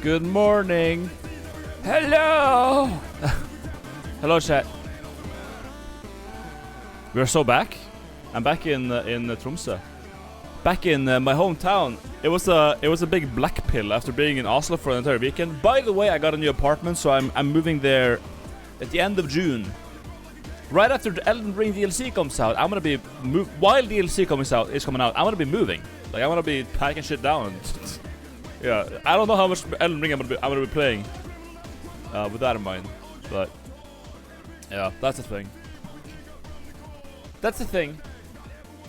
Good morning. Hello. Hello, chat. We're so back. I'm back in Tromsø. Back in my hometown. It was a big black pill after being in Oslo for an entire weekend. By the way, I got a new apartment, so I'm moving there at the end of June. Right after the Elden Ring DLC comes out, I'm gonna be while DLC is coming out, I'm gonna be moving. Like I'm gonna be packing shit down. Yeah, I don't know how much Elden Ring I'm gonna be playing with that in mind, but yeah, that's the thing. That's the thing.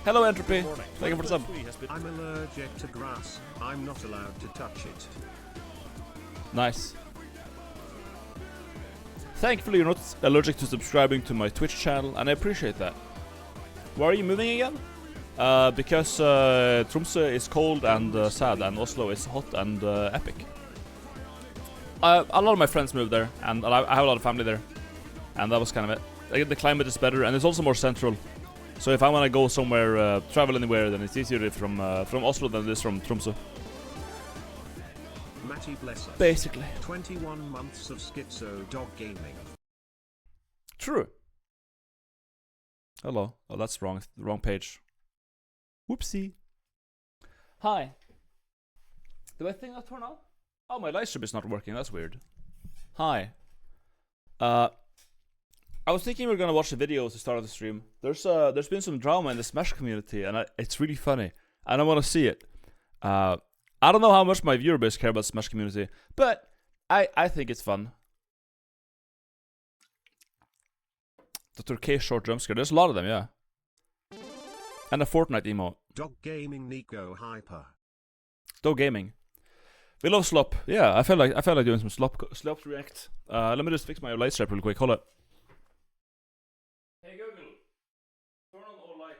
Hello, Entropy. Thank you for the sub. I'm allergic to grass. I'm not allowed to touch it. Nice. Thankfully, you're not allergic to subscribing to my Twitch channel, and I appreciate that. Where are you moving again? Because Tromsø is cold and sad, and Oslo is hot and epic. A lot of my friends moved there, and I have a lot of family there, and that was kind of it. Like, the climate is better, and it's also more central. So if I want to go somewhere, travel anywhere, then it's easier from Oslo than it is from Tromsø. Matty bless us. Basically. 21 months of schizo dog gaming. True. Hello. Oh, that's wrong. The wrong page. Whoopsie. Hi. Do I think that's turned on? Oh, my live stream is not working. That's weird. Hi. I was thinking we were gonna watch the videos to start the stream. There's been some drama in the Smash community, and it's really funny, and I want to see it. I don't know how much my viewer base care about Smash community, but I think it's fun. The Turkish short jump scare. There's a lot of them, yeah. And a Fortnite emote. Dog gaming Nico hyper. Dog gaming. We love slop. Yeah, I felt like doing some slop react. Let me just fix my light stripe real quick. Hold it. Hey Google, turn on all lights.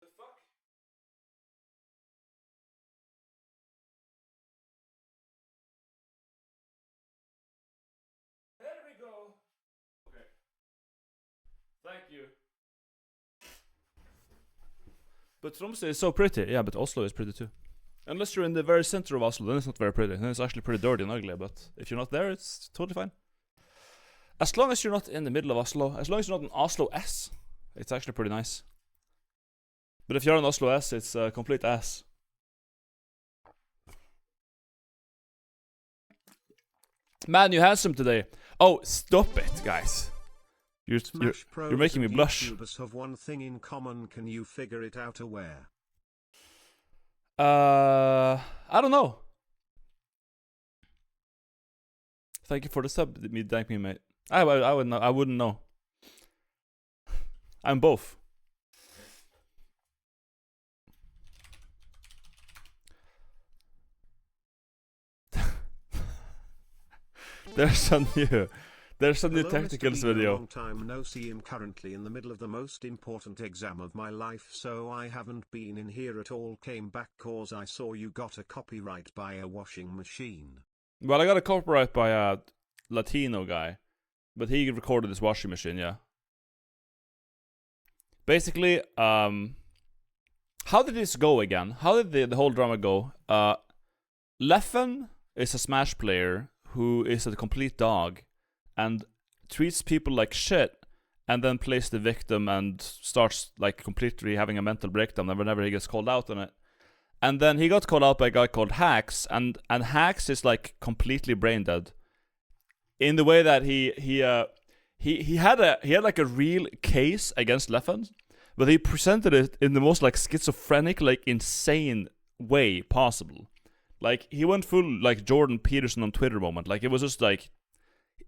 The fuck? There we go. Okay. Thank you. But Tromsø is so pretty. Yeah, but Oslo is pretty too. Unless you're in the very center of Oslo, then it's not very pretty. Then it's actually pretty dirty and ugly, but if you're not there, it's totally fine. As long as you're not in the middle of Oslo, as long as you're not in Oslo S, it's actually pretty nice. But if you're in Oslo S, it's complete ass. Man, you're handsome today. Oh, stop it, guys. You're making me blush. YouTubers have one thing in common. Can you figure it out? Where? I don't know. Thank you for the sub. Thank me, mate. I would know. I wouldn't know. I'm both. There's a new Hello, tacticals Mr. video. Long time no see. I'm currently in the middle of the most important exam of my life, so I haven't been in here at all. Came back cause I saw you got a copyright by a washing machine. Well, I got a copyright by a Latino guy, but he recorded this washing machine, yeah. Basically, how did this go again? How did the whole drama go? Leffen is a Smash player who is a complete dog and treats people like shit, and then plays the victim and starts like completely having a mental breakdown whenever he gets called out on it. And then he got called out by a guy called Hacks, and Hacks is like completely brain dead. In the way that he had like a real case against Leffen, but he presented it in the most like schizophrenic, like insane way possible. Like he went full like Jordan Peterson on Twitter moment. Like it was just like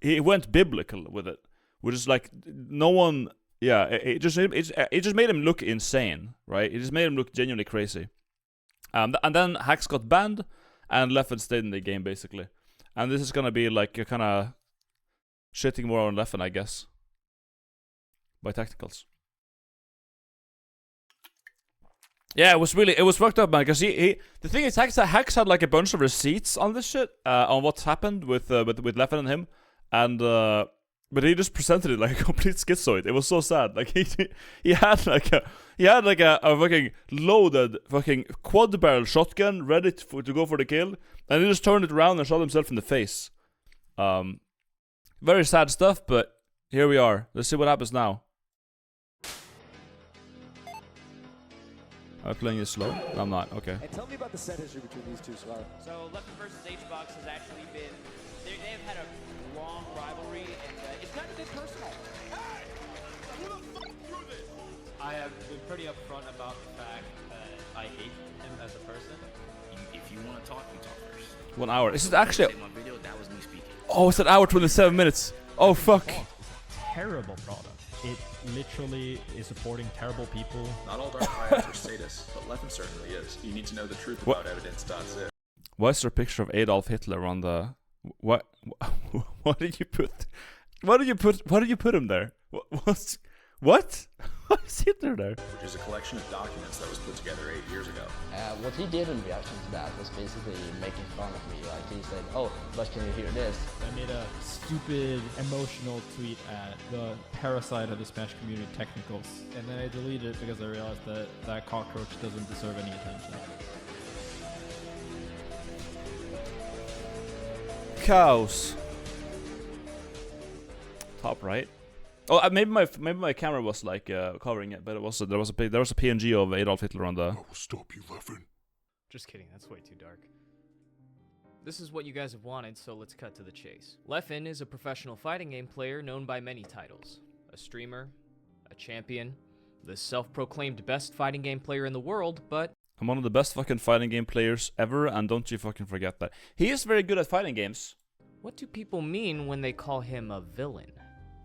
he went biblical with it, which is like no one. Yeah, it just made him look insane, right? It just made him look genuinely crazy. And then Hacks got banned, and Leffen stayed in the game basically. And this is gonna be like a kind of shitting more on Leffen, I guess. by technicals. Yeah, it was fucked up, man. Because the thing is, Hex had like a bunch of receipts on this shit, on what's happened with Leffen and him, and but he just presented it like a complete schizoid. It was so sad. Like he had like a fucking loaded fucking quad barrel shotgun ready to go for the kill, and he just turned it around and shot himself in the face. Very sad stuff, but here we are. Let's see what happens now. Am I playing it slow? No, I'm not. Okay. And tell me about the set history between these two, Scar. So Leffen versus HBox has actually been, they have had a long rivalry, and it's kind of been personal. Hey! Who the fuck threw this? I have been pretty upfront about the fact that I hate him as a person. If you want to talk, you talk first. 1 hour. Is it actually? My video, that was me speaking. Oh, it's an hour 27 minutes. Oh fuck. It's a terrible product. It literally is supporting terrible people. Not all dark pirates are sadists, but Leffen certainly is. You need to know the truth about evidence.zip. Why is there a picture of Adolf Hitler on the? What? What did you put? What did you put him there? What? Why is Hitler there? Which is a collection of documents that was put together 8 years ago. What he did in reaction to that was basically making fun of me. Like he said, "Oh, but can you hear this?" I made a stupid emotional tweet at the parasite of the Smash community, Technicals, and then I deleted it because I realized that that cockroach doesn't deserve any attention. Cows. Top right. Oh, maybe my camera was like covering it, but there was a PNG of Adolf Hitler on the. I will stop you, Leffen. Just kidding, that's way too dark. This is what you guys have wanted, so let's cut to the chase. Leffen is a professional fighting game player known by many titles. A streamer, a champion, the self-proclaimed best fighting game player in the world, but I'm one of the best fucking fighting game players ever, and don't you fucking forget that. He is very good at fighting games. what do people mean when they call him a villain?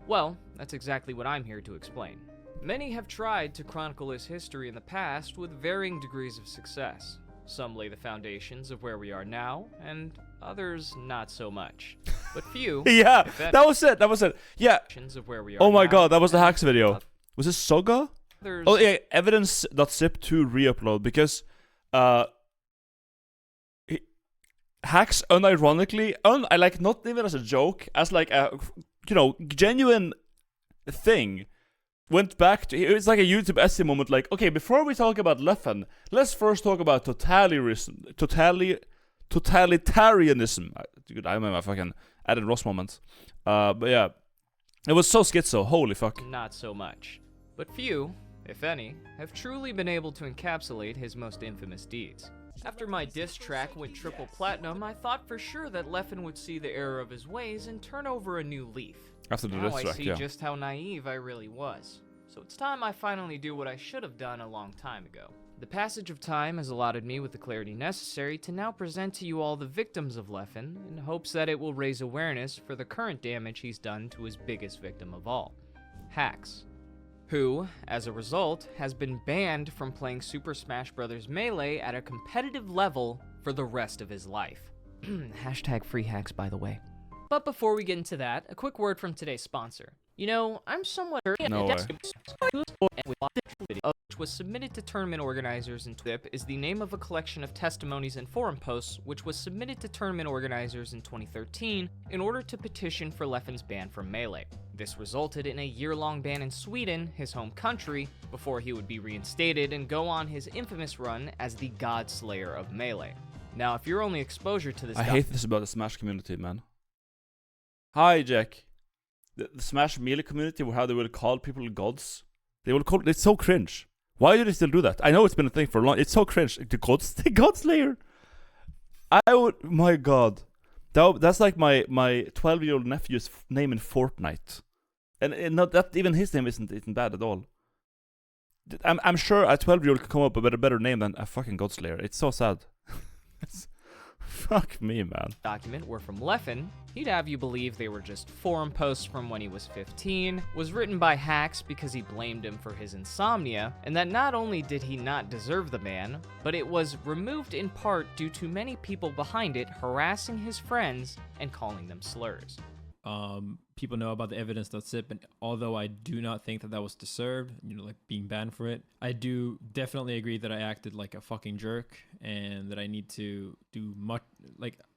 Well, that's exactly what I'm here to explain. Many have tried to chronicle his history in the past with varying degrees of success. Some lay the foundations of where we are now, and others not so much. But few... Yeah, that was it, yeah. Of where we are oh my now, god, that was the hacks video. Was this Soga? Others... Oh yeah, evidence.zip2 re-upload, because hacks unironically, I like not even as a joke, as like a, you know, genuine thing, went back to, it's like a YouTube essay moment, like, okay, before we talk about Leffen, let's first talk about totalitarianism. Dude, I remember my fucking added Ross moment. But yeah, it was so schizo, holy fuck. Not so much. But few, if any, have truly been able to encapsulate his most infamous deeds. After my diss track went triple platinum, I thought for sure that Leffen would see the error of his ways and turn over a new leaf. After the now diss track, I see just how naive I really was. So it's time I finally do what I should have done a long time ago. The passage of time has allotted me with the clarity necessary to now present to you all the victims of Leffen in hopes that it will raise awareness for the current damage he's done to his biggest victim of all, Hacks, who, as a result, has been banned from playing Super Smash Bros. Melee at a competitive level for the rest of his life. Hashtag free hacks, by the way. But before we get into that, a quick word from today's sponsor. You know, I'm somewhat No way. Which was submitted to tournament organizers, and TWIP is the name of a collection of testimonies and forum posts which was submitted to tournament organizers in 2013 in order to petition for Leffen's ban from Melee. This resulted in a year-long ban in Sweden, his home country, before he would be reinstated and go on his infamous run as the God Slayer of Melee. Now, if your only exposure to this I hate this about the Smash community, man. Hi, Jack. The Smash Melee community, how they will call people gods. They will call it's so cringe. Why do they still do that? I know it's been a thing for a long. It's so cringe. The God Slayer. I would. My God, that's like my 12-year-old nephew's name in Fortnite, and not that even his name isn't bad at all. I'm sure a 12-year-old could come up with a better name than a fucking God Slayer. It's so sad. Fuck me, man. Document were from Leffen. He'd have you believe they were just forum posts from when he was 15, was written by Hacks because he blamed him for his insomnia, and that not only did he not deserve the ban, but it was removed in part due to many people behind it harassing his friends and calling them slurs. people know about the evidence.zip, and although I do not think that that was deserved, like being banned for it, I do definitely agree that I acted like a fucking jerk, and that I need to do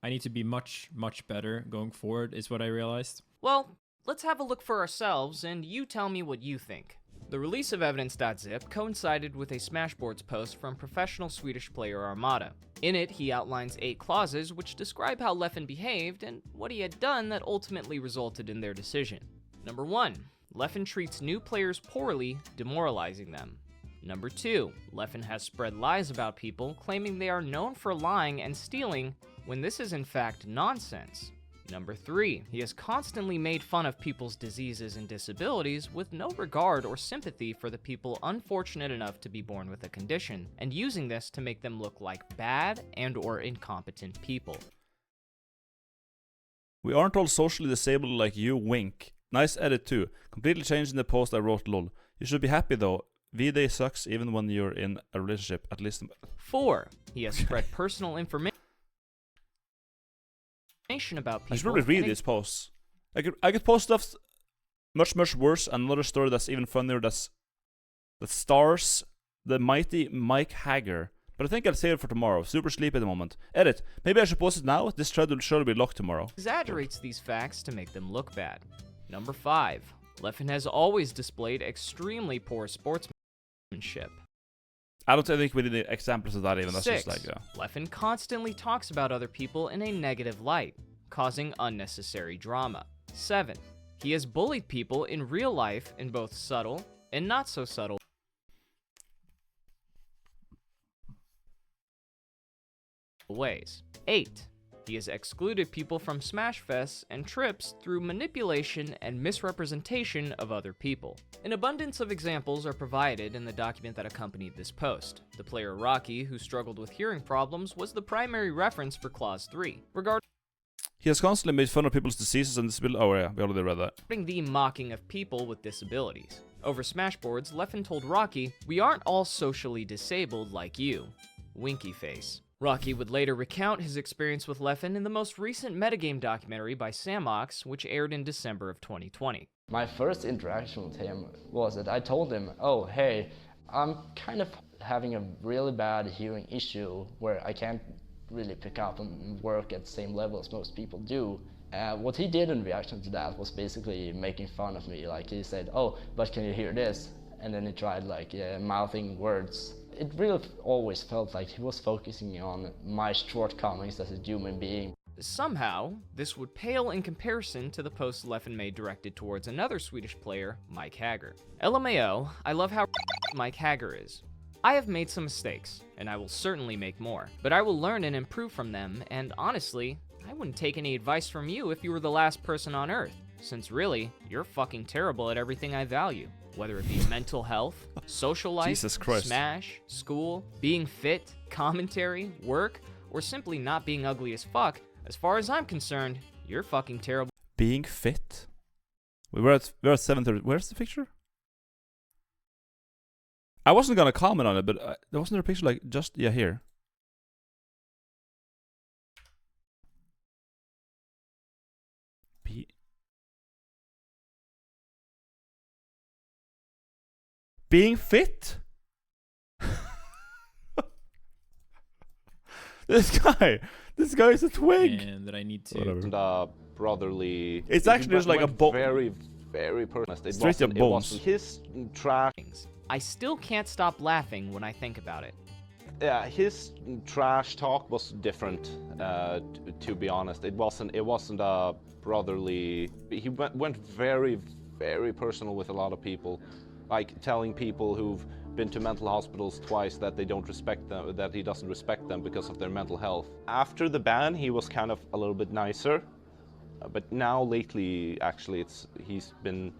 I need to be much better going forward, is what I realized. Well, let's have a look for ourselves, and you tell me what you think. The release of evidence.zip coincided with a Smashboards post from professional Swedish player Armada. In it, he outlines 8 clauses which describe how Leffen behaved and what he had done that ultimately resulted in their decision. Number 1. Leffen treats new players poorly, demoralizing them. Number 2. Leffen has spread lies about people, claiming they are known for lying and stealing, when this is in fact nonsense. Number 3, he has constantly made fun of people's diseases and disabilities with no regard or sympathy for the people unfortunate enough to be born with a condition, and using this to make them look like bad and or incompetent people. We aren't all socially disabled like you, wink. Nice edit too. Completely changing the post I wrote, lol. You should be happy though. V-Day sucks even when you're in a relationship, at least. 4, he has spread personal information about people. I should probably read these posts. I could post stuff much worse, and another story that's even funnier that stars the mighty Mike Hager. But I think I'll save it for tomorrow. Super sleepy at the moment. Edit. Maybe I should post it now. This thread will surely be locked tomorrow. Exaggerates these facts to make them look bad. Number 5. Leffen has always displayed extremely poor sportsmanship. I don't think we need examples of that even. That's 6. just like, yeah. Leffen constantly talks about other people in a negative light, causing unnecessary drama. 7. He has bullied people in real life in both subtle and not so subtle ways. 8. He has excluded people from Smashfests and trips through manipulation and misrepresentation of other people. An abundance of examples are provided in the document that accompanied this post. The player Rocky, who struggled with hearing problems, was the primary reference for Clause 3. He has constantly made fun of people's diseases and disabilities. Oh yeah, we already read that. Regarding the mocking of people with disabilities. Over Smashboards, Leffen told Rocky, "We aren't all socially disabled like you." Winky face. Rocky would later recount his experience with Leffen in the most recent metagame documentary by Samox, which aired in December of 2020. My first interaction with him was that I told him, oh, hey, I'm kind of having a really bad hearing issue where I can't really pick up and work at the same level as most people do. What he did in reaction to that was basically making fun of me. Like he said, oh, but can you hear this? And then he tried mouthing words. It really always felt like he was focusing on my shortcomings as a human being. Somehow, this would pale in comparison to the post Leffen made directed towards another Swedish player, Mike Hager. LMAO, I love how Mike Hager is. I have made some mistakes, and I will certainly make more, but I will learn and improve from them, and honestly, I wouldn't take any advice from you if you were the last person on Earth, since really, you're fucking terrible at everything I value. Whether it be mental health, social life, Smash, school, being fit, commentary, work, or simply not being ugly as fuck, as far as I'm concerned, you're fucking terrible. Being fit? We're at 7:30. Where's the picture? I wasn't gonna comment on it, but there wasn't a picture here. Being fit? This guy is a twig. And that I need to. Brotherly. It's actually just like a very personal. Straight to bones. His trash. I still can't stop laughing when I think about it. Yeah, his trash talk was different. To be honest, it wasn't a brotherly. He went very personal with a lot of people. Like telling people who've been to mental hospitals twice that they don't respect them, that he doesn't respect them because of their mental health. After the ban, he was kind of a little bit nicer, but now lately, actually, he's been,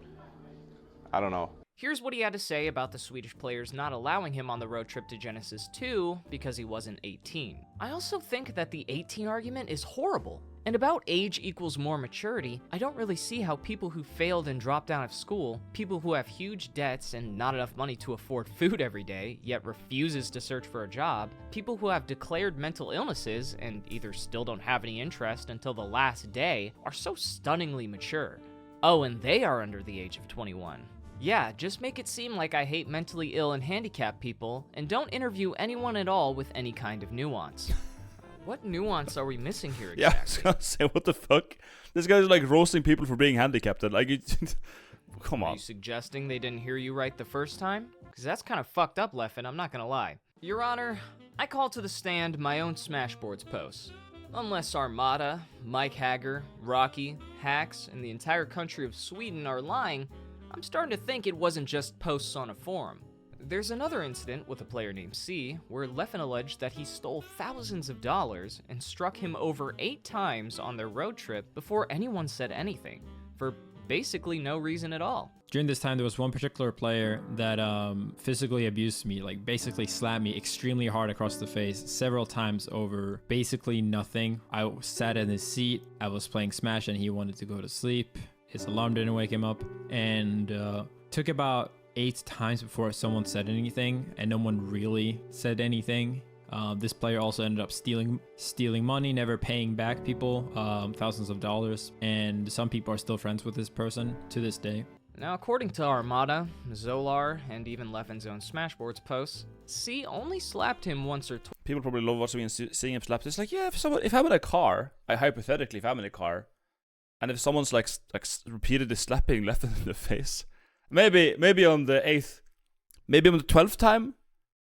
I don't know. Here's what he had to say about the Swedish players not allowing him on the road trip to Genesis 2 because he wasn't 18. I also think that the 18 argument is horrible. And about age equals more maturity, I don't really see how people who failed and dropped out of school, people who have huge debts and not enough money to afford food every day, yet refuses to search for a job, people who have declared mental illnesses and either still don't have any interest until the last day, are so stunningly mature. Oh, and they are under the age of 21. Yeah, just make it seem like I hate mentally ill and handicapped people, and don't interview anyone at all with any kind of nuance. What nuance are we missing here exactly? Yeah, I was gonna say, what the fuck? This guy's like roasting people for being handicapped. Like, come on. Are you suggesting they didn't hear you right the first time? Because that's kind of fucked up, Leffen, I'm not gonna lie. Your Honor, I call to the stand my own Smashboards posts. Unless Armada, Mike Hager, Rocky, Hacks, and the entire country of Sweden are lying, I'm starting to think it wasn't just posts on a forum. There's another incident with a player named C, where Leffen alleged that he stole thousands of dollars and struck him over 8 times on their road trip before anyone said anything, for basically no reason at all. During this time, there was one particular player that physically abused me, like basically slapped me extremely hard across the face several times over basically nothing. I sat in his seat, I was playing Smash and he wanted to go to sleep. His alarm didn't wake him up, and took about 8 times before someone said anything, and no one really said anything. This player also ended up stealing money, never paying back people thousands of dollars, and some people are still friends with this person to this day. Now, according to Armada, Zolar, and even Leffen's own Smashboards posts, C only slapped him once or twice. People probably love watching and seeing him slapped. It's like, yeah, if I'm in a car, hypothetically, if I'm in a car, and if someone's like repeatedly slapping Leffen in the face, maybe on the 8th, maybe on the 12th time,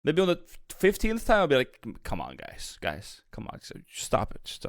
maybe on the 15th time, I'll be like, come on, guys, come on, stop it.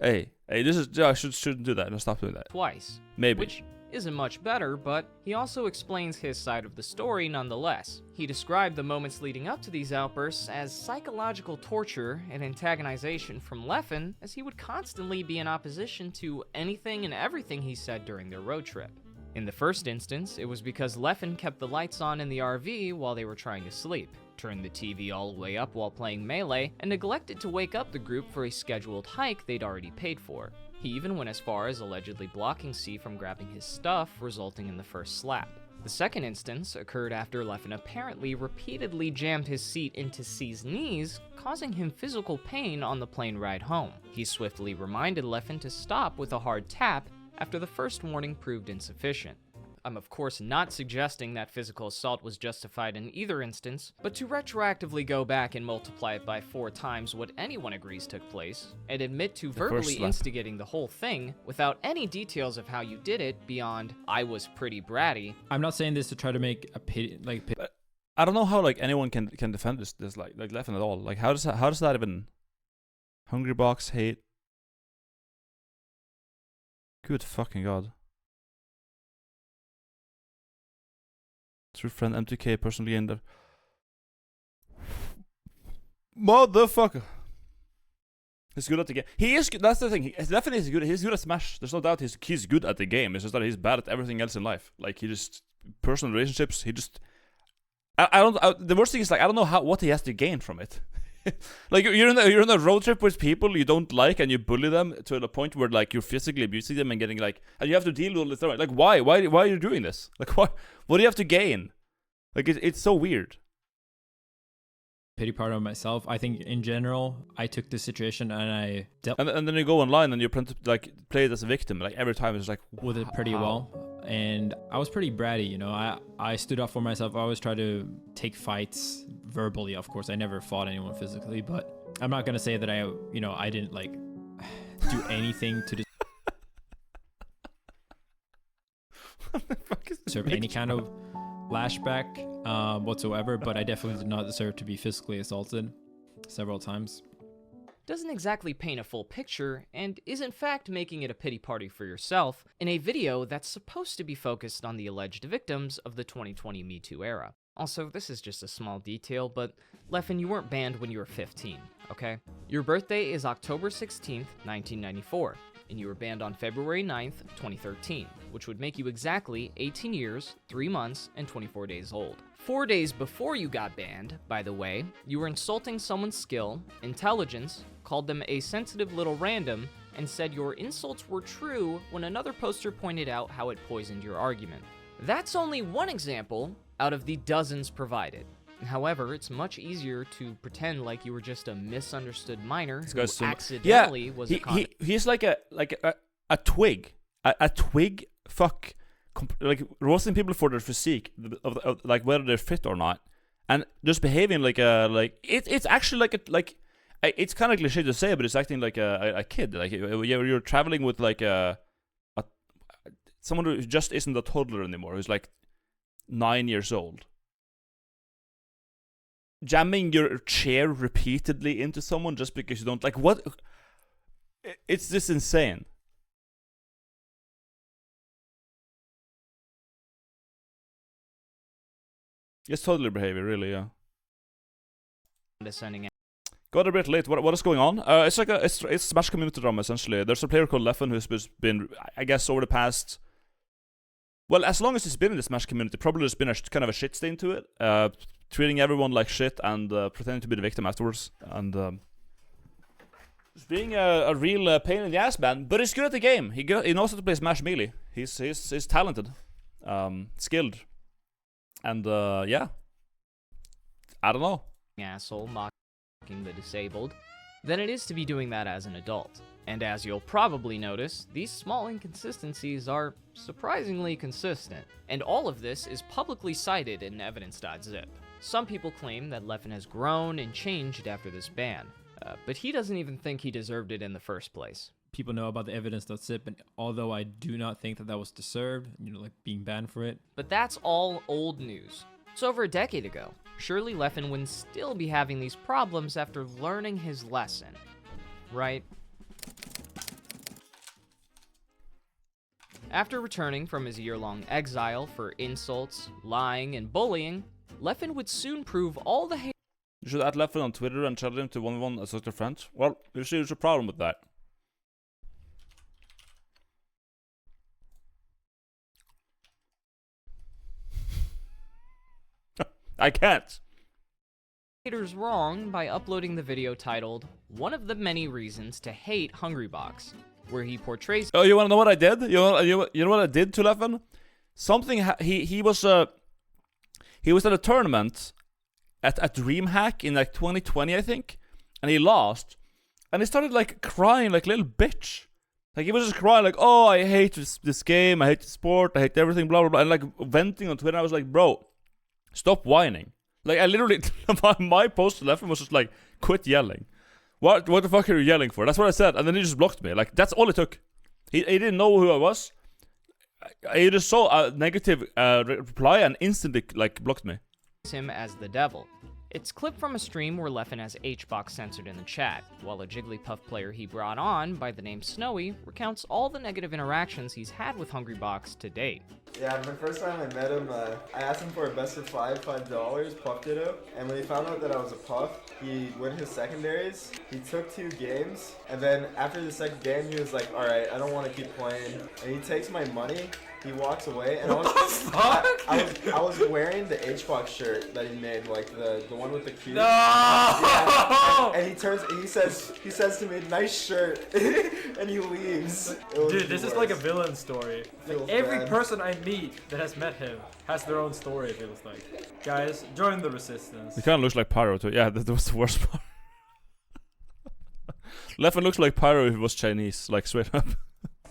Hey, this is, I shouldn't do that. No, stop doing that. Twice. Maybe. Which isn't much better, but he also explains his side of the story nonetheless. He described the moments leading up to these outbursts as psychological torture and antagonization from Leffen, as he would constantly be in opposition to anything and everything he said during their road trip. In the first instance, it was because Leffen kept the lights on in the RV while they were trying to sleep, turned the TV all the way up while playing Melee, and neglected to wake up the group for a scheduled hike they'd already paid for. He even went as far as allegedly blocking C from grabbing his stuff, resulting in the first slap. The second instance occurred after Leffen apparently repeatedly jammed his seat into C's knees, causing him physical pain on the plane ride home. He swiftly reminded Leffen to stop with a hard tap after the first warning proved insufficient. I'm of course not suggesting that physical assault was justified in either instance, but to retroactively go back and multiply it by 4 times what anyone agrees took place, and admit to verbally instigating the whole thing without any details of how you did it beyond, I was pretty bratty. I'm not saying this to try to make a pity, But I don't know how like anyone can defend this like Leffen at all. Like how does that even Hungry Box hate? Good fucking god. True friend M2K personally in there. Motherfucker. He's good at the game. He is good. That's the thing. Leffen is good. He's good at Smash. There's no doubt he's good at the game. It's just that he's bad at everything else in life. Like he just personal relationships. He just. The worst thing is like I don't know what he has to gain from it. Like you're in a road trip with people you don't like and you bully them to the point where like you're physically abusing them and getting like, and you have to deal with all this. Like why are you doing this? Like what do you have to gain? Like it's so weird. Pity part of myself. I think in general I took this situation and I dealt and then you go online and you play it as a victim. Like every time it's like with it pretty well. And I was pretty bratty, you know. I stood up for myself. I always try to take fights verbally, of course. I never fought anyone physically, but I'm not gonna say that I didn't like do anything to deserve any kind of lashback whatsoever. But I definitely did not deserve to be physically assaulted several times. Doesn't exactly paint a full picture, and is in fact making it a pity party for yourself in a video that's supposed to be focused on the alleged victims of the 2020 Me Too era. Also, this is just a small detail, but Leffen, you weren't banned when you were 15, okay? Your birthday is October 16th, 1994. and you were banned on February 9th, 2013, which would make you exactly 18 years, 3 months, and 24 days old. 4 days before you got banned, by the way, you were insulting someone's skill, intelligence, called them a sensitive little random, and said your insults were true when another poster pointed out how it poisoned your argument. That's only one example out of the dozens provided. However, it's much easier to pretend like you were just a misunderstood minor who accidentally was a convict. He's like a twig. A twig, like roasting people for their physique, of like whether they're fit or not, and just behaving like it's actually it's kind of cliche to say, but it's acting like a kid. Like you're traveling with like someone who just isn't a toddler anymore, who's like 9 years old. Jamming your chair repeatedly into someone just because you don't like what? It's just insane. It's toddler behavior, really, yeah. Got a bit late. What is going on? It's like it's Smash community drama essentially. There's a player called Leffen who's been, I guess, over the past. Well, as long as he's been in the Smash community, probably there's been a kind of a shit stain to it. Treating everyone like shit and pretending to be the victim afterwards, and just being a real pain in the ass, man. But he's good at the game. He knows how to play Smash melee. He's talented, skilled, and yeah. I don't know. Asshole mocking the disabled than it is to be doing that as an adult. And as you'll probably notice, these small inconsistencies are surprisingly consistent, and all of this is publicly cited in evidence.zip. Some people claim that Leffen has grown and changed after this ban, but he doesn't even think he deserved it in the first place. People know about the evidence.zip, and although I do not think that was deserved, like being banned for it. But that's all old news. It's over a decade ago. Surely Leffen wouldn't still be having these problems after learning his lesson, right? After returning from his year-long exile for insults, lying, and bullying, Leffen would soon prove all the hate. You should add Leffen on Twitter and challenge him to 1v1 as a friend. Well, you see, there's a problem with that. I can't. Haters wrong by uploading the video titled "One of the Many Reasons to Hate Hungrybox," where he portrays. Oh, you wanna know what I did? You know what I did to Leffen? Something he was at a tournament at DreamHack in like 2020, I think, and he lost, and he started like crying like a little bitch. Like he was just crying like, "Oh, I hate this game, I hate the sport, I hate everything, blah blah blah," and like venting on Twitter. I was like, "Bro, stop whining." Like I literally, my post to Leffen was just like, "Quit yelling." What the fuck are you yelling for? That's what I said, and then he just blocked me. Like that's all it took. He didn't know who I was. He just saw a negative reply and instantly like blocked me. Him as the devil. It's clipped from a stream where Leffen has HBox censored in the chat, while a Jigglypuff player he brought on by the name Snowy recounts all the negative interactions he's had with Hungrybox to date. Yeah, the first time I met him, I asked him for a best of $5 Puff Ditto, and when he found out that I was a Puff, he went his secondaries, he took 2 games, and then after the second game he was like, "Alright, I don't want to keep playing," and he takes my money, he walks away, and I was wearing the HBox shirt that he made, like the one with the cube. No! Yeah, and he says to me, "Nice shirt," and he leaves. Dude, this is like a villain story. Like, every person I meet that has met him has their own story, it feels like. Guys, join the resistance. He kind of looks like Pyro too. Yeah, that was the worst part. Leffen looks like Pyro if he was Chinese, like straight up.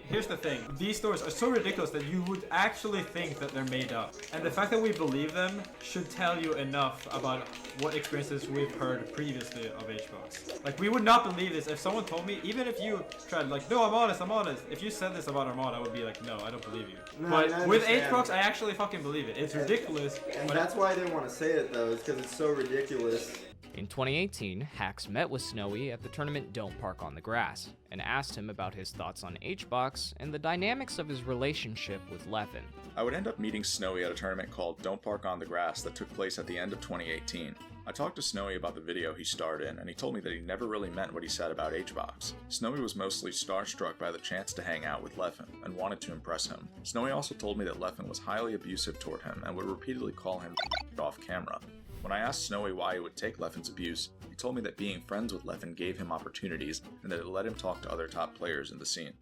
Here's the thing, these stories are so ridiculous that you would actually think that they're made up. And the fact that we believe them should tell you enough about what experiences we've heard previously of HBox. Like, we would not believe this if someone told me, even if you tried like, "No, I'm honest. If you said this about Armada, I would be like, "No, I don't believe you." No, but with HBox, I actually fucking believe it. It's ridiculous. And that's why I didn't want to say it though, is because it's so ridiculous. In 2018, Hax met with Snowy at the tournament Don't Park on the Grass, and asked him about his thoughts on HBox and the dynamics of his relationship with Leffen. I would end up meeting Snowy at a tournament called Don't Park on the Grass that took place at the end of 2018. I talked to Snowy about the video he starred in, and he told me that he never really meant what he said about HBox. Snowy was mostly starstruck by the chance to hang out with Leffen, and wanted to impress him. Snowy also told me that Leffen was highly abusive toward him, and would repeatedly call him off camera. When I asked Snowy why he would take Leffen's abuse, he told me that being friends with Leffen gave him opportunities, and that it let him talk to other top players in the scene.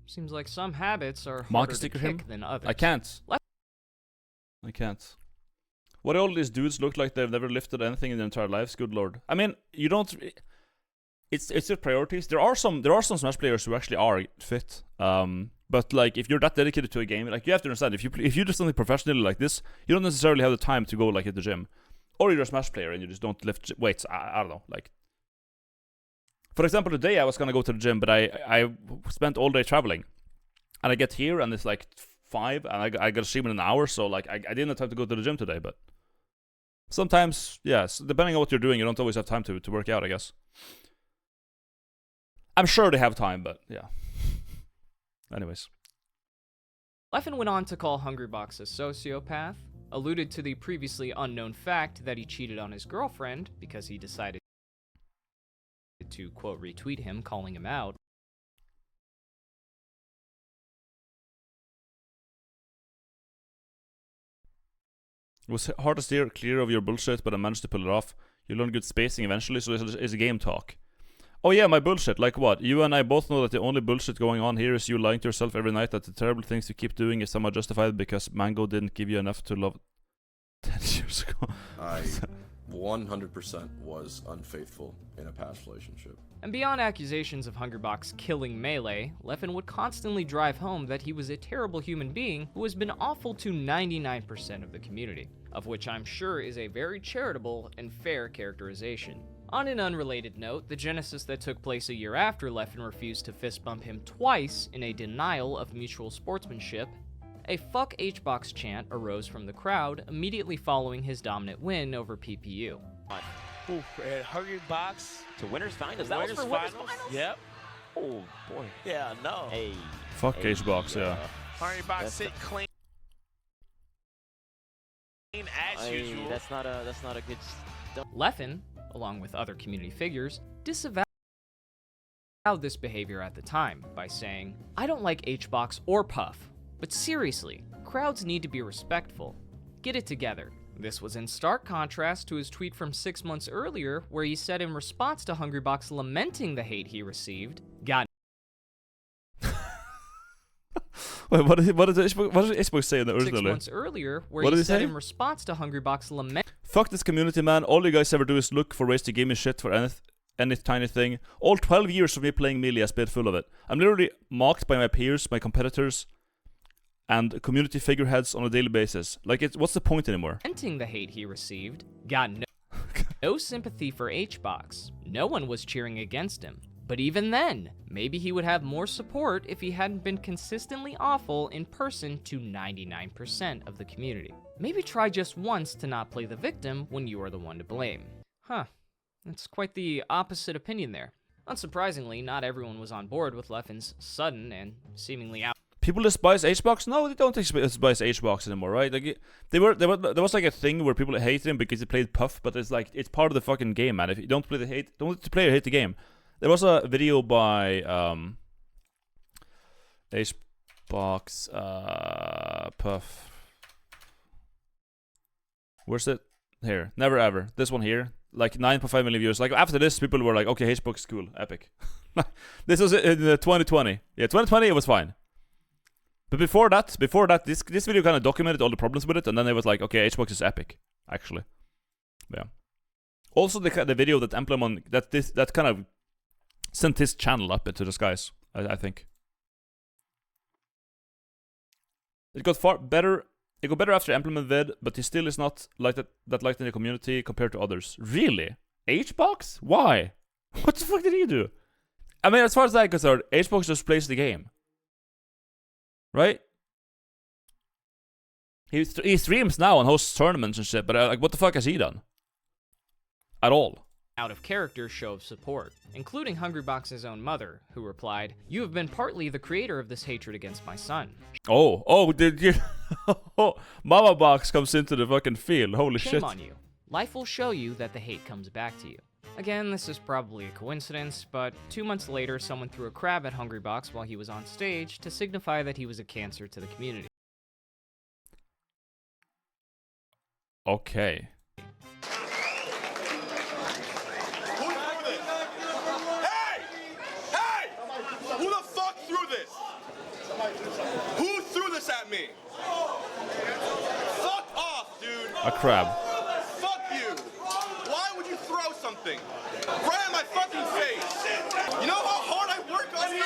Seems like some habits are Mark harder to sticker kick him? than others. I can't. I can't. What do all these dudes look like they've never lifted anything in their entire lives? Good lord. I mean, you don't. It's their priorities. There are some Smash players who actually are fit. But like, if you're that dedicated to a game, like, you have to understand, if you do something professionally like this, you don't necessarily have the time to go like at the gym, or you're a Smash player and you just don't lift weights. I don't know. Like, for example, today I was gonna go to the gym, but I spent all day traveling, and I get here and it's like 5, and I got to stream in an hour, so like I didn't have time to go to the gym today. But sometimes, yes, depending on what you're doing, you don't always have time to work out, I guess. I'm sure they have time, but yeah. Anyways. Leffen went on to call Hungrybox a sociopath, alluded to the previously unknown fact that he cheated on his girlfriend because he decided to, quote, retweet him, calling him out. It was hard to steer clear of your bullshit, but I managed to pull it off. You learn good spacing eventually, so it's a game talk. Oh yeah, my bullshit, like what? You and I both know that the only bullshit going on here is you lying to yourself every night that the terrible things you keep doing is somehow justified because Mango didn't give you enough to love 10 years ago. I 100% was unfaithful in a past relationship. And beyond accusations of Hungrybox killing Melee, Leffen would constantly drive home that he was a terrible human being who has been awful to 99% of the community, of which I'm sure is a very charitable and fair characterization. On an unrelated note, the genesis that took place a year after Leffen refused to fist bump him twice in a denial of mutual sportsmanship, a fuck HBox chant arose from the crowd immediately following his dominant win over PPU. Ooh, Hungrybox to winners finals. That winners was for finals. winners finals. Yep. Oh boy. Yeah, no. Hey. Fuck HBox, yeah. Hungrybox sit clean as usual. That's not a good. Leffen, along with other community figures, disavowed this behavior at the time by saying, "I don't like HBox or Puff, but seriously, crowds need to be respectful. Get it together." This was in stark contrast to his tweet from 6 months earlier, where he said in response to Hungrybox lamenting the hate he received, "God." Wait, what did HBox say in the original? 6 months earlier, where he said in response to Hungrybox "Fuck this community, man. All you guys ever do is look for ways to give me shit for any tiny thing. All 12 years of me playing Melee has been full of it. I'm literally mocked by my peers, my competitors, and community figureheads on a daily basis. Like, what's the point anymore?" Lamenting the hate he received, got no sympathy for HBox. No one was cheering against him. But even then, maybe he would have more support if he hadn't been consistently awful in person to 99% of the community. Maybe try just once to not play the victim when you are the one to blame. Huh, that's quite the opposite opinion there. Unsurprisingly, not everyone was on board with Leffen's sudden and seemingly out. People despise HBox? No, they don't despise HBox anymore, right? Like, there was like a thing where people hated him because he played Puff, but it's like, it's part of the fucking game, man. If you don't let the player hate the game. There was a video by HBox Puff. Where's it? Here. Never ever. This one here. Like 9.5 million views. Like, after this, people were like, okay, HBox is cool. Epic. This was in 2020. Yeah, 2020 it was fine. But before that, this video kind of documented all the problems with it, and then it was like, okay, HBox is epic, actually. Yeah. Also, the video that Emplemon, that kind of sent his channel up into the skies, I think. It got far better. It got better after Implement vid, but he still is not like that liked in the community compared to others. Really? HBox? Why? What the fuck did he do? I mean, as far as I'm concerned, HBox just plays the game. Right? He streams now and hosts tournaments and shit, but like, what the fuck has he done? At all. Out of character show of support, including Hungrybox's own mother, who replied, "You have been partly the creator of this hatred against my son." Oh, did you? Mama Box comes into the fucking field. Holy shit. Shame on you. life will show you that the hate comes back to you. Again, this is probably a coincidence, but 2 months later, someone threw a crab at Hungrybox while he was on stage to signify that he was a cancer to the community. Okay. Who the fuck threw this? Who threw this at me? Fuck off, dude. A crab. Fuck you. Why would you throw something right at my fucking face? You know how hard I work on here?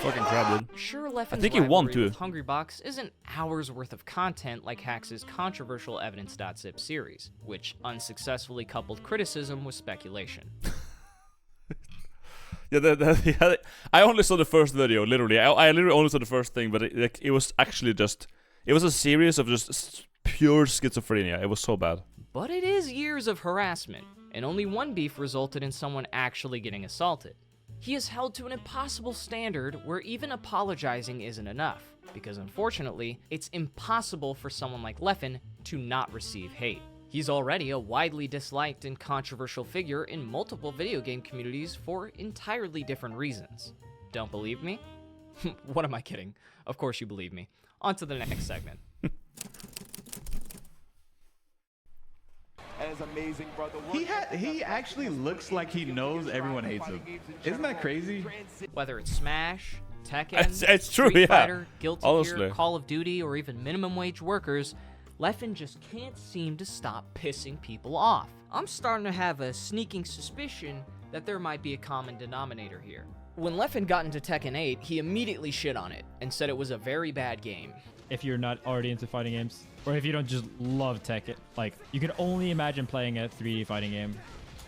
Fucking crab, dude. Sure, Leffen's I think he won rivalry too. with Hungrybox isn't hours worth of content like Hax's controversial evidence.zip series, which unsuccessfully coupled criticism with speculation. Yeah, I only saw the first video, literally. I literally only saw the first thing, but it was actually just... It was a series of just pure schizophrenia. It was so bad. But it is years of harassment, and only one beef resulted in someone actually getting assaulted. He is held to an impossible standard where even apologizing isn't enough, because unfortunately, it's impossible for someone like Leffen to not receive hate. He's already a widely disliked and controversial figure in multiple video game communities for entirely different reasons. Don't believe me? What am I kidding? Of course you believe me. On to the next segment. That is amazing, brother. He actually looks like he knows everyone hates him. Isn't that crazy? Whether it's Smash, Tekken, It's true, Street yeah. Fighter, Guilty Honestly. Gear, Call of Duty, or even minimum wage workers, Leffen just can't seem to stop pissing people off. I'm starting to have a sneaking suspicion that there might be a common denominator here. When Leffen got into Tekken 8, he immediately shit on it and said it was a very bad game. If you're not already into fighting games, or if you don't just love Tekken, like, you can only imagine playing a 3D fighting game,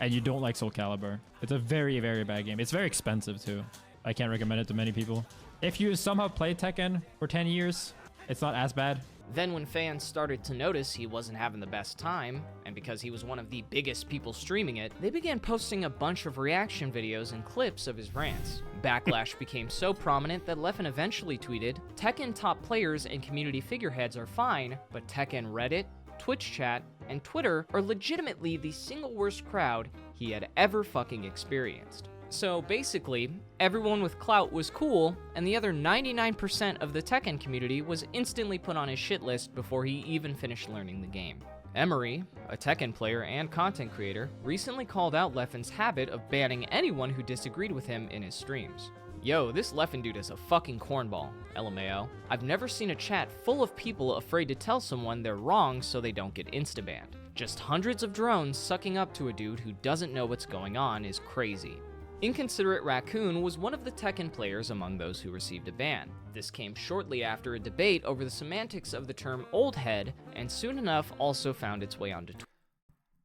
and you don't like Soul Calibur. It's a very, very bad game. It's very expensive, too. I can't recommend it to many people. If you somehow played Tekken for 10 years, it's not as bad. Then when fans started to notice he wasn't having the best time, and because he was one of the biggest people streaming it, they began posting a bunch of reaction videos and clips of his rants. Backlash became so prominent that Leffen eventually tweeted, "Tekken top players and community figureheads are fine, but Tekken Reddit, Twitch chat, and Twitter are legitimately the single worst crowd he had ever fucking experienced." So basically, everyone with clout was cool, and the other 99% of the Tekken community was instantly put on his shit list before he even finished learning the game. Emery, a Tekken player and content creator, recently called out Leffen's habit of banning anyone who disagreed with him in his streams. Yo, this Leffen dude is a fucking cornball, LMAO. I've never seen a chat full of people afraid to tell someone they're wrong so they don't get insta-banned. Just hundreds of drones sucking up to a dude who doesn't know what's going on is crazy. Inconsiderate Raccoon was one of the Tekken players among those who received a ban. This came shortly after a debate over the semantics of the term old head, and soon enough also found its way onto Twitter.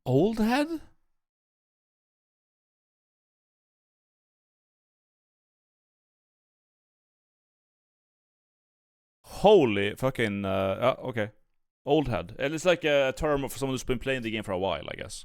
Old head? Holy fucking, okay. Old head. And it's like a term for someone who's been playing the game for a while, I guess.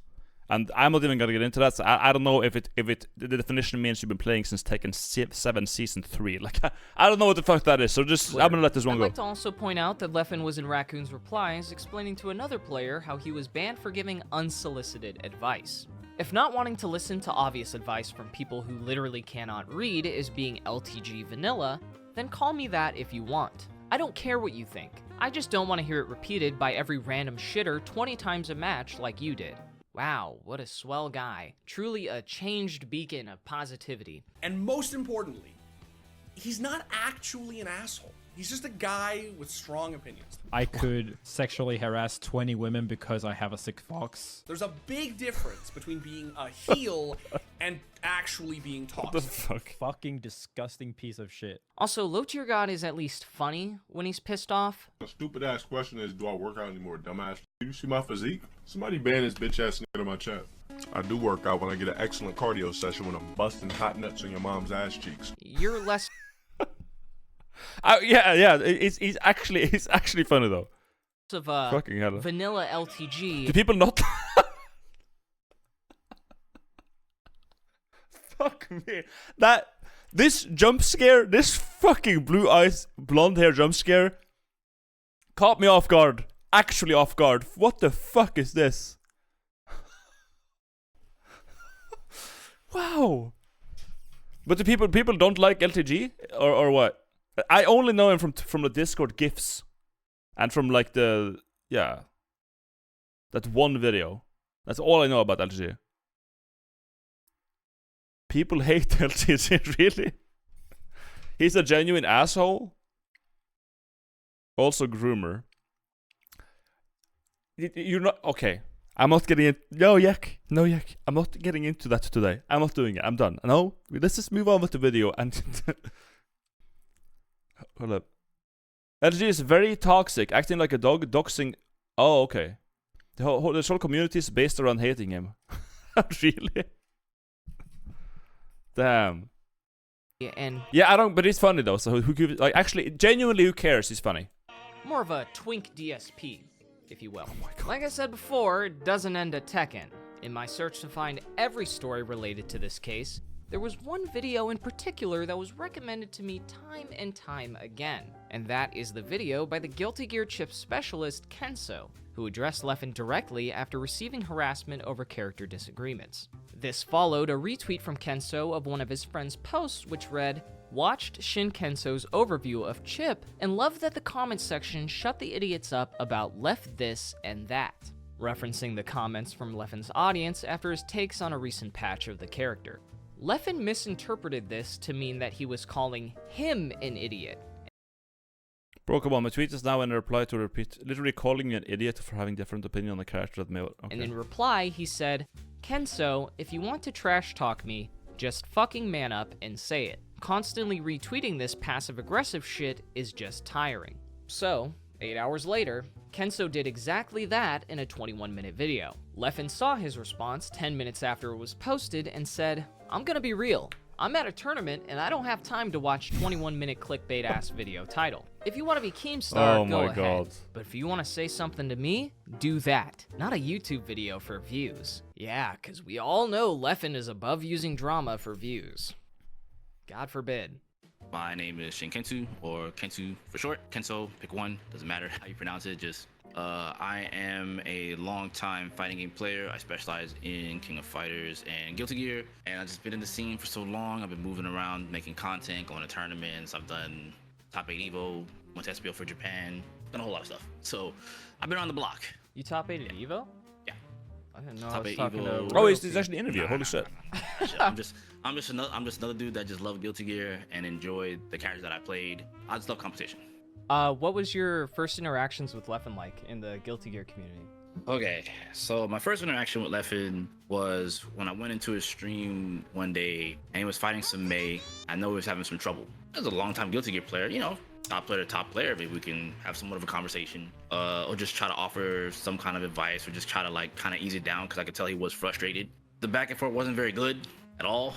And I'm not even gonna get into that. So I don't know if the definition means you've been playing since Tekken 7 Season 3. Like, I don't know what the fuck that is. So just, I'm gonna let this one I'd go. like to also point out that Leffen was in Raccoon's replies explaining to another player how he was banned for giving unsolicited advice. If not wanting to listen to obvious advice from people who literally cannot read is being LTG vanilla, then call me that if you want. I don't care what you think. I just don't want to hear it repeated by every random shitter 20 times a match like you did. Wow, what a swell guy. Truly a changed beacon of positivity. And most importantly, he's not actually an asshole. He's just a guy with strong opinions. I could sexually harass 20 women because I have a sick fox. There's a big difference between being a heel and actually being toxic. What the fuck? Fucking disgusting piece of shit. Also, Low Tier God is at least funny when he's pissed off. The stupid ass question is, do I work out anymore, dumbass? You see my physique? Somebody ban this bitch ass nigga to my chat. I do work out when I get an excellent cardio session when I'm busting hot nuts on your mom's ass cheeks. You're less... Yeah, it's actually funny though. Of Fucking hell. vanilla LTG. Do people not? Fuck me. This jump scare, this fucking blue eyes, blonde hair jump scare, Caught me off guard. Actually off guard. What the fuck is this? Wow. But the people don't like LTG or what? I only know him from the Discord gifs and from like that one video. That's all I know about LTG. People hate LTG, really? He's a genuine asshole. Also groomer. You're not okay. I'm not getting in. No, Yak. I'm not getting into that today. I'm not doing it. I'm done. No, let's just move on with the video and. Hold up. LG is very toxic, acting like a dog, doxing. Oh, okay. The whole community is based around hating him. Really? Damn. Yeah, and yeah, I don't. But he's funny though. So who gives? Like, actually, genuinely, who cares? He's funny. more of a twink DSP, if you will. Like I said before, it doesn't end at Tekken. In my search to find every story related to this case, there was one video in particular that was recommended to me time and time again, and that is the video by the Guilty Gear chip specialist Kenso, who addressed Leffen directly after receiving harassment over character disagreements. This followed a retweet from Kenso of one of his friend's posts which read, "Watched Shin Kenso's overview of Chip and loved that the comments section shut the idiots up about left this and that," referencing the comments from Leffen's audience after his takes on a recent patch of the character. Leffen misinterpreted this to mean that he was calling him an idiot. Bro, come on, my tweet is now in a reply to repeat, literally calling me an idiot for having different opinion on the character that may... Okay. And in reply, he said, "Kenso, if you want to trash talk me, just fucking man up and say it. Constantly retweeting this passive-aggressive shit is just tiring." So, 8 hours later, Kenso did exactly that in a 21-minute video. Leffen saw his response 10 minutes after it was posted and said, "I'm gonna be real. I'm at a tournament and I don't have time to watch 21-minute clickbait-ass video title. If you want to be Keemstar, go ahead. But if you want to say something to me, do that. Not a YouTube video for views." Yeah, because we all know Leffen is above using drama for views. God forbid. My name is Shin Kensu, or Kensu for short. Kenso, pick one, doesn't matter how you pronounce it, just I am a long-time fighting game player. I specialize in King of Fighters and Guilty Gear, and I've just been in the scene for so long. I've been moving around, making content, going to tournaments. I've done Top 8 Evo, went to SPL for Japan, done a whole lot of stuff. So I've been around the block. You top 8 at Evo? Yeah. I didn't know Top I was 8 talking Evo. to... Oh, he's actually an interview. Holy shit. I'm just another dude that just loved Guilty Gear and enjoyed the characters that I played. I just love competition. What was your first interactions with Leffen like in the Guilty Gear community? Okay, so my first interaction with Leffen was when I went into his stream one day and he was fighting some May. I know he was having some trouble. As a long-time Guilty Gear player, you know, top player, maybe we can have somewhat of a conversation, or just try to offer some kind of advice, or just try to like kind of ease it down, because I could tell he was frustrated. The back and forth wasn't very good at all.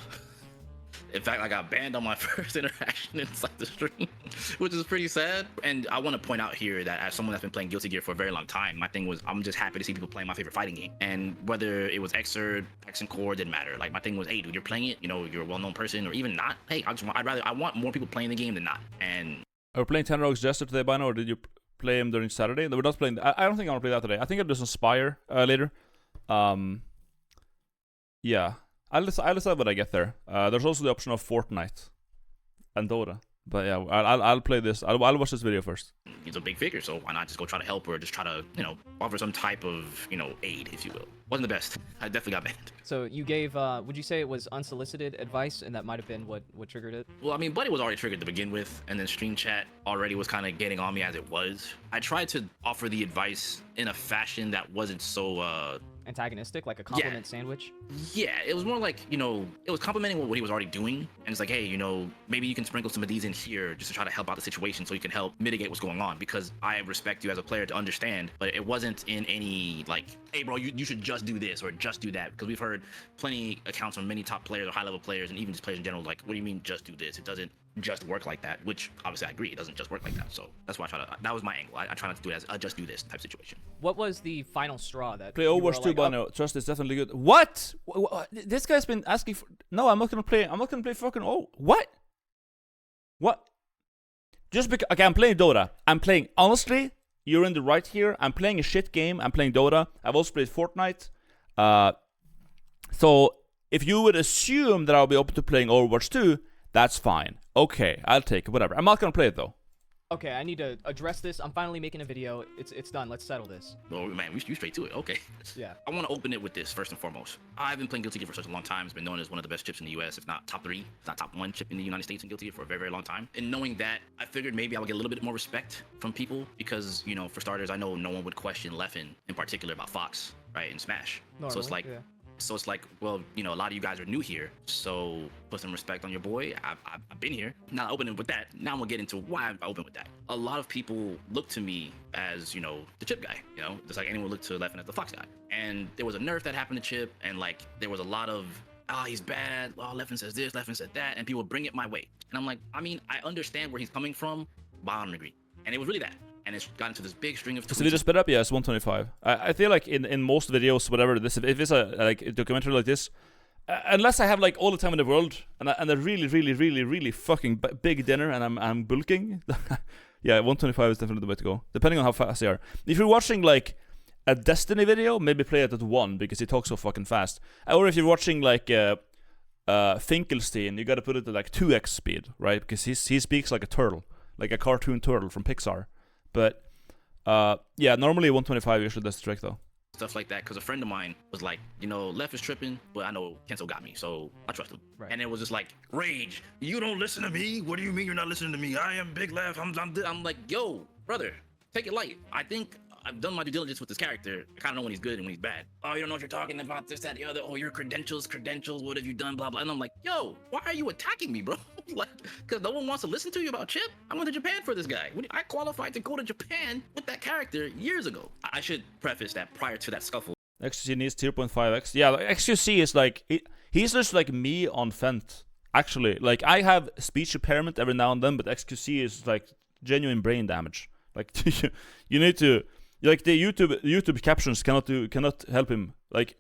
In fact, I got banned on my first interaction inside the stream, which is pretty sad. And I want to point out here that as someone that's been playing Guilty Gear for a very long time, my thing was I'm just happy to see people playing my favorite fighting game. And whether it was Xrd, Hex and Core, didn't matter. Like, my thing was, hey, dude, you're playing it, you know, you're a well-known person, or even not. Hey, I want more people playing the game than not. And are we playing 10 Rogues Jester today, Albino, or did you play him during Saturday? No, we're not playing. I don't think I want to play that today. I think I'll do some Spire later. Yeah. I'll decide when I get there. There's also the option of Fortnite and Dota. But yeah, I'll play this. I'll watch this video first. He's a big figure, so why not just go try to help, or just try to, you know, offer some type of, you know, aid, if you will. Wasn't the best. I definitely got banned. So you gave, would you say it was unsolicited advice, and that might have been what triggered it? Well, I mean, Buddy was already triggered to begin with, and then Stream Chat already was kind of getting on me as it was. I tried to offer the advice in a fashion that wasn't so, antagonistic, like a compliment sandwich? Yeah, it was more like, you know, it was complimenting what he was already doing, and it's like, hey, you know, maybe you can sprinkle some of these in here just to try to help out the situation so you can help mitigate what's going on, because I respect you as a player to understand, but it wasn't in any, like, hey, bro, you should just do this or just do that, because we've heard plenty accounts from many top players or high-level players, and even just players in general, like, what do you mean just do this? It doesn't just work like that, which obviously I agree, it doesn't just work like that. So that's why that was my angle. I try not to do it as a just do this type situation. What was the final straw that play Overwatch 2, Albino? Trust is definitely good. What? This guy's been asking for... No, I'm not gonna play fucking... Oh, what? Just because... Okay, I'm playing Dota. I'm playing... Honestly, you're in the right here. I'm playing a shit game. I'm playing Dota. I've also played Fortnite. So if you would assume that I'll be open to playing Overwatch 2, that's fine. Okay, I'll take it, whatever. I'm not gonna play it though. Okay, I need to address this. I'm finally making a video. It's done. Let's settle this. Oh man, we straight to it. Okay. Yeah. I want to open it with this first and foremost. I've been playing Guilty Gear for such a long time. It's been known as one of the best chips in the US, if not top 3, if not top 1 chip in the United States in Guilty Gear for a very, very long time. And knowing that, I figured maybe I would get a little bit more respect from people because, you know, for starters, I know no one would question Leffen in particular about Fox, right, in Smash. Normally, so it's like, yeah. So it's like, well, you know, a lot of you guys are new here, so put some respect on your boy. I've been here. Now I open it with that. Now I'm gonna get into why I open with that. A lot of people look to me as, you know, the chip guy, you know, just like anyone looked to Leffen as the Fox guy. And there was a nerf that happened to Chip, and like there was a lot of, he's bad. Oh, Leffen says this, Leffen said that, and people bring it my way. And I'm like, I mean, I understand where he's coming from, but I don't agree. And it was really that. And it's gotten to this big string of tweets. So we just sped up, yes, 125. I feel like in most videos, whatever this, if it's a documentary like this, unless I have like all the time in the world and a really fucking big dinner and I'm bulking, yeah, 125 is definitely the way to go. Depending on how fast they are. If you're watching like a Destiny video, maybe play it at 1 because he talks so fucking fast. Or if you're watching like Finkelstein, you gotta put it at like 2x speed, right? Because he speaks like a turtle, like a cartoon turtle from Pixar. But yeah, normally 125 usually does the trick though. Stuff like that, because a friend of mine was like, you know, Leff is tripping, but I know Kenzo got me, so I trust him. Right. And it was just like, rage, you don't listen to me? What do you mean you're not listening to me? I am Big Leff. I'm like, yo, brother, take it light. I think I've done my due diligence with this character. I kind of know when he's good and when he's bad. Oh, you don't know what you're talking about, this, that, the other. Oh, your credentials, what have you done, blah, blah. And I'm like, yo, why are you attacking me, bro? Like, because no one wants to listen to you about Chip? I went to Japan for this guy. I qualified to go to Japan with that character years ago. I should preface that prior to that scuffle. XQC needs 0.5x. Yeah, like, XQC is like, he's just like me on Fent. Actually, like, I have speech impairment every now and then, but XQC is like genuine brain damage. Like, you need to... Like the YouTube captions cannot help him. Like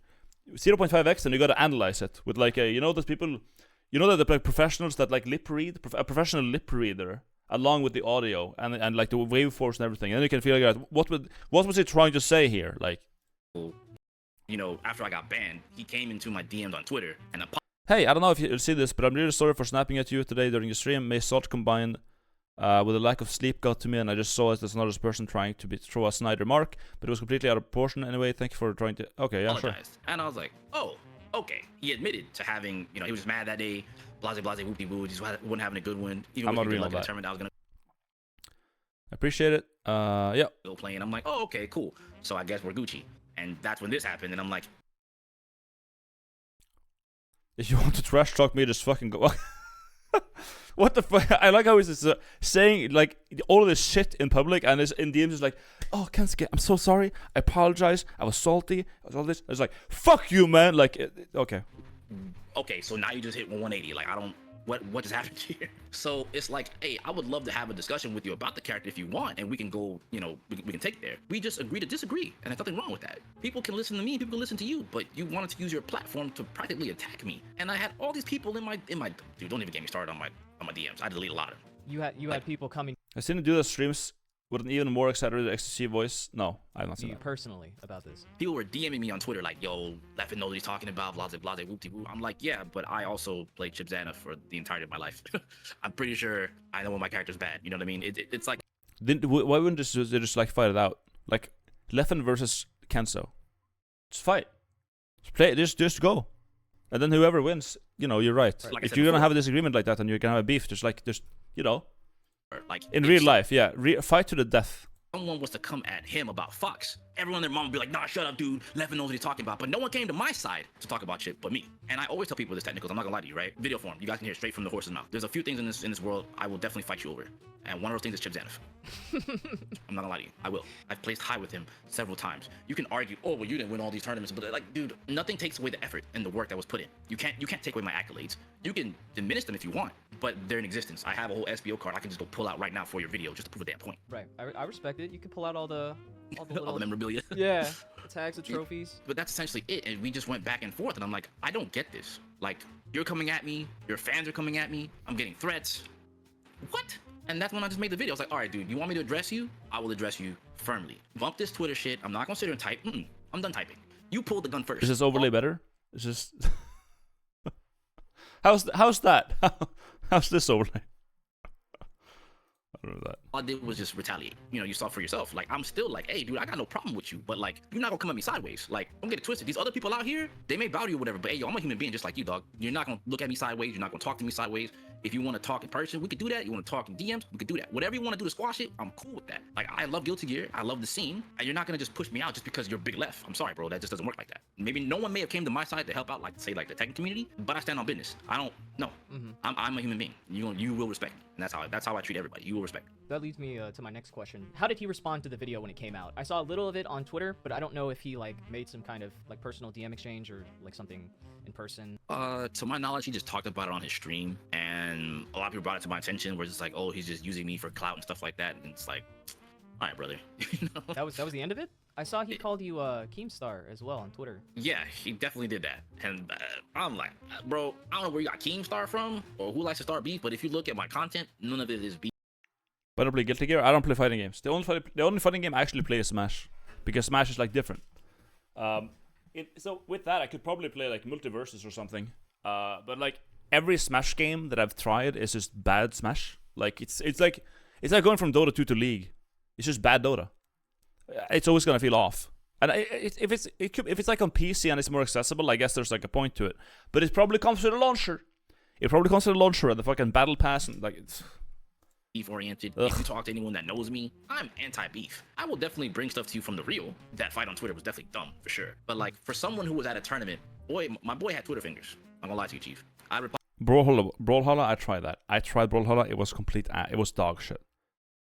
0.5x, and you gotta analyze it with like a, you know, those people, you know, that the like professionals that like lip read, a professional lip reader along with the audio and like the waveforms and everything, and then you can figure out what was he trying to say here, like. You know, after I got banned, he came into my DMs on Twitter and Hey, I don't know if you'll see this, but I'm really sorry for snapping at you today during the stream. May salt combine with a lack of sleep got to me, and I just saw it as another person trying to throw a snide remark, but it was completely out of proportion. Anyway, thank you for trying to... Okay, yeah, sure. And I was like, oh, okay. He admitted to having, you know, he was just mad that day, blase, whoopty-woo, just wasn't having a good one. Even I'm not with real like that. determined I was going to... Appreciate it. Yeah. Still playing. I'm like, oh, okay, cool. So I guess we're Gucci. And that's when this happened, and I'm like... If you want to trash talk me, just fucking go... What the fuck? I like how he's saying like all of this shit in public, and is in DMs is like, "Oh, Kensuke, I'm so sorry. I apologize. I was salty. I was all this." I was like, "Fuck you, man!" Like, okay. Okay, so now you just hit 180. Like, I don't. What just happened here? So it's like, hey, I would love to have a discussion with you about the character if you want, and we can go, you know, we can take it there. We just agree to disagree, and there's nothing wrong with that. People can listen to me, people can listen to you, but you wanted to use your platform to practically attack me, and I had all these people in my dude. Don't even get me started on my DMs. I delete a lot of them. You had people coming I've seen him do the streams with an even more exaggerated XTC voice. No, I have not to seen you that. personally about this. People were DMing me on Twitter like, yo, Leffen knows what he's talking about, blase, whoop-de-woo. I'm like, yeah, but I also played Chip Zana for the entirety of my life. I'm pretty sure I know when my character's bad. You know what I mean? It's like... Why wouldn't they just like fight it out? Like, Leffen versus Kenzo. Just fight. Just play. Just go. And then whoever wins, you know, you're right. Like if you're gonna have a disagreement like that and you're gonna have a beef, just you know, like in real life, yeah, fight to the death. Someone was to come at him about Fox, everyone and their mom would be like, nah, shut up, dude. Leffen knows what he's talking about. But no one came to my side to talk about shit but me. And I always tell people this technicals, I'm not gonna lie to you, right? Video form, you guys can hear straight from the horse's mouth. There's a few things in this world I will definitely fight you over. And one of those things is Chip Zanif. I'm not gonna lie to you, I will. I've placed high with him several times. You can argue, oh, well, you didn't win all these tournaments, but like, dude, nothing takes away the effort and the work that was put in. You can't take away my accolades. You can diminish them if you want, but they're in existence. I have a whole SBO card I can just go pull out right now for your video just to prove a damn point. Right, I respect it. You can pull out all the little... all the memorabilia. Yeah, the tags, the trophies. But that's essentially it, and we just went back and forth, and I'm like, I don't get this. Like, you're coming at me, your fans are coming at me, I'm getting threats. What? And that's when I just made the video. I was like, all right, dude, you want me to address you? I will address you firmly. Bump this Twitter shit. I'm not gonna sit here and type. I'm done typing. You pulled the gun first. Is this overlay better? It's just how's that? How's this overlay? I don't know that. All I did was just retaliate. You know, you saw for yourself. Like, I'm still like, hey, dude, I got no problem with you, but like, you're not gonna come at me sideways. Like, don't get it twisted. These other people out here, they may bow to you or whatever, but hey, yo, I'm a human being just like you, dog. You're not gonna look at me sideways. You're not gonna talk to me sideways. If you want to talk in person, we could do that. You want to talk in DMs, we could do that. Whatever you want to do to squash it, I'm cool with that. Like, I love Guilty Gear. I love the scene, and you're not gonna just push me out just because you're big left. I'm sorry, bro. That just doesn't work like that. Maybe no one may have came to my side to help out, like say like the tech community, but I stand on business. I don't. No, I'm a human being. You will respect me, and that's how I treat everybody. You will respect me. That leads me to my next question. How did he respond to the video when it came out? I saw a little of it on Twitter, but I don't know if he like made some kind of like personal DM exchange or like something in person. To my knowledge, he just talked about it on his stream, and a lot of people brought it to my attention. Where it's just like, oh, he's just using me for clout and stuff like that. And it's like, all right, brother. You know? That was the end of it. I saw he called you Keemstar as well on Twitter. Yeah, he definitely did that. And I'm like, bro, I don't know where you got Keemstar from or who likes to start beef, but if you look at my content, none of it is beef. But I don't play Guilty Gear. I don't play fighting games. The only fighting game I actually play is Smash, because Smash is like different. So with that, I could probably play like Multiverses or something. But like every Smash game that I've tried is just bad Smash. Like it's like going from Dota 2 to League. It's just bad Dota. It's always gonna feel off. And if it's like on PC and it's more accessible, I guess there's like a point to it. But it probably comes with a launcher. It probably comes with a launcher and the fucking battle pass and like it's beef oriented. If you talk to anyone that knows me, I'm anti-beef. I will definitely bring stuff to you from the real. That fight on Twitter was definitely dumb for sure. But like for someone who was at a tournament, my boy had Twitter fingers. I'm gonna lie to you, Chief. I replied. Brawlhalla, I tried that. I tried Brawlhalla. It was it was dog shit.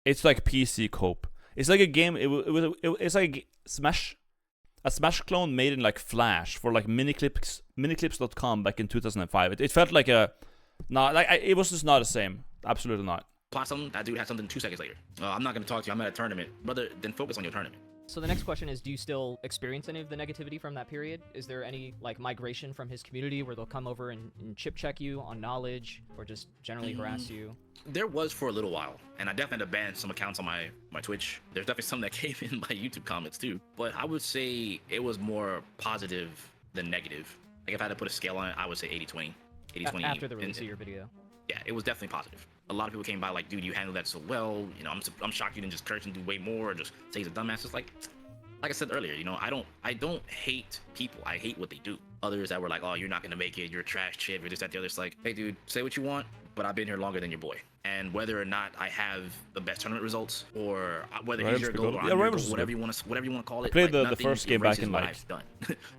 It's like PC cope. It's like a game. It's like a Smash clone made in like Flash for like miniclips.com back in 2005. It felt like it was just not the same. Absolutely not. Something, that dude had something 2 seconds later. I'm not gonna talk to you. I'm at a tournament, brother. Then focus on your tournament. So the next question is, do you still experience any of the negativity from that period? Is there any like migration from his community where they'll come over and chip check you on knowledge or just generally harass you? There was for a little while, and I definitely had to ban some accounts on my Twitch. There's definitely some that came in my YouTube comments too. But I would say it was more positive than negative. Like if I had to put a scale on it, I would say 80-20. 80-20. After the release of your video. Yeah, it was definitely positive. A lot of people came by like, dude, you handled that so well. You know, I'm shocked you didn't just curse and do way more or just say he's a dumbass. It's like I said earlier, you know, I don't hate people. I hate what they do. Others that were like, oh, you're not gonna make it. You're a trash shit. You're this, that, the other. It's like, hey, dude, say what you want, but I've been here longer than your boy. And whether or not I have the best tournament results or whether he's your goal or I'm your goal, whatever you want to call it. I played the first game back in like done.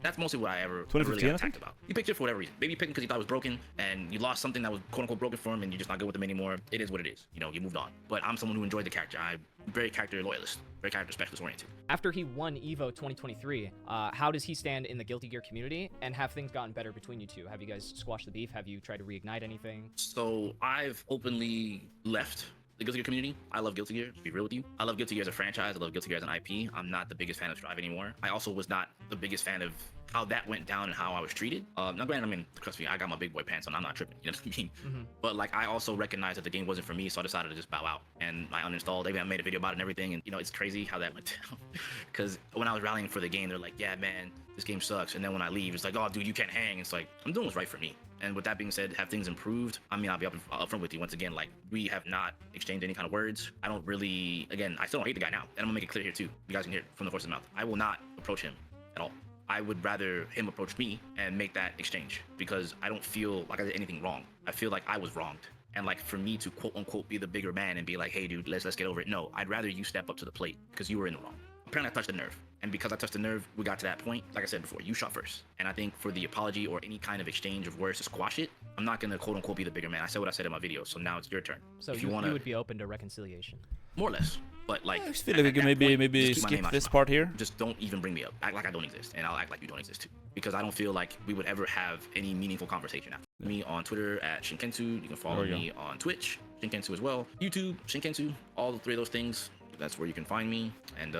That's mostly what I ever 2015, really got attacked about. You picked it for whatever reason. Maybe you picked it because you thought it was broken and you lost something that was quote unquote broken for him and you're just not good with him anymore. It is what it is. You know, you moved on. But I'm someone who enjoyed the character. I'm very character loyalist, very character specialist oriented. After he won EVO 2023, how does he stand in the Guilty Gear community, and have things gotten better between you two? Have you guys squashed the beef? Have you tried to reignite anything? So I've openly left the Guilty Gear community. I love Guilty Gear, to be real with you. I love Guilty Gear as a franchise. I love Guilty Gear as an IP. I'm not the biggest fan of Strive anymore. I also was not the biggest fan of how that went down and how I was treated. Now granted, I mean, trust me, I got my big boy pants on. I'm not tripping, you know what I mean? But like, I also recognized that the game wasn't for me, so I decided to just bow out. And I uninstalled. Even I made a video about it and everything. And you know, it's crazy how that went down. Because when I was rallying for the game, they're like, yeah, man, this game sucks. And then when I leave, it's like, oh, dude, you can't hang. It's like, I'm doing what's right for me. And with that being said, have things improved? I mean, I'll be upfront with you once again. Like, we have not exchanged any kind of words. I don't really, again, I still don't hate the guy now. And I'm gonna make it clear here too. You guys can hear it from the horse's mouth. I will not approach him at all. I would rather him approach me and make that exchange because I don't feel like I did anything wrong. I feel like I was wronged. And like for me to quote unquote be the bigger man and be like, hey dude, let's get over it. No, I'd rather you step up to the plate because you were in the wrong. Apparently I touched the nerve. And because I touched the nerve, we got to that point. Like I said before, you shot first. And I think for the apology or any kind of exchange of words to squash it, I'm not gonna quote unquote be the bigger man. I said what I said in my video, so now it's your turn. So if you would be open to reconciliation? More or less. But like, I just feel like we can maybe skip this part here. Just don't even bring me up. Act like I don't exist, and I'll act like you don't exist too. Because I don't feel like we would ever have any meaningful conversation after. Me on Twitter at Shinkensu. You can follow me on Twitch, Shinkensu as well. YouTube, Shinkensu. All the three of those things. That's where you can find me. And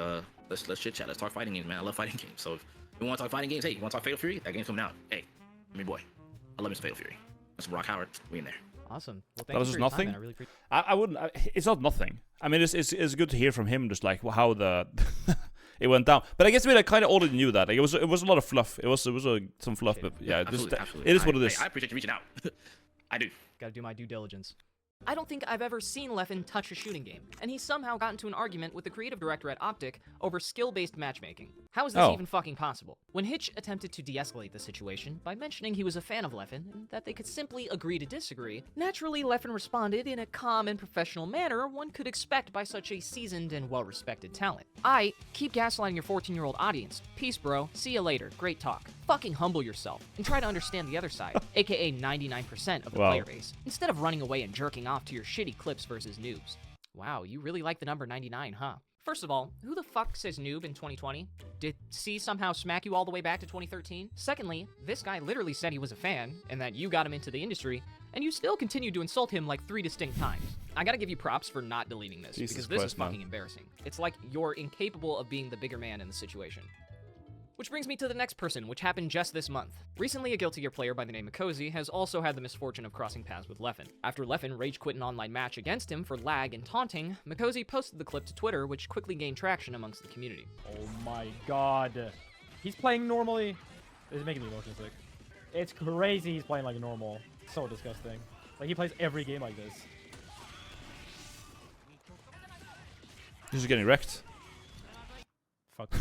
let's chit chat. Let's talk fighting games, man. I love fighting games. So if you want to talk fighting games, hey, you want to talk Fatal Fury? That game's coming out. Hey, I'm your boy. I love Mr. Fatal Fury. That's Brock Howard. We in there. Awesome. Well, thank That you was for just your time, nothing. man. I really appreciate I wouldn't. It's not nothing. I mean, it's good to hear from him, just like how the it went down. But I guess I kind of already knew that. Like, it was a lot of fluff. It was some fluff, but yeah, Absolutely. it is what it is. I appreciate you reaching out. I do. Gotta do my due diligence. I don't think I've ever seen Leffen touch a shooting game, and he somehow got into an argument with the creative director at Optic over skill-based matchmaking. How is this even fucking possible? When Hitch attempted to de-escalate the situation by mentioning he was a fan of Leffen and that they could simply agree to disagree, naturally Leffen responded in a calm and professional manner one could expect by such a seasoned and well-respected talent. Keep gaslighting your 14-year-old audience. Peace, bro. See you later. Great talk. Fucking humble yourself and try to understand the other side, aka 99% of the player base, instead of running away and jerking off to your shitty clips versus noobs. Wow, you really like the number 99, huh? First of all, who the fuck says noob in 2020? Did C somehow smack you all the way back to 2013? Secondly, this guy literally said he was a fan, and that you got him into the industry, and you still continued to insult him like 3 distinct times. I gotta give you props for not deleting this, because this is fucking embarrassing. It's like you're incapable of being the bigger man in the situation. Which brings me to the next person, which happened just this month. Recently, a Guilty Gear player by the name of Cozy has also had the misfortune of crossing paths with Leffen. After Leffen rage quit an online match against him for lag and taunting, Mikozy posted the clip to Twitter, which quickly gained traction amongst the community. Oh my god. He's playing normally. This is making me motion sick. It's crazy he's playing like normal. So disgusting. Like, he plays every game like this. This is getting wrecked. Fuck you.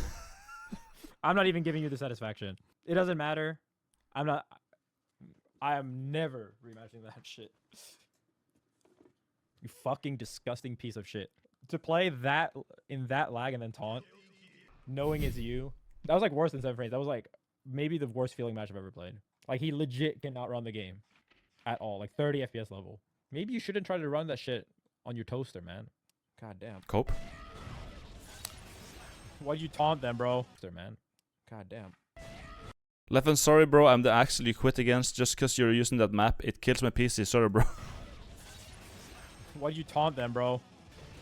I'm not even giving you the satisfaction. It doesn't matter. I am never rematching that shit. You fucking disgusting piece of shit. To play that in that lag and then taunt, knowing it's you, that was like worse than 7 frames. That was like maybe the worst feeling match I've ever played. Like, he legit cannot run the game at all. Like 30 FPS level. Maybe you shouldn't try to run that shit on your toaster, man. God damn. Cope. Why'd you taunt them, bro? Man. God damn. Leffen, sorry, bro. I'm the axle you quit against just because you're using that map. It kills my PC. Sorry, bro. Why'd you taunt them, bro?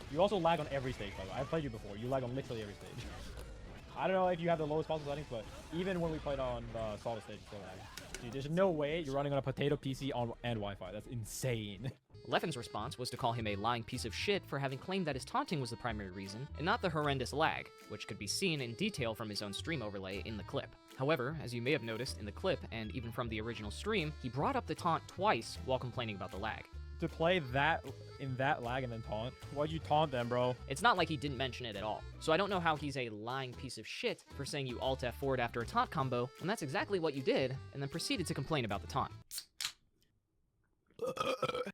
You also lag on every stage, by the way. I've played you before. You lag on literally every stage. I don't know if you have the lowest possible settings, but even when we played on the solid stage, you still lag. Dude, there's no way you're running on a potato PC and Wi-Fi. That's insane. Leffen's response was to call him a lying piece of shit for having claimed that his taunting was the primary reason, and not the horrendous lag, which could be seen in detail from his own stream overlay in the clip. However, as you may have noticed in the clip, and even from the original stream, he brought up the taunt twice while complaining about the lag. To play that in that lag and then taunt? Why'd you taunt them, bro? It's not like he didn't mention it at all. So I don't know how he's a lying piece of shit for saying you alt F forward after a taunt combo, when that's exactly what you did, and then proceeded to complain about the taunt.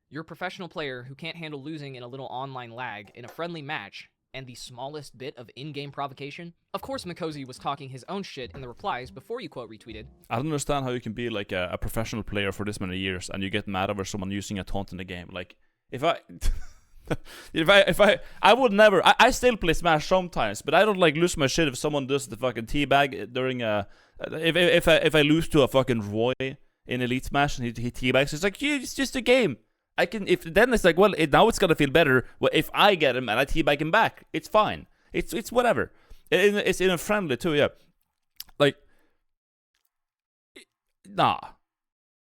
You're a professional player who can't handle losing in a little online lag in a friendly match, and the smallest bit of in-game provocation? Of course Mikozy was talking his own shit in the replies before you quote retweeted. I don't understand how you can be like a professional player for this many years and you get mad over someone using a taunt in the game. Like, if I would never. I still play Smash sometimes, but I don't like lose my shit if someone does the fucking teabag during a. If I lose to a fucking Roy in Elite Smash and he teabags, it's like, yeah, it's just a game. I can, if then it's like, well, now it's gonna feel better. Well, if I get him and I teabag him back, it's fine. It's whatever. It's in a friendly too, yeah. Like, nah.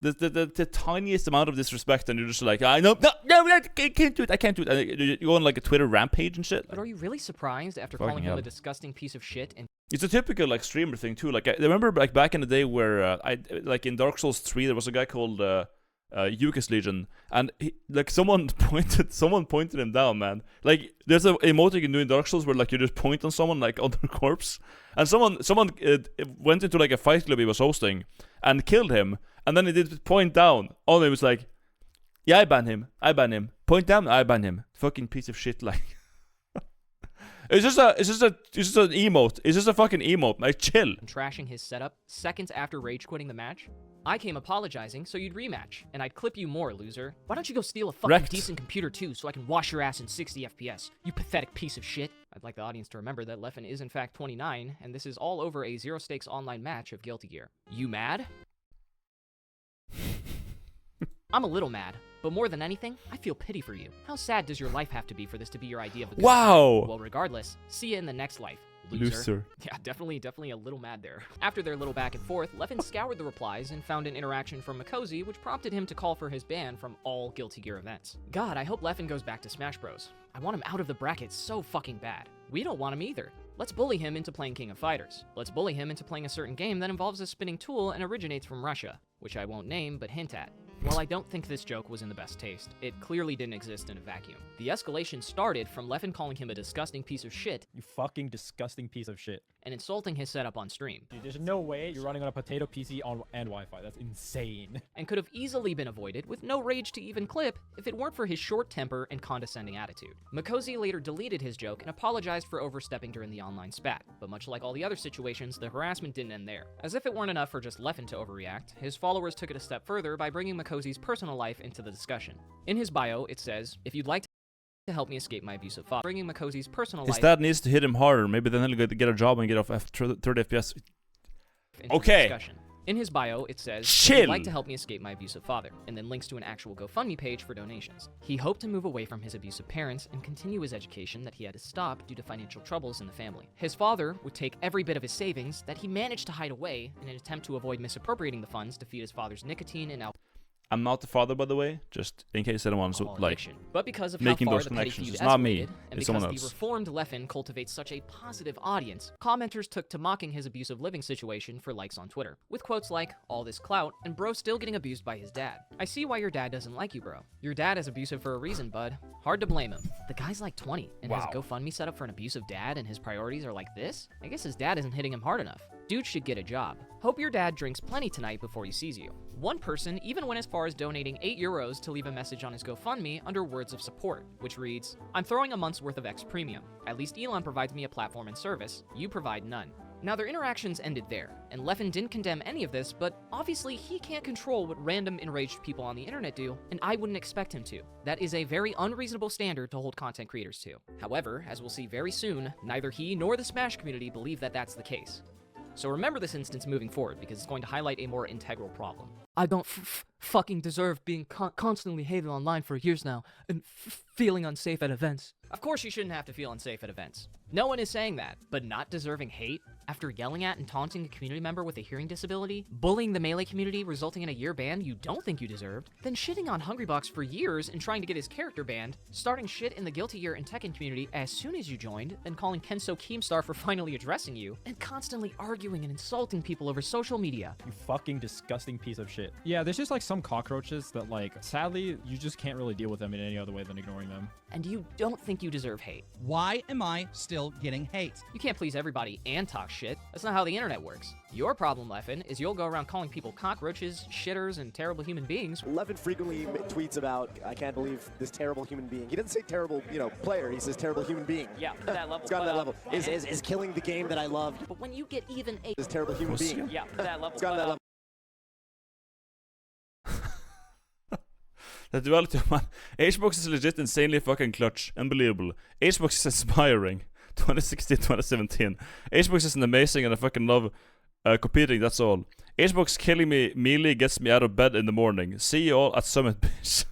The tiniest amount of disrespect, and you're just like, I know, no, I can't do it. I can't do it. And you go on like a Twitter rampage and shit. But are you really surprised after Fucking calling him hell. a disgusting piece of shit and It's a typical like streamer thing too. Like, I remember like back in the day where I like in Dark Souls 3 there was a guy called Yukis Legion, and like someone pointed him down, man. Like, there's a emote you can do in Dark Souls where like you just point on someone like on their corpse, and someone went into like a fight club he was hosting and killed him, and then he did point down on him. It was like, yeah, I ban him, point down, I ban him. Fucking piece of shit. Like, it's just an emote. It's just a fucking emote. Like, chill. trashing his setup seconds after rage quitting the match? I came apologizing so you'd rematch, and I'd clip you more, loser. Why don't you go steal a fucking Wrecked. decent computer too so I can wash your ass in 60 FPS, you pathetic piece of shit? I'd like the audience to remember that Leffen is in fact 29, and this is all over a zero-stakes online match of Guilty Gear. You mad? I'm a little mad, but more than anything, I feel pity for you. How sad does your life have to be for this to be your idea of a good Wow. time? Well, regardless, see you in the next life. Loser. Yeah, definitely a little mad there. After their little back and forth, Leffen scoured the replies and found an interaction from Mikosi, which prompted him to call for his ban from all Guilty Gear events. God, I hope Leffen goes back to Smash Bros. I want him out of the bracket so fucking bad. We don't want him either. Let's bully him into playing King of Fighters. Let's bully him into playing a certain game that involves a spinning tool and originates from Russia, which I won't name but hint at. While I don't think this joke was in the best taste, it clearly didn't exist in a vacuum. The escalation started from Leffen calling him a disgusting piece of shit. You fucking disgusting piece of shit. And insulting his setup on stream. Dude, there's no way you're running on a potato PC and Wi-Fi. That's insane. And could have easily been avoided with no rage to even clip if it weren't for his short temper and condescending attitude. Mikosi later deleted his joke and apologized for overstepping during the online spat. But much like all the other situations, the harassment didn't end there. As if it weren't enough for just Leffen to overreact, his followers took it a step further by bringing Mikosi's personal life into the discussion. In his bio, it says, "If you'd like to help me escape my abusive father," bringing Mikosi's personal His life. dad needs to hit him harder. Maybe then he'll get a job and get off 30 FPS. Okay. In his bio, it says, Chill. "If you'd like to help me escape my abusive father," and then links to an actual GoFundMe page for donations. He hoped to move away from his abusive parents and continue his education that he had to stop due to financial troubles in the family. His father would take every bit of his savings that he managed to hide away in an attempt to avoid misappropriating the funds to feed his father's nicotine and alcohol. I'm not the father, by the way, just in case anyone's like But because of making how far those the petty connections. feud It's not me, escalated, and it's someone because else. the reformed Leffen cultivates such a positive audience, commenters took to mocking his abusive living situation for likes on Twitter, with quotes like, "All this clout, and bro still getting abused by his dad. I see why your dad doesn't like you, bro. Your dad is abusive for a reason, bud. Hard to blame him. The guy's like 20, and has a GoFundMe set up for an abusive dad, and his priorities are like this? I guess his dad isn't hitting him hard enough. Dude should get a job. Hope your dad drinks plenty tonight before he sees you." One person even went as far as donating €8 to leave a message on his GoFundMe under words of support, which reads, "I'm throwing a month's worth of X Premium. At least Elon provides me a platform and service. You provide none." Now their interactions ended there, and Leffen didn't condemn any of this, but obviously he can't control what random enraged people on the internet do, and I wouldn't expect him to. That is a very unreasonable standard to hold content creators to. However, as we'll see very soon, neither he nor the Smash community believe that that's the case. So remember this instance moving forward, because it's going to highlight a more integral problem. I don't fucking deserve being constantly hated online for years now, and feeling unsafe at events. Of course you shouldn't have to feel unsafe at events. No one is saying that, but not deserving hate after yelling at and taunting a community member with a hearing disability, bullying the Melee community resulting in a year ban you don't think you deserved, then shitting on Hungrybox for years and trying to get his character banned, starting shit in the Guilty Gear and Tekken community as soon as you joined, then calling Kenso Keemstar for finally addressing you, and constantly arguing and insulting people over social media. You fucking disgusting piece of shit. Yeah, there's just like some cockroaches that like, sadly, you just can't really deal with them in any other way than ignoring them. And you don't think you deserve hate. Why am I still getting hate? You can't please everybody and talk shit. That's not how the internet works. Your problem, Leffen, is you'll go around calling people cockroaches, shitters, and terrible human beings. Leffen frequently tweets about, "I can't believe this terrible human being." He doesn't say terrible, player. He says terrible human being. Yeah, to that level. It's got to that level. Is killing the game that I love. But when you get even a This terrible human being. Yeah, to that level. It's got to that level. The duality of man. HBox is legit insanely fucking clutch. Unbelievable. HBox is inspiring. 2016, 2017. HBox is an amazing and I fucking love competing, that's all. HBox killing me melee gets me out of bed in the morning. See you all at Summit, bitch.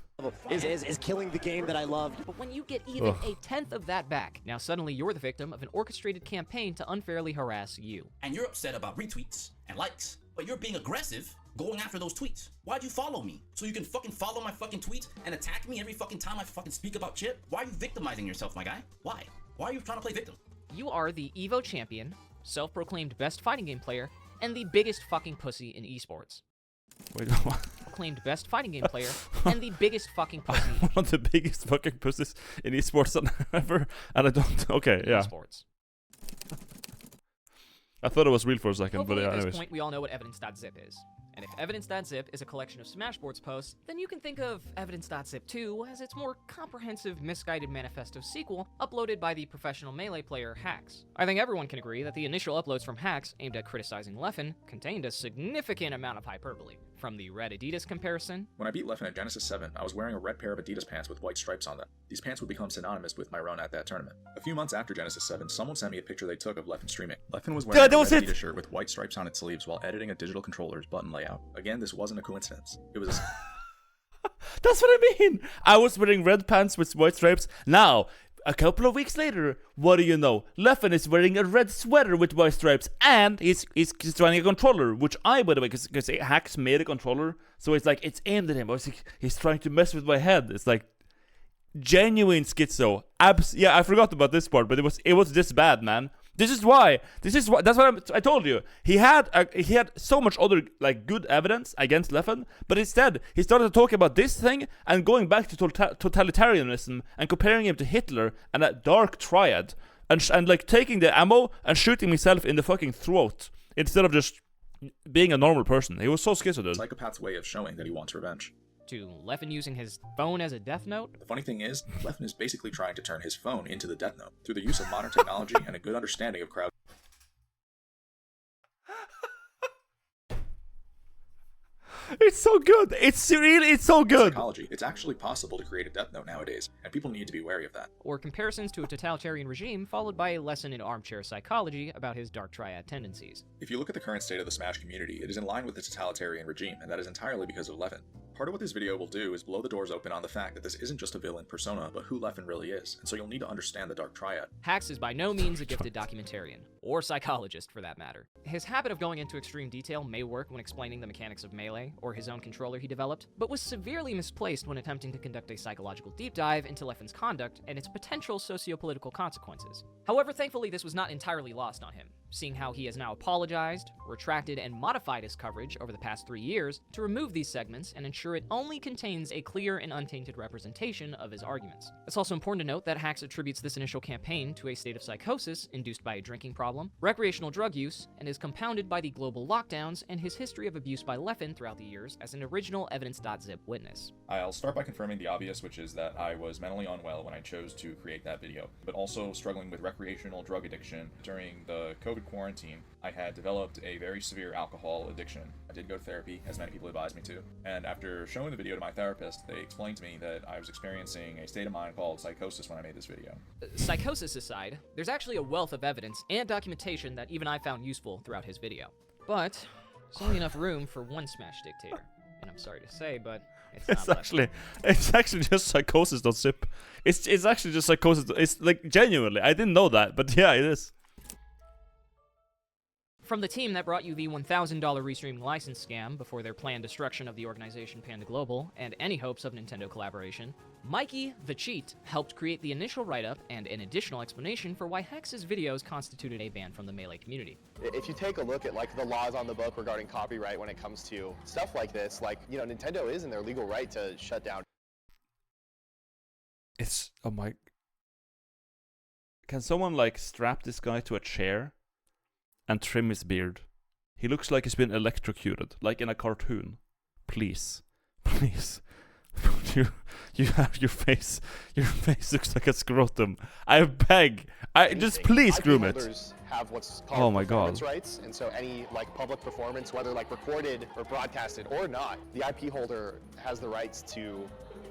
Is killing the game that I love. But when you get even a tenth of that back, now suddenly you're the victim of an orchestrated campaign to unfairly harass you. And you're upset about retweets and likes, but you're being aggressive going after those tweets. Why'd you follow me? So you can fucking follow my fucking tweets and attack me every fucking time I fucking speak about Chip? Why are you victimizing yourself, my guy? Why? Why are you trying to play victim? You are the Evo champion, self-proclaimed best fighting game player, and the biggest fucking pussy in esports. Wait, what? Proclaimed best fighting game player, and the biggest fucking pussy. One of the biggest fucking pussies in esports ever, and I don't. Okay, yeah. Esports. I thought it was real for a second, Hopefully but yeah, at this anyways. point we all know what evidence.zip is. And if evidence.zip is a collection of Smashboards posts, then you can think of evidence.zip 2 as its more comprehensive misguided manifesto sequel uploaded by the professional Melee player Hax. I think everyone can agree that the initial uploads from Hax aimed at criticizing Leffen contained a significant amount of hyperbole. From the red Adidas comparison. When I beat Leffen at Genesis 7, I was wearing a red pair of Adidas pants with white stripes on them. These pants would become synonymous with my run at that tournament. A few months after Genesis 7, someone sent me a picture they took of Leffen streaming. Leffen was wearing a red Adidas shirt with white stripes on its sleeves while editing a digital controller's button layout. Again, this wasn't a coincidence. It was a... That's what I mean! I was wearing red pants with white stripes. Now, a couple of weeks later, what do you know? Leffen is wearing a red sweater with white stripes, and he's trying a controller, which I, by the way, because Hacks made a controller, so it's like, it's aimed at him. But he's trying to mess with my head. It's like, genuine schizo. Yeah, I forgot about this part, but it was this bad, man. That's what I told you. He had so much other like good evidence against Leffen, but instead he started to talk about this thing and going back to totalitarianism and comparing him to Hitler and a dark triad and like taking the ammo and shooting himself in the fucking throat instead of just being a normal person. He was so schizo, dude. Psychopath's way of showing that he wants revenge. To Leffen using his phone as a death note? The funny thing is, Leffen is basically trying to turn his phone into the death note through the use of modern technology and a good understanding of crowd. It's so good. It's so good. Psychology. It's actually possible to create a death note nowadays, and people need to be wary of that. Or comparisons to a totalitarian regime, followed by a lesson in armchair psychology about his dark triad tendencies. If you look at the current state of the Smash community, it is in line with the totalitarian regime, and that is entirely because of Leffen. Part of what this video will do is blow the doors open on the fact that this isn't just a villain persona, but who Leffen really is, and so you'll need to understand the dark triad. Hacks is by no means a gifted documentarian, or psychologist for that matter. His habit of going into extreme detail may work when explaining the mechanics of Melee, or his own controller he developed, but was severely misplaced when attempting to conduct a psychological deep dive into Leffen's conduct and its potential socio-political consequences. However, thankfully this was not entirely lost on him, seeing how he has now apologized, retracted, and modified his coverage over the past 3 years to remove these segments and ensure it only contains a clear and untainted representation of his arguments. It's also important to note that Hacks attributes this initial campaign to a state of psychosis induced by a drinking problem, recreational drug use, and is compounded by the global lockdowns and his history of abuse by Leffen throughout the years as an original evidence.zip witness. I'll start by confirming the obvious, which is that I was mentally unwell when I chose to create that video, but also struggling with recreational drug addiction. During the COVID quarantine, I had developed a very severe alcohol addiction. I did go to therapy, as many people advised me to, and after showing the video to my therapist, they explained to me that I was experiencing a state of mind called psychosis when I made this video. Psychosis aside, there's actually a wealth of evidence and documentation that even I found useful throughout his video. But there's only enough room for one Smash dictator. And I'm sorry to say, but it's actually just psychosis.zip. It's actually just psychosis. It's like genuinely, I didn't know that, but yeah, it is. From the team that brought you the $1,000 restreaming license scam before their planned destruction of the organization Panda Global and any hopes of Nintendo collaboration, Mikey the Cheat helped create the initial write-up and an additional explanation for why Hex's videos constituted a ban from the Melee community. If you take a look at like the laws on the book regarding copyright when it comes to stuff like this, like, you know, Nintendo is in their legal right to shut down. It's, oh my. Can someone like strap this guy to a chair and trim his beard? He looks like he's been electrocuted, like in a cartoon. Please. Please. You have your face looks like a scrotum. I beg. Just please groom it. Have what's called oh my performance god. rights, and so any like public performance, whether like recorded or broadcasted or not, the IP holder has the rights to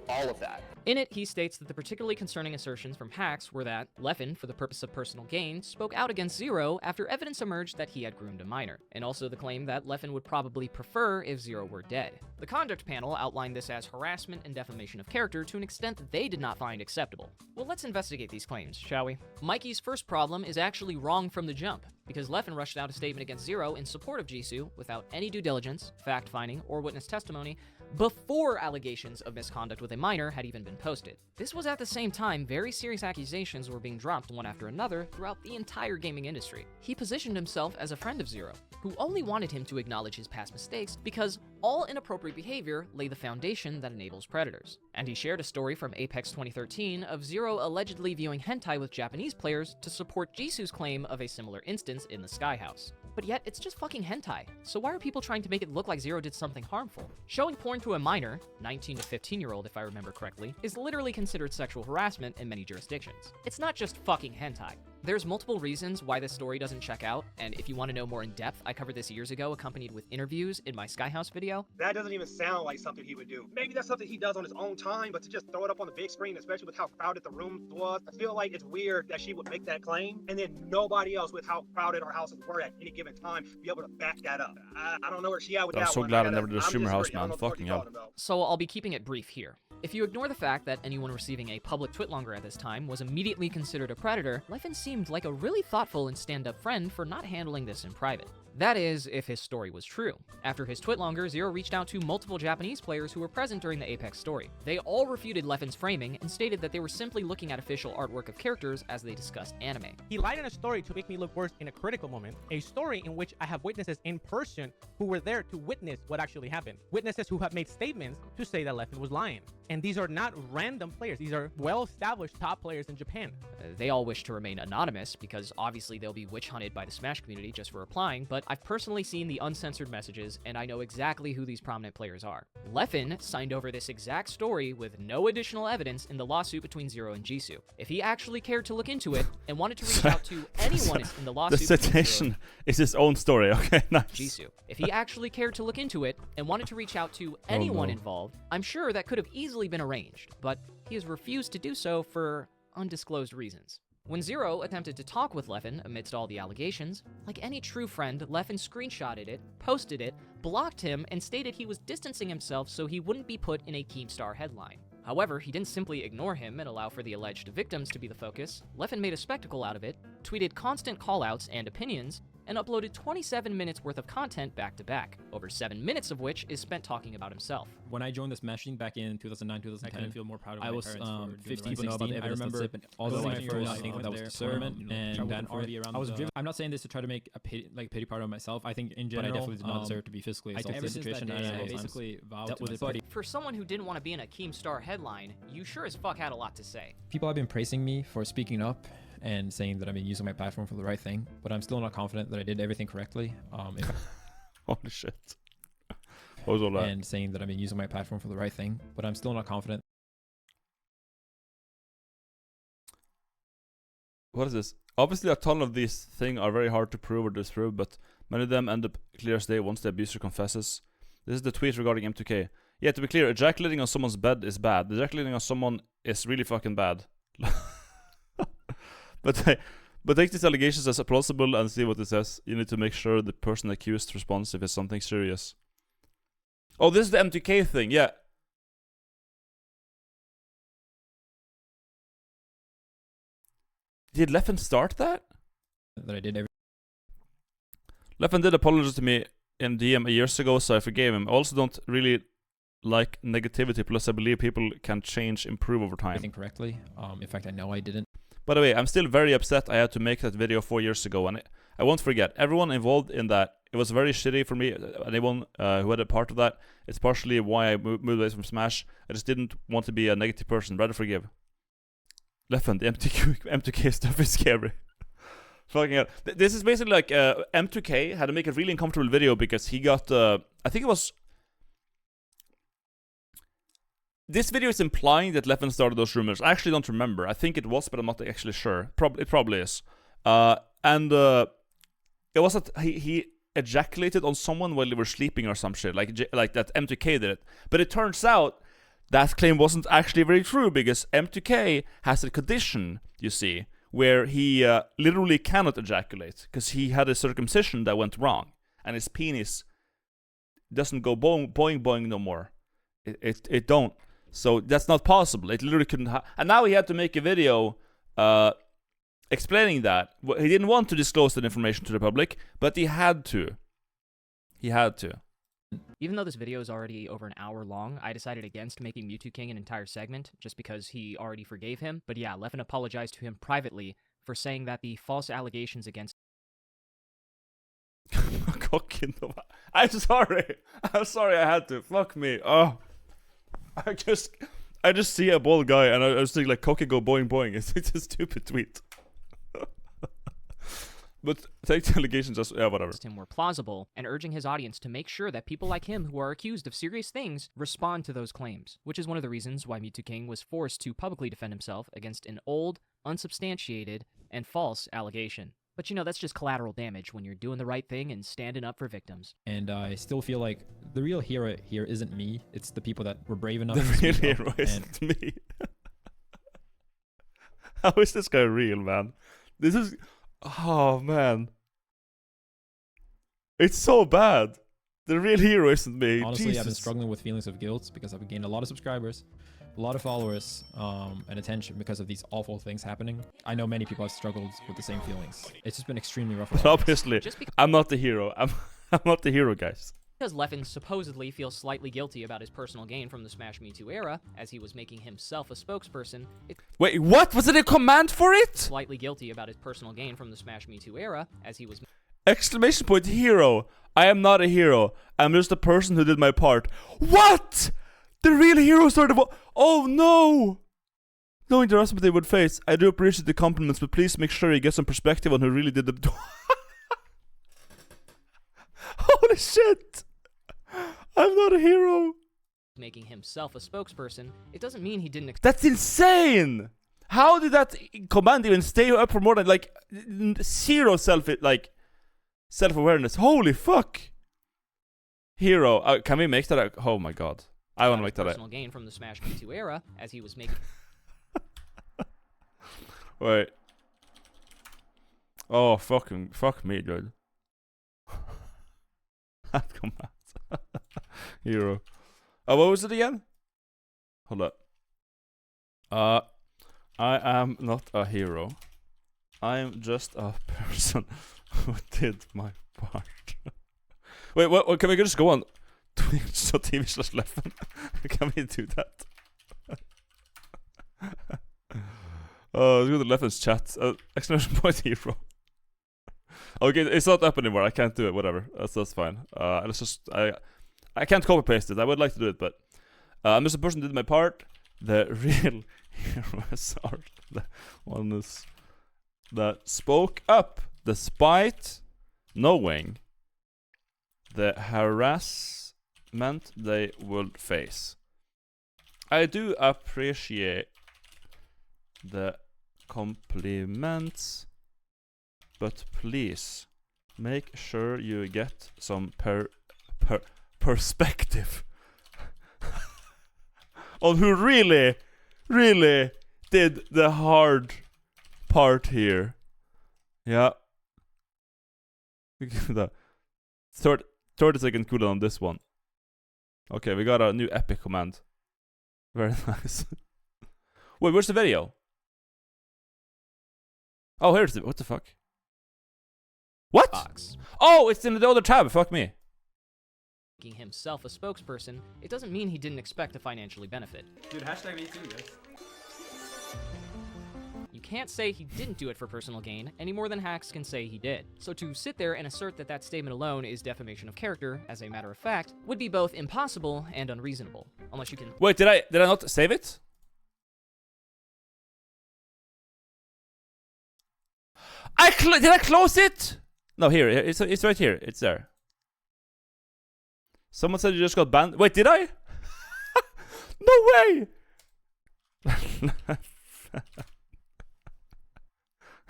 all of that. In it, he states that the particularly concerning assertions from Hacks were that Leffen, for the purpose of personal gain, spoke out against Zero after evidence emerged that he had groomed a minor, and also the claim that Leffen would probably prefer if Zero were dead. The conduct panel outlined this as harassment and defamation of character to an extent that they did not find acceptable. Well, let's investigate these claims, shall we? Mikey's first problem is actually wrong from the jump, because Leffen rushed out a statement against Zero in support of Jisoo without any due diligence, fact-finding, or witness testimony before allegations of misconduct with a minor had even been posted. This was at the same time very serious accusations were being dropped one after another throughout the entire gaming industry. He positioned himself as a friend of Zero, who only wanted him to acknowledge his past mistakes because all inappropriate behavior lay the foundation that enables predators. And he shared a story from Apex 2013 of Zero allegedly viewing hentai with Japanese players to support Jisoo's claim of a similar instance in the Sky House. But yet, it's just fucking hentai, so why are people trying to make it look like Zero did something harmful? Showing porn to a minor, 19 to 15-year-old if I remember correctly, is literally considered sexual harassment in many jurisdictions. It's not just fucking hentai. There's multiple reasons why this story doesn't check out, and if you want to know more in depth, I covered this years ago, accompanied with interviews in my Skyhouse video. That doesn't even sound like something he would do. Maybe that's something he does on his own time, but to just throw it up on the big screen, especially with how crowded the room was, I feel like it's weird that she would make that claim, and then nobody else with how crowded our houses were at any given time be able to back that up. I don't know where she at with I'm that so one. glad I never did a streamer house, I don't man. know what Fucking you're hell. talking about. So I'll be keeping it brief here. If you ignore the fact that anyone receiving a public twitlonger at this time was immediately considered a predator, Leffen seemed like a really thoughtful and stand-up friend for not handling this in private. That is, if his story was true. After his twitlonger, Zero reached out to multiple Japanese players who were present during the Apex story. They all refuted Leffen's framing and stated that they were simply looking at official artwork of characters as they discussed anime. He lied in a story to make me look worse in a critical moment, a story in which I have witnesses in person who were there to witness what actually happened. Witnesses who have made statements to say that Leffen was lying. And these are not random players, these are well-established top players in Japan. They all wish to remain anonymous because obviously they'll be witch hunted by the Smash community just for replying, but I've personally seen the uncensored messages and I know exactly who these prominent players are. Leffen signed over this exact story with no additional evidence in the lawsuit between Zero and Jisoo. If he actually cared to look into it and wanted to reach out to anyone in the lawsuit The citation is his own story, okay? Nice. Jisoo. If he actually cared to look into it and wanted to reach out to anyone involved, I'm sure that could have easily been arranged, but he has refused to do so for undisclosed reasons. When Zero attempted to talk with Leffen amidst all the allegations, like any true friend, Leffen screenshotted it, posted it, blocked him, and stated he was distancing himself so he wouldn't be put in a Keemstar headline. However, he didn't simply ignore him and allow for the alleged victims to be the focus. Leffen made a spectacle out of it, tweeted constant callouts and opinions, and uploaded 27 minutes worth of content back to back, over 7 minutes of which is spent talking about himself. When I joined this machine back in 2009, 2010, I couldn't feel more proud of I my was parents for doing the 15, right thing. 16. I remember although I first think that was there, discernment and banned for it. I was driven. I'm not saying this to try to make a pity party of myself. I think in general, but I definitely did not deserve to be physically assaulted in the situation. I basically vowed to myself. For someone who didn't want to be in a Keemstar headline, you sure as fuck had a lot to say. People have been praising me for speaking up and saying that I've been using my platform for the right thing, but I'm still not confident that I did everything correctly. Holy shit. What was all that? And saying that I've been using my platform for the right thing, but I'm still not confident. What is this? Obviously, a ton of these things are very hard to prove or disprove, but many of them end up clear as day once the abuser confesses. This is the tweet regarding M2K. Yeah, to be clear, ejaculating on someone's bed is bad. Ejaculating on someone is really fucking bad. But take these allegations as plausible and see what it says. You need to make sure the person accused responds if it's something serious. Oh, this is the M2K thing, yeah. Did Leffen start that? That I did everything. Leffen did apologize to me in DM years ago, so I forgave him. I also don't really like negativity, plus I believe people can change, improve over time. Everything correctly. In fact, I know I didn't. By the way, I'm still very upset I had to make that video 4 years ago, and I won't forget. Everyone involved in that, it was very shitty for me. Anyone who had a part of that, it's partially why I moved away from Smash. I just didn't want to be a negative person. Rather forgive. Leffen, the M2K stuff is scary. Fucking hell. This is basically like M2K had to make a really uncomfortable video because he got, I think it was... This video is implying that Leffen started those rumors. I actually don't remember. I think it was, but I'm not actually sure. It probably is. And it was that he ejaculated on someone while they were sleeping or some shit. Like that M2K did it. But it turns out that claim wasn't actually very true because M2K has a condition, you see, where he literally cannot ejaculate because he had a circumcision that went wrong. And his penis doesn't go boing no more. It don't. So that's not possible. It literally couldn't and now he had to make a video explaining that. He didn't want to disclose that information to the public, but he had to. He had to. Even though this video is already over an hour long, I decided against making Mewtwo King an entire segment, just because he already forgave him. But yeah, Leffen apologized to him privately for saying that the false allegations against... I'm sorry. I'm sorry I had to. Fuck me. Oh. I just see a bald guy and I was thinking like Koki go boing boing. It's a stupid tweet. But take the allegations as whatever. Him were plausible, and urging his audience to make sure that people like him who are accused of serious things respond to those claims, which is one of the reasons why Mewtwo King was forced to publicly defend himself against an old, unsubstantiated, and false allegation. But you know, that's just collateral damage when you're doing the right thing and standing up for victims. And I still feel like the real hero here isn't me. It's the people that were brave enough The to real speak up hero isn't me. How is this guy real, man? This is... Oh, man. It's so bad. The real hero isn't me. Honestly, Jesus. I've been struggling with feelings of guilt because I've gained a lot of subscribers, a lot of followers, and attention because of these awful things happening. I know many people have struggled with the same feelings. It's just been extremely rough. But obviously, I'm not the hero. I'm not the hero, guys. Because Leffen supposedly feels slightly guilty about his personal gain from the Smash Me Too era, as he was making himself a spokesperson. Wait, what? Was it a command for it? Slightly guilty about his personal gain from the Smash Me Too era, as he was... Exclamation point, hero. I am not a hero. I'm just a person who did my part. What? The real hero started... Oh, no! Knowing the rest of they would face, I do appreciate the compliments, but please make sure you get some perspective on who really did the... Holy shit! I'm not a hero. Making himself a spokesperson, it doesn't mean he didn't... That's insane! How did that command even stay up for more than, like, zero self-awareness? Holy fuck! Hero. Can we make that? Oh my god. I want to make that. Personal gain from the Smash Me Too era, as he was making... Wait. Oh, fuck me, dude. That command. Hero. Oh, what was it again? Hold up. I am not a hero. I am just a person who did my part. Wait, what? Can we just go on twitch.tv/Leffen? Can we do that? Oh, let's go to Leffen's chat. Exclamation point hero. Okay, it's not up anymore. I can't do it. Whatever. That's fine. Let's just I can't copy paste it. I would like to do it, but I'm just a person who did my part. The real heroes are the ones that spoke up despite knowing the harassment they would face. I do appreciate the compliments, but please make sure you get some perspective on who really did the hard part here. Yeah. 30-second cooldown on this one. Okay, we got a new epic command. Very nice. Wait, where's the video? Oh, here's the... What the fuck? What? Oh, it's in the other tab. Fuck me. Making himself a spokesperson, it doesn't mean he didn't expect to financially benefit. Dude, hashtag me too, guys. You can't say he didn't do it for personal gain any more than Hacks can say he did. So to sit there and assert that that statement alone is defamation of character, as a matter of fact, would be both impossible and unreasonable. Unless you can... Wait, did I not save it? Did I close it? No, here. It's right here. It's there. Someone said you just got banned. Wait, did I? No way!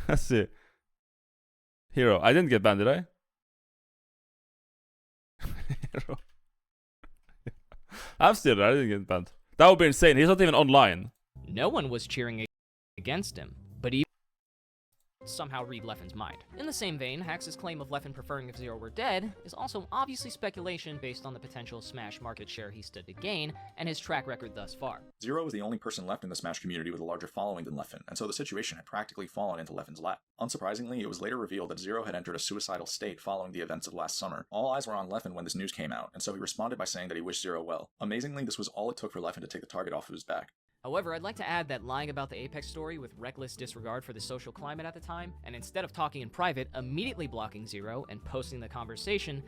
Let's see. Hero. I didn't get banned, did I? Hero. I'm still there. I didn't get banned. That would be insane. He's not even online. No one was cheering against him, but he somehow read Leffen's mind. In the same vein, Hax's claim of Leffen preferring if Zero were dead is also obviously speculation based on the potential Smash market share he stood to gain and his track record thus far. Zero was the only person left in the Smash community with a larger following than Leffen, and so the situation had practically fallen into Leffen's lap. Unsurprisingly, it was later revealed that Zero had entered a suicidal state following the events of last summer. All eyes were on Leffen when this news came out, and so he responded by saying that he wished Zero well. Amazingly, this was all it took for Leffen to take the target off of his back. However, I'd like to add that lying about the Apex story with reckless disregard for the social climate at the time, and instead of talking in private, immediately blocking Zero and posting the conversation,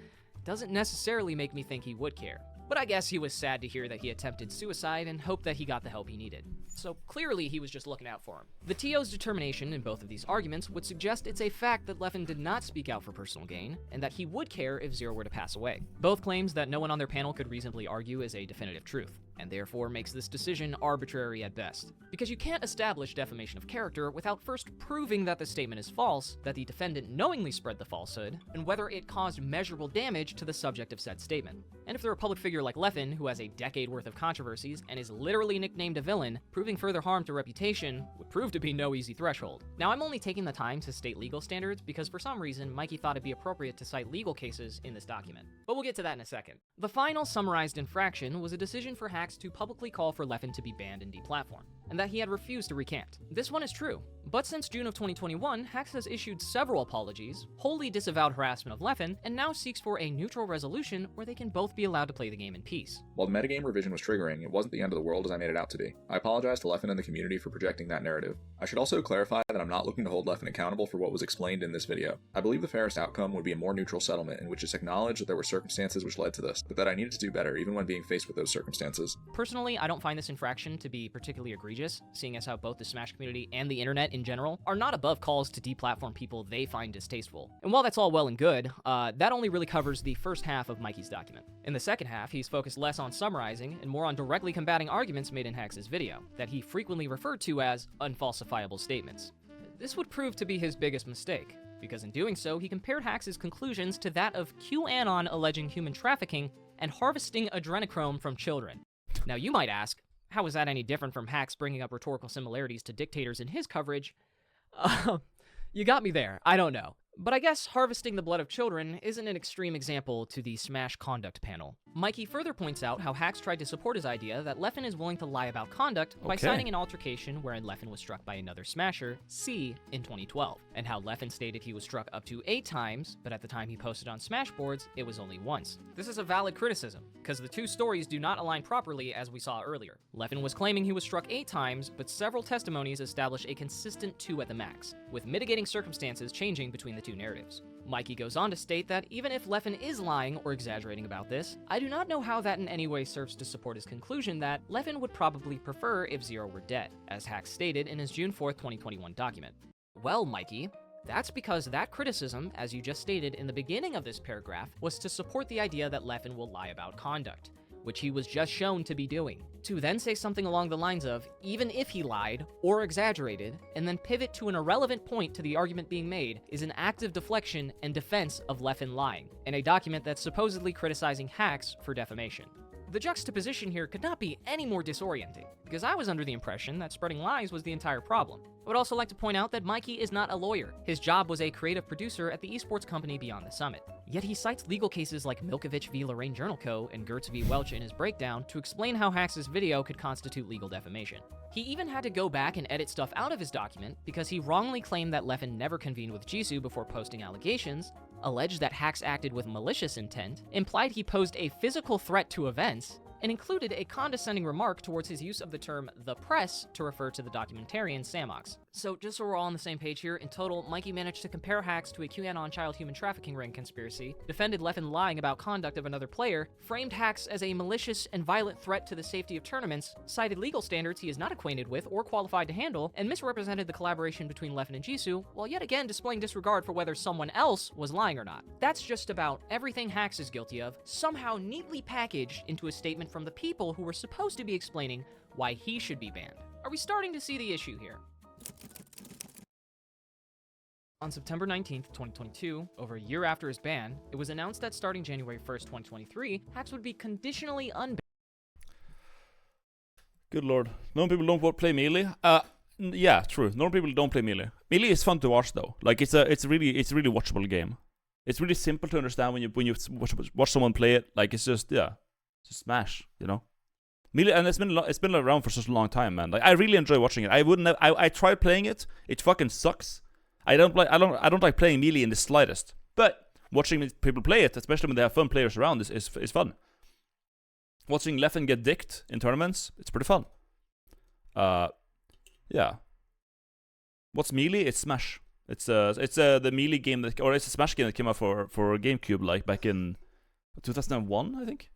doesn't necessarily make me think he would care. But I guess he was sad to hear that he attempted suicide and hoped that he got the help he needed. So clearly he was just looking out for him. The TO's determination in both of these arguments would suggest it's a fact that Leffen did not speak out for personal gain, and that he would care if Zero were to pass away. Both claims that no one on their panel could reasonably argue is a definitive truth. and therefore makes this decision arbitrary at best. Because you can't establish defamation of character without first proving that the statement is false, that the defendant knowingly spread the falsehood, and whether it caused measurable damage to the subject of said statement. And if they're a public figure like Leffen, who has a decade worth of controversies and is literally nicknamed a villain, proving further harm to reputation would prove to be no easy threshold. Now, I'm only taking the time to state legal standards because for some reason, Mikey thought it'd be appropriate to cite legal cases in this document. But we'll get to that in a second. The final summarized infraction was a decision for Hacks to publicly call for Leffen to be banned and deplatformed, and that he had refused to recant. This one is true, but since June of 2021, Hacks has issued several apologies, wholly disavowed harassment of Leffen, and now seeks for a neutral resolution where they can both be allowed to play the game in peace. While the metagame revision was triggering, it wasn't the end of the world as I made it out to be. I apologize to Leffen and the community for projecting that narrative. I should also clarify that I'm not looking to hold Leffen accountable for what was explained in this video. I believe the fairest outcome would be a more neutral settlement in which it's acknowledged that there were circumstances which led to this, but that I needed to do better even when being faced with those circumstances. Personally, I don't find this infraction to be particularly egregious, seeing as how both the Smash community and the internet in general are not above calls to deplatform people they find distasteful. And while that's all well and good, that only really covers the first half of Mikey's document. In the second half, he's focused less on summarizing and more on directly combating arguments made in Hacks' video, that he frequently referred to as unfalsifiable statements. This would prove to be his biggest mistake, because in doing so, he compared Hacks' conclusions to that of QAnon alleging human trafficking and harvesting adrenochrome from children. Now you might ask, how is that any different from Hacks bringing up rhetorical similarities to dictators in his coverage? You got me there, I don't know. But I guess harvesting the blood of children isn't an extreme example to the Smash conduct panel. Mikey further points out how Hacks tried to support his idea that Leffen is willing to lie about conduct by citing an altercation wherein Leffen was struck by another Smasher, C, in 2012, and how Leffen stated he was struck up to 8 times, but at the time he posted on Smashboards, it was only once. This is a valid criticism, because the two stories do not align properly as we saw earlier. Leffen was claiming he was struck 8 times, but several testimonies establish a consistent 2 at the max, with mitigating circumstances changing between the two narratives. Mikey goes on to state that even if Leffen is lying or exaggerating about this, I do not know how that in any way serves to support his conclusion that Leffen would probably prefer if Zero were dead, as Hacks stated in his June 4th, 2021 document. Well, Mikey, that's because that criticism, as you just stated in the beginning of this paragraph, was to support the idea that Leffen will lie about conduct, which he was just shown to be doing. To then say something along the lines of, even if he lied or exaggerated, and then pivot to an irrelevant point to the argument being made is an active deflection and defense of Leffen lying, in a document that's supposedly criticizing Hacks for defamation. The juxtaposition here could not be any more disorienting, because I was under the impression that spreading lies was the entire problem. I would also like to point out that Mikey is not a lawyer. His job was a creative producer at the esports company Beyond the Summit. Yet he cites legal cases like Milkovich v. Lorraine Journal Co. and Gertz v. Welch in his breakdown to explain how Hacks' video could constitute legal defamation. He even had to go back and edit stuff out of his document because he wrongly claimed that Leffen never convened with Jisoo before posting allegations, alleged that Hacks acted with malicious intent, implied he posed a physical threat to events, and included a condescending remark towards his use of the term the press to refer to the documentarian Samox. So just so we're all on the same page here, in total, Mikey managed to compare Hacks to a QAnon child human trafficking ring conspiracy, defended Leffen lying about conduct of another player, framed Hacks as a malicious and violent threat to the safety of tournaments, cited legal standards he is not acquainted with or qualified to handle, and misrepresented the collaboration between Leffen and Jisoo, while yet again displaying disregard for whether someone else was lying or not. That's just about everything Hacks is guilty of, somehow neatly packaged into a statement from the people who were supposed to be explaining why he should be banned. Are we starting to see the issue here? On September 19th, 2022, over a year after his ban, it was announced that starting January 1st, 2023, Hacks would be conditionally unbanned. Good lord. Normal people don't play Melee. Yeah, true. Normal people don't play Melee. Melee is fun to watch though. Like it's a really watchable game. It's really simple to understand when you watch someone play it. Like it's just just Smash, you know. Melee, and it's been around for such a long time, man. Like I really enjoy watching it. I tried playing it. It fucking sucks. I don't like playing Melee in the slightest. But watching people play it, especially when they have fun players around, is fun. Watching Leffen get dicked in tournaments, it's pretty fun. Yeah. What's Melee? It's Smash. It's the Melee game or it's a Smash game that came out for GameCube like back in 2001, I think.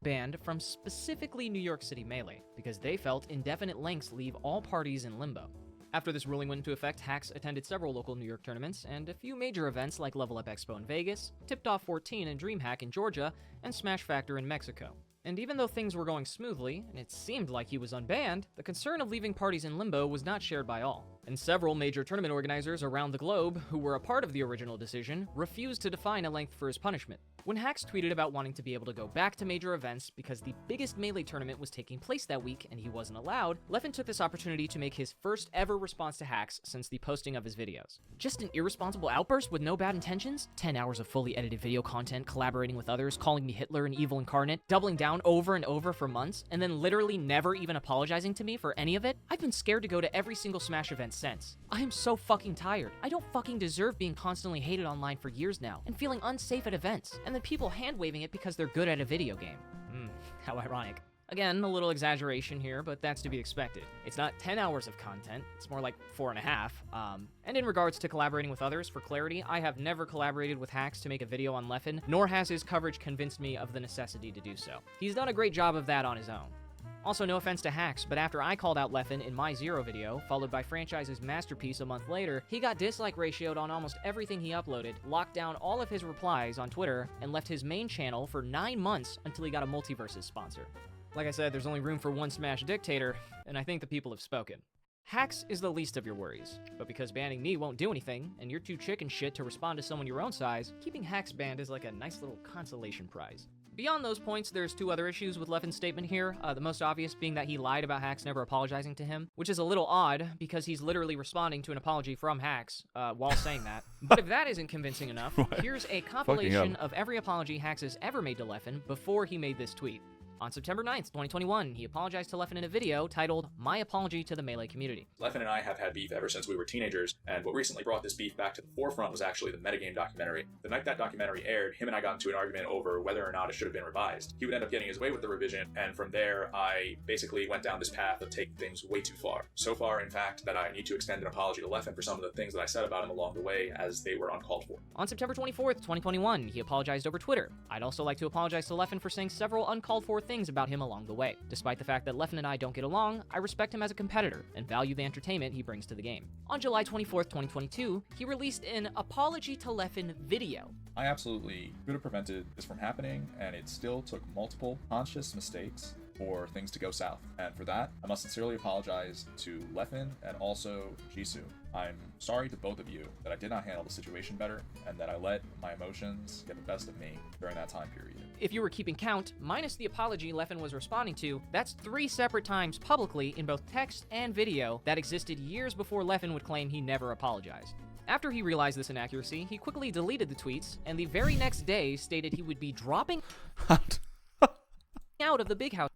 Banned from specifically New York City Melee because they felt indefinite lengths leave all parties in limbo. After this ruling went into effect, Hacks attended several local New York tournaments and a few major events like Level Up Expo in Vegas, Tipped Off 14 and DreamHack in Georgia, and Smash Factor in Mexico. And even though things were going smoothly, and it seemed like he was unbanned, the concern of leaving parties in limbo was not shared by all. And several major tournament organizers around the globe, who were a part of the original decision, refused to define a length for his punishment. When Hax tweeted about wanting to be able to go back to major events because the biggest Melee tournament was taking place that week and he wasn't allowed, Leffen took this opportunity to make his first ever response to Hax since the posting of his videos. Just an irresponsible outburst with no bad intentions? 10 hours of fully edited video content, collaborating with others, calling me Hitler and evil incarnate, doubling down over and over for months, and then literally never even apologizing to me for any of it? I've been scared to go to every single Smash event since. I am so fucking tired. I don't fucking deserve being constantly hated online for years now, and feeling unsafe at events, and then people hand-waving it because they're good at a video game. How ironic. Again, a little exaggeration here, but that's to be expected. It's not 10 hours of content, it's more like 4.5. And in regards to collaborating with others, for clarity, I have never collaborated with Hax to make a video on Leffen, nor has his coverage convinced me of the necessity to do so. He's done a great job of that on his own. Also, no offense to Hax, but after I called out Leffen in my Zero video, followed by Franchise's Masterpiece a month later, he got dislike ratioed on almost everything he uploaded, locked down all of his replies on Twitter, and left his main channel for 9 months until he got a Multiverses sponsor. Like I said, there's only room for one Smash dictator, and I think the people have spoken. Hax is the least of your worries, but because banning me won't do anything, and you're too chicken shit to respond to someone your own size, keeping Hax banned is like a nice little consolation prize. Beyond those points, there's 2 other issues with Leffen's statement here, the most obvious being that he lied about Hax never apologizing to him, which is a little odd, because he's literally responding to an apology from Hax, while saying that. But if that isn't convincing enough, here's a compilation of every apology Hax has ever made to Leffen before he made this tweet. On September 9th, 2021, he apologized to Leffen in a video titled, My Apology to the Melee Community. Leffen and I have had beef ever since we were teenagers, and what recently brought this beef back to the forefront was actually the metagame documentary. The night that documentary aired, him and I got into an argument over whether or not it should have been revised. He would end up getting his way with the revision, and from there, I basically went down this path of taking things way too far. So far, in fact, that I need to extend an apology to Leffen for some of the things that I said about him along the way, as they were uncalled for. On September 24th, 2021, he apologized over Twitter. I'd also like to apologize to Leffen for saying several uncalled for things about him along the way. Despite the fact that Leffen and I don't get along, I respect him as a competitor and value the entertainment he brings to the game. On July 24th, 2022, he released an Apology to Leffen video. I absolutely could have prevented this from happening, and it still took multiple conscious mistakes for things to go south. And for that, I must sincerely apologize to Leffen and also Jisoo. I'm sorry to both of you that I did not handle the situation better and that I let my emotions get the best of me during that time period. If you were keeping count, minus the apology Leffen was responding to, that's 3 separate times publicly in both text and video that existed years before Leffen would claim he never apologized. After he realized this inaccuracy, he quickly deleted the tweets, and the very next day stated he would be dropping out of the big house.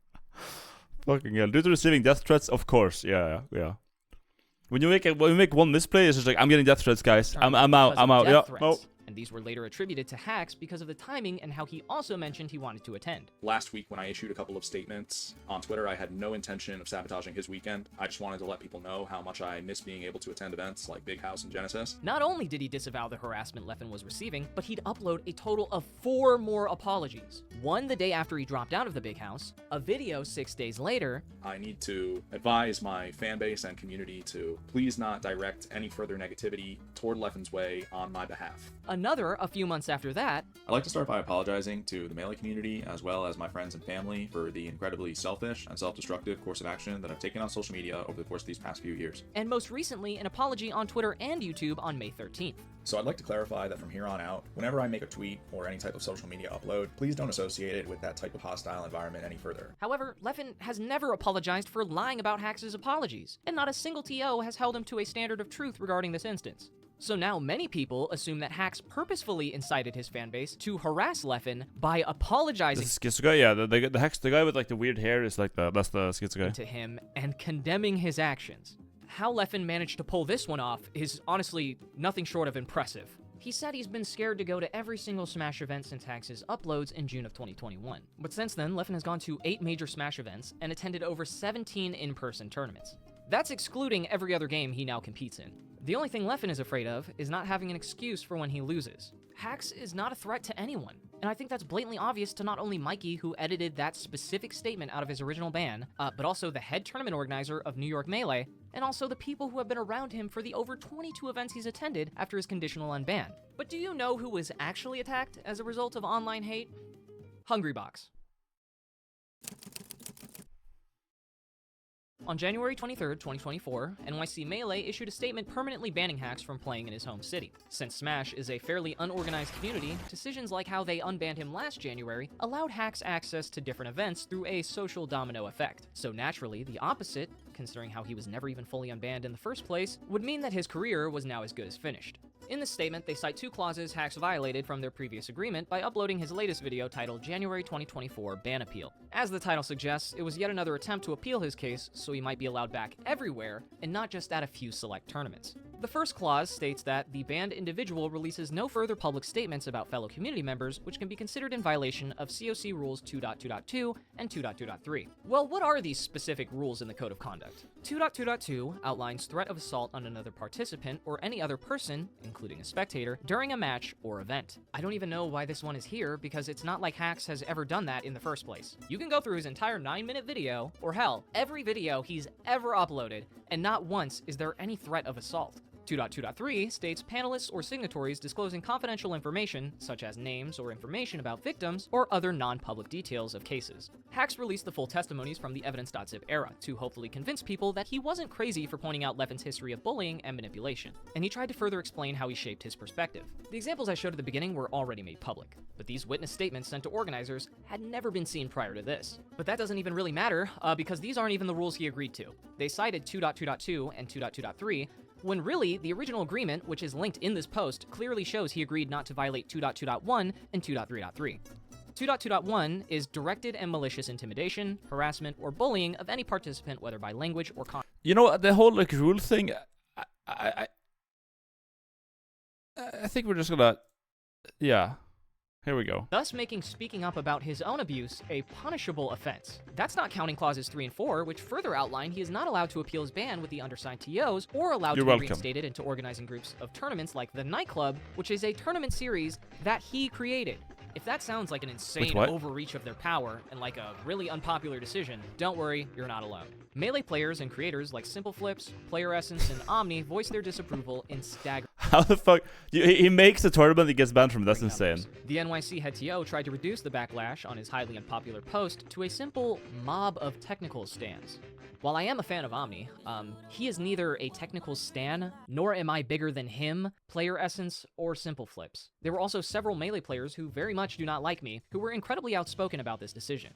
Fucking hell. Due to receiving death threats, of course. Yeah. When you make one misplay, it's just like, I'm getting death threats, guys. I'm out. Yeah. No. And these were later attributed to Hax because of the timing and how he also mentioned he wanted to attend. Last week when I issued a couple of statements on Twitter, I had no intention of sabotaging his weekend. I just wanted to let people know how much I miss being able to attend events like Big House and Genesis. Not only did he disavow the harassment Leffen was receiving, but he'd upload a total of 4 more apologies. One the day after he dropped out of the Big House, a video 6 days later. I need to advise my fan base and community to please not direct any further negativity toward Leffen's way on my behalf. Another a few months after that. I'd like to start by apologizing to the Melee community as well as my friends and family for the incredibly selfish and self-destructive course of action that I've taken on social media over the course of these past few years. And most recently, an apology on Twitter and YouTube on May 13th. So I'd like to clarify that from here on out, whenever I make a tweet or any type of social media upload, please don't associate it with that type of hostile environment any further. However, Leffen has never apologized for lying about Hax's apologies, and not a single TO has held him to a standard of truth regarding this instance. So now many people assume that Hax purposefully incited his fanbase to harass Leffen by apologizing. The schizo guy, yeah, the Hax, the guy with like the weird hair is like that's the schizo guy. To him and condemning his actions. How Leffen managed to pull this one off is honestly nothing short of impressive. He said he's been scared to go to every single Smash event since Hax's uploads in June of 2021. But since then, Leffen has gone to 8 major Smash events and attended over 17 in-person tournaments. That's excluding every other game he now competes in. The only thing Leffen is afraid of is not having an excuse for when he loses. Hax is not a threat to anyone, and I think that's blatantly obvious to not only Mikey, who edited that specific statement out of his original ban, but also the head tournament organizer of New York Melee, and also the people who have been around him for the over 22 events he's attended after his conditional unban. But do you know who was actually attacked as a result of online hate? Hungrybox. On January 23, 2024, NYC Melee issued a statement permanently banning hacks from playing in his home city. Since Smash is a fairly unorganized community, decisions like how they unbanned him last January allowed hacks access to different events through a social domino effect. So naturally, the opposite, considering how he was never even fully unbanned in the first place, would mean that his career was now as good as finished. In this statement, they cite 2 clauses hacks violated from their previous agreement by uploading his latest video titled January 2024 Ban Appeal. As the title suggests, it was yet another attempt to appeal his case so he might be allowed back everywhere and not just at a few select tournaments. The first clause states that the banned individual releases no further public statements about fellow community members, which can be considered in violation of COC Rules 2.2.2 and 2.2.3. Well, what are these specific rules in the Code of Conduct? 2.2.2 outlines threat of assault on another participant or any other person, including a spectator, during a match or event. I don't even know why this one is here because it's not like Hacks has ever done that in the first place. You can go through his entire 9-minute video, or hell, every video he's ever uploaded, and not once is there any threat of assault. 2.2.3 states panelists or signatories disclosing confidential information, such as names or information about victims, or other non-public details of cases. Hacks released the full testimonies from the evidence.zip era to hopefully convince people that he wasn't crazy for pointing out Leffen's history of bullying and manipulation, and he tried to further explain how he shaped his perspective. The examples I showed at the beginning were already made public, but these witness statements sent to organizers had never been seen prior to this. But that doesn't even really matter, because these aren't even the rules he agreed to. They cited 2.2.2 and 2.2.3, when really, the original agreement, which is linked in this post, clearly shows he agreed not to violate 2.2.1 and 2.3.3. 2.2.1 is directed and malicious intimidation, harassment, or bullying of any participant, whether by language or content. You know, the whole like rule thing, I think we're just gonna, yeah. Here we go. Thus making speaking up about his own abuse a punishable offense. That's not counting clauses 3 and 4, which further outline he is not allowed to appeal his ban with the undersigned TOs or allowed to be reinstated into organizing groups of tournaments like the Nightclub, which is a tournament series that he created. If that sounds like an insane overreach of their power and like a really unpopular decision, don't worry, you're not alone. Melee players and creators like Simple Flips, Player Essence, and Omni voiced their disapproval in staggering. How the fuck? He makes a tournament that gets banned from. That's insane. The NYC head TO tried to reduce the backlash on his highly unpopular post to a simple mob of technical stans. While I am a fan of Omni, he is neither a technical stan, nor am I bigger than him, Player Essence, or Simple Flips. There were also several Melee players who very much do not like me, who were incredibly outspoken about this decision.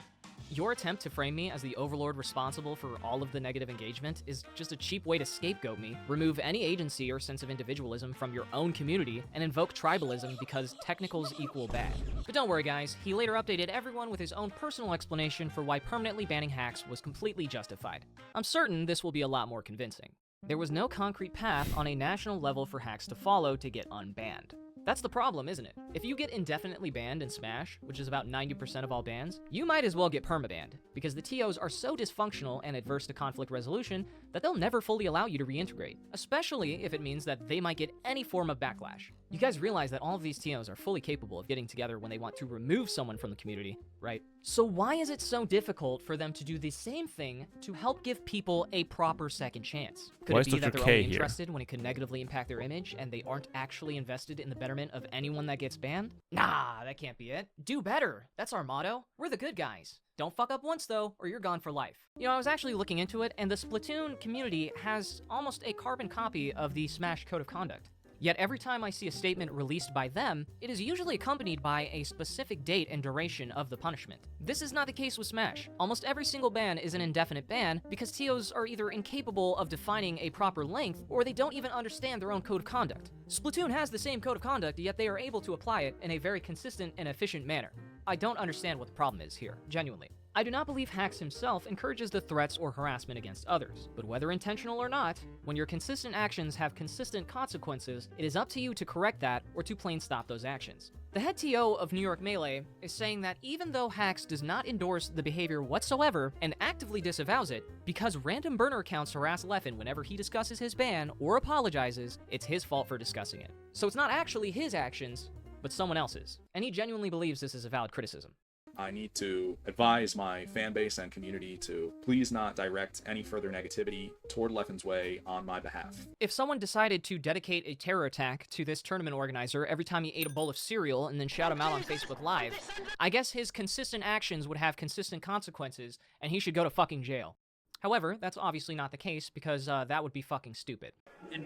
Your attempt to frame me as the overlord responsible for all of the negative engagement is just a cheap way to scapegoat me, remove any agency or sense of individualism from your own community, and invoke tribalism because technicals equal bad. But don't worry guys, he later updated everyone with his own personal explanation for why permanently banning hacks was completely justified. I'm certain this will be a lot more convincing. There was no concrete path on a national level for hacks to follow to get unbanned. That's the problem, isn't it? If you get indefinitely banned in Smash, which is about 90% of all bans, you might as well get permabanned, because the TOs are so dysfunctional and adverse to conflict resolution that they'll never fully allow you to reintegrate, especially if it means that they might get any form of backlash. You guys realize that all of these TOs are fully capable of getting together when they want to remove someone from the community, right? So why is it so difficult for them to do the same thing to help give people a proper second chance? Could it be that they're only interested when it could negatively impact their image and they aren't actually invested in the betterment of anyone that gets banned? Nah, that can't be it. Do better. That's our motto. We're the good guys. Don't fuck up once though, or you're gone for life. You know, I was actually looking into it, and the Splatoon community has almost a carbon copy of the Smash Code of Conduct. Yet every time I see a statement released by them, it is usually accompanied by a specific date and duration of the punishment. This is not the case with Smash. Almost every single ban is an indefinite ban because TOs are either incapable of defining a proper length or they don't even understand their own code of conduct. Splatoon has the same code of conduct, yet they are able to apply it in a very consistent and efficient manner. I don't understand what the problem is here, genuinely. I do not believe Hacks himself encourages the threats or harassment against others, but whether intentional or not, when your consistent actions have consistent consequences, it is up to you to correct that or to plain stop those actions. The head TO of New York Melee is saying that even though Hacks does not endorse the behavior whatsoever and actively disavows it, because random burner accounts harass Leffen whenever he discusses his ban or apologizes, it's his fault for discussing it. So it's not actually his actions, but someone else's. And he genuinely believes this is a valid criticism. I need to advise my fan base and community to please not direct any further negativity toward Leffen's way on my behalf. If someone decided to dedicate a terror attack to this tournament organizer every time he ate a bowl of cereal and then shout him out on Facebook Live, I guess his consistent actions would have consistent consequences and he should go to fucking jail. However, that's obviously not the case because that would be fucking stupid. And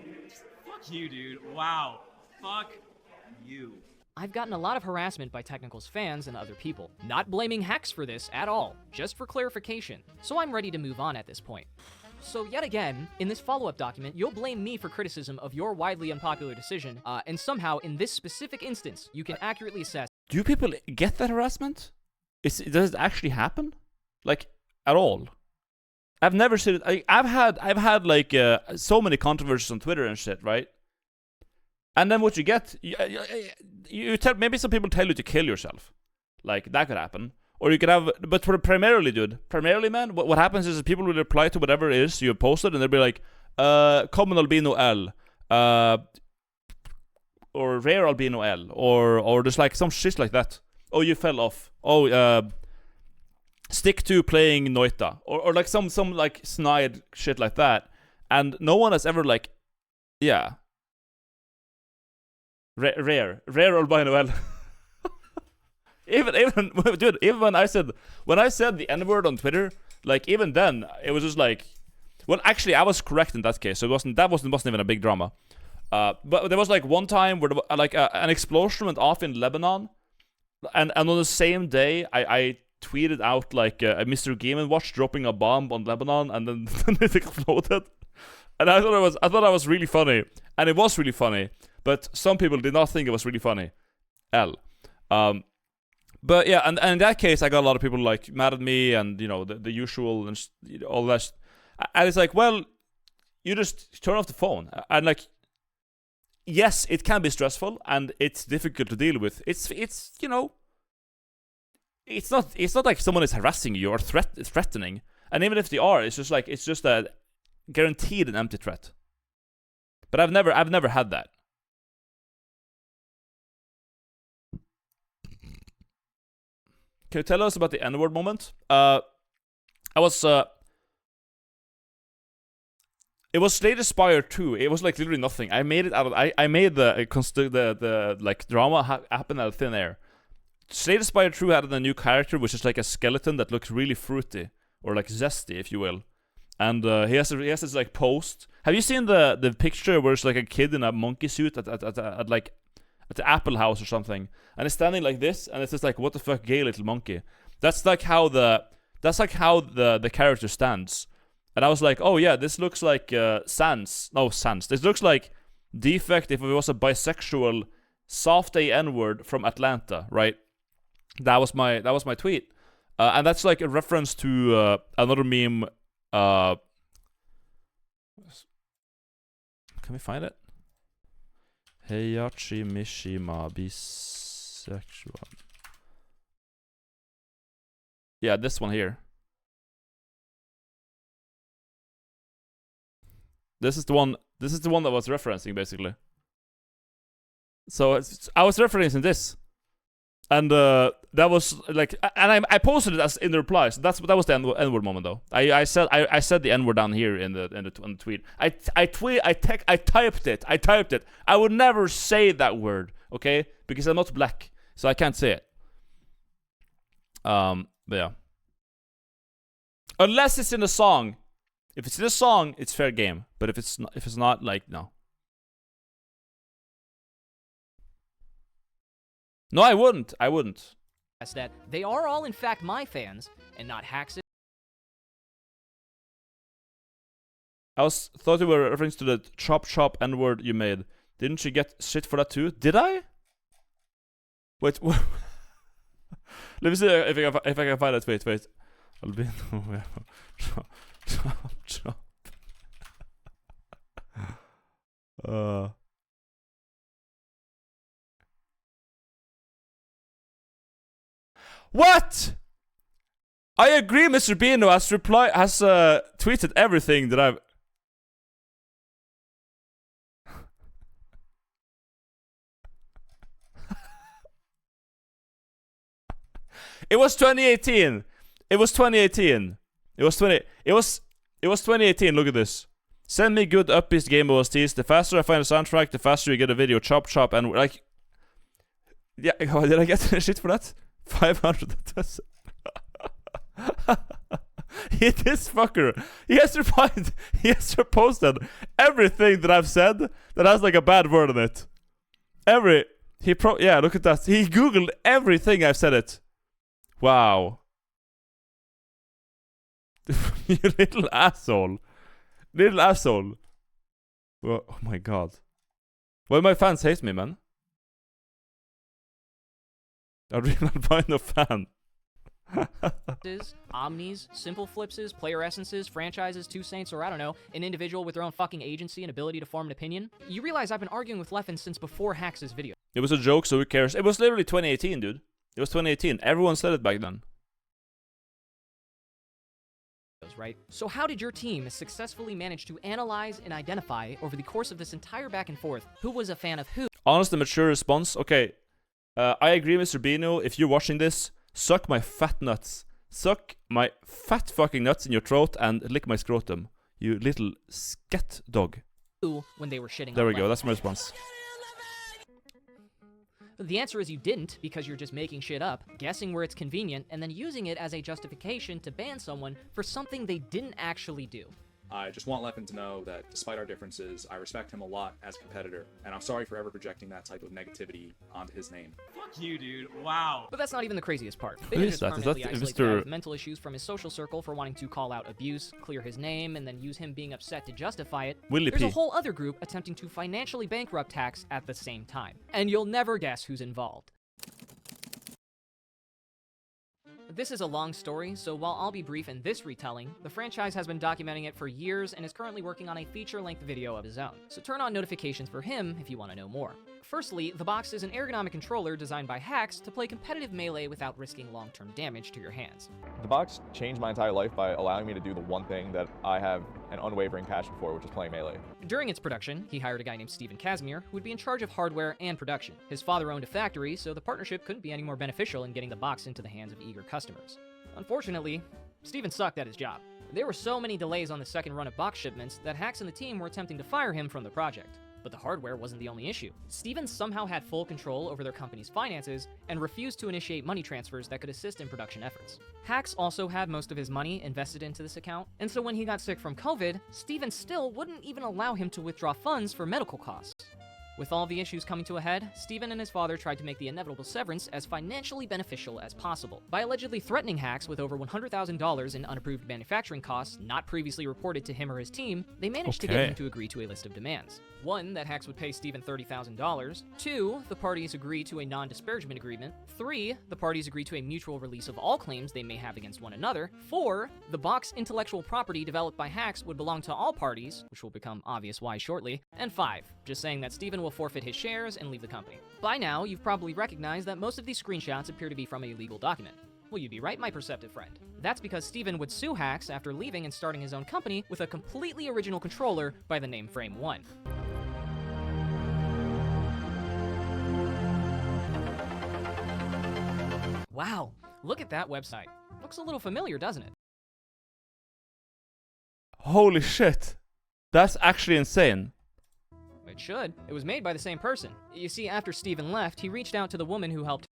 fuck you, dude. Wow. Fuck you. I've gotten a lot of harassment by Technical's fans and other people. Not blaming Hex for this at all, just for clarification. So I'm ready to move on at this point. So yet again, in this follow-up document, you'll blame me for criticism of your widely unpopular decision, and somehow, in this specific instance, you can accurately assess... Do people get that harassment? Does it actually happen? Like, at all? I've never seen it. I've had like so many controversies on Twitter and shit, right? And then what you get, you tell, maybe some people tell you to kill yourself. Like, that could happen. Or you could have, but primarily, man, what happens is people will reply to whatever it is you have posted, and they'll be like, common albino L, or rare albino L, or there's like some shit like that. Oh, you fell off. Oh, stick to playing Noita, or like some like snide shit like that. And no one has ever like, yeah. Rare albino L. even dude, even when I said the N-word on Twitter, like even then it was just like, well, actually I was correct in that case, so it wasn't even a big drama. But there was like one time where like an explosion went off in Lebanon, and on the same day I tweeted out like a Mr. Game & Watch dropping a bomb on Lebanon, and then it exploded. And I thought that was really funny, and it was really funny. But some people did not think it was really funny. But yeah, and in that case, I got a lot of people like mad at me, and you know the usual and all that. And it's like, well, you just turn off the phone, and like, yes, it can be stressful and it's difficult to deal with. It's you know, it's not like someone is harassing you or threatening, and even if they are, it's just a guaranteed an empty threat. But I've never had that. Can you tell us about the N-word moment? It was Slay Spire 2. It was like literally nothing. I made it out of I made the like drama happen out of thin air. Slay Spire 2 had a new character, which is like a skeleton that looks really fruity or like zesty, if you will. And he has this like post. Have you seen the picture where it's like a kid in a monkey suit at the Apple House or something, and it's standing like this, and it's just like, what the fuck, gay little monkey. That's like how the character stands. And I was like, oh yeah, this looks like Sans. This looks like Defect if it was a bisexual soft A N-word from Atlanta, right? That was my tweet. And that's like a reference to another meme. Can we find it? Heihachi Mishima bisexual. Yeah, this one here. This is the one that was referencing, basically. So I was referencing this, and that was like, and I posted it as in the replies. That was the N-word moment, though. I said the N-word down here in the tweet. I typed it. I would never say that word, okay? Because I'm not black, so I can't say it. But yeah. Unless it's in a song. If it's in a song, it's fair game. But if it's not, like, no. No, I wouldn't. That they are all in fact my fans and not hacks. I thought you were referring to the chop N-word you made. Didn't you get shit for that too? Did I? Wait. Let me see if I can find it. Wait. Albino. Chop. What? I agree, Mr. Bino has tweeted everything that I've. It was 2018. It was 2018. It was 2018. Look at this. Send me good upbeat game OSTs. The faster I find a soundtrack, the faster you get a video. Chop, and like. Yeah, did I get shit for that? 500. This fucker, he has replied, he has reposted everything that I've said that has like a bad word on it. Yeah, look at that. He googled everything I've said it. Wow. You little asshole. Little asshole. Well, oh my god. Well, my fans hate me, man. A real albino fan. Omnis, simple flipses, player essences, franchises, two saints, or I don't know, an individual with their own fucking agency and ability to form an opinion. You realize I've been arguing with Leffen since before Hax's video. It was a joke, so who cares? It was literally 2018, dude. It was 2018. Everyone said it back then. Right? So how did your team successfully manage to analyze and identify over the course of this entire back and forth who was a fan of who? Honest and mature response. Okay, I agree, Mr. Albino. If you're watching this, suck my fat nuts. Suck my fat fucking nuts in your throat and lick my scrotum. You little scat dog. When they were shitting There on we go, Leffen. that's my response. The answer is you didn't, because you're just making shit up, guessing where it's convenient, and then using it as a justification to ban someone for something they didn't actually do. I just want Leffen to know that despite our differences, I respect him a lot as a competitor, and I'm sorry for ever projecting that type of negativity onto his name. Fuck you, dude. Wow. But that's not even the craziest part. Who They didn't is just that? Is that permanently isolate Mr. the guy with mental issues from his social circle for wanting to call out abuse, clear his name, and then use him being upset to justify it. Willie There's P. a whole other group attempting to financially bankrupt Hax at the same time. And you'll never guess who's involved. This is a long story, so while I'll be brief in this retelling, the franchise has been documenting it for years and is currently working on a feature-length video of his own. So turn on notifications for him if you want to know more. Firstly, the box is an ergonomic controller designed by Hax to play competitive melee without risking long-term damage to your hands. The box changed my entire life by allowing me to do the one thing that I have an unwavering passion for, which is playing melee. During its production, he hired a guy named Steven Casimir, who would be in charge of hardware and production. His father owned a factory, so the partnership couldn't be any more beneficial in getting the box into the hands of eager customers. Unfortunately, Steven sucked at his job. There were so many delays on the second run of box shipments that Hax and the team were attempting to fire him from the project. But the hardware wasn't the only issue. Steven somehow had full control over their company's finances and refused to initiate money transfers that could assist in production efforts. Hax also had most of his money invested into this account, and so when he got sick from COVID, Steven still wouldn't even allow him to withdraw funds for medical costs. With all the issues coming to a head, Steven and his father tried to make the inevitable severance as financially beneficial as possible. By allegedly threatening Hax with over $100,000 in unapproved manufacturing costs not previously reported to him or his team, they managed to get him to agree to a list of demands. 1, that Hax would pay Steven $30,000. 2, the parties agree to a non-disparagement agreement. 3, the parties agree to a mutual release of all claims they may have against one another. 4, the box intellectual property developed by Hax would belong to all parties, which will become obvious why shortly. And 5, just saying that Steven will forfeit his shares and leave the company. By now, you've probably recognized that most of these screenshots appear to be from a legal document. Well, you'd be right, my perceptive friend. That's because Steven would sue Hax after leaving and starting his own company with a completely original controller by the name Frame 1. Wow, look at that website. Looks a little familiar, doesn't it? Holy shit. That's actually insane. It should. It was made by the same person. You see, after Steven left, he reached out to the woman who helped.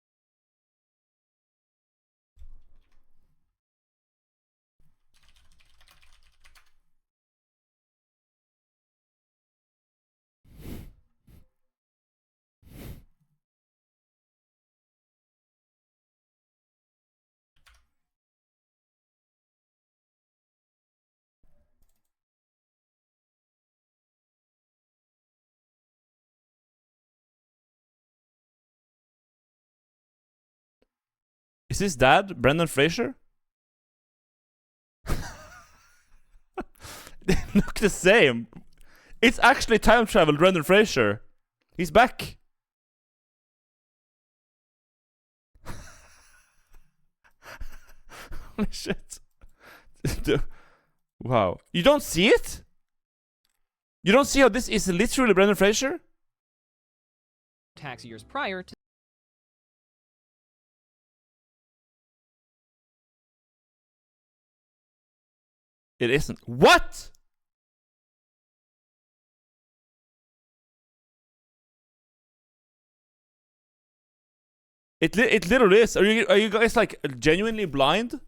Is his dad Brendan Fraser? They look the same. It's actually time travel Brendan Fraser. He's back. Holy shit. Wow. You don't see it? You don't see how this is literally Brendan Fraser? Tax years prior to. It isn't. What? It literally is. Are you guys like genuinely blind?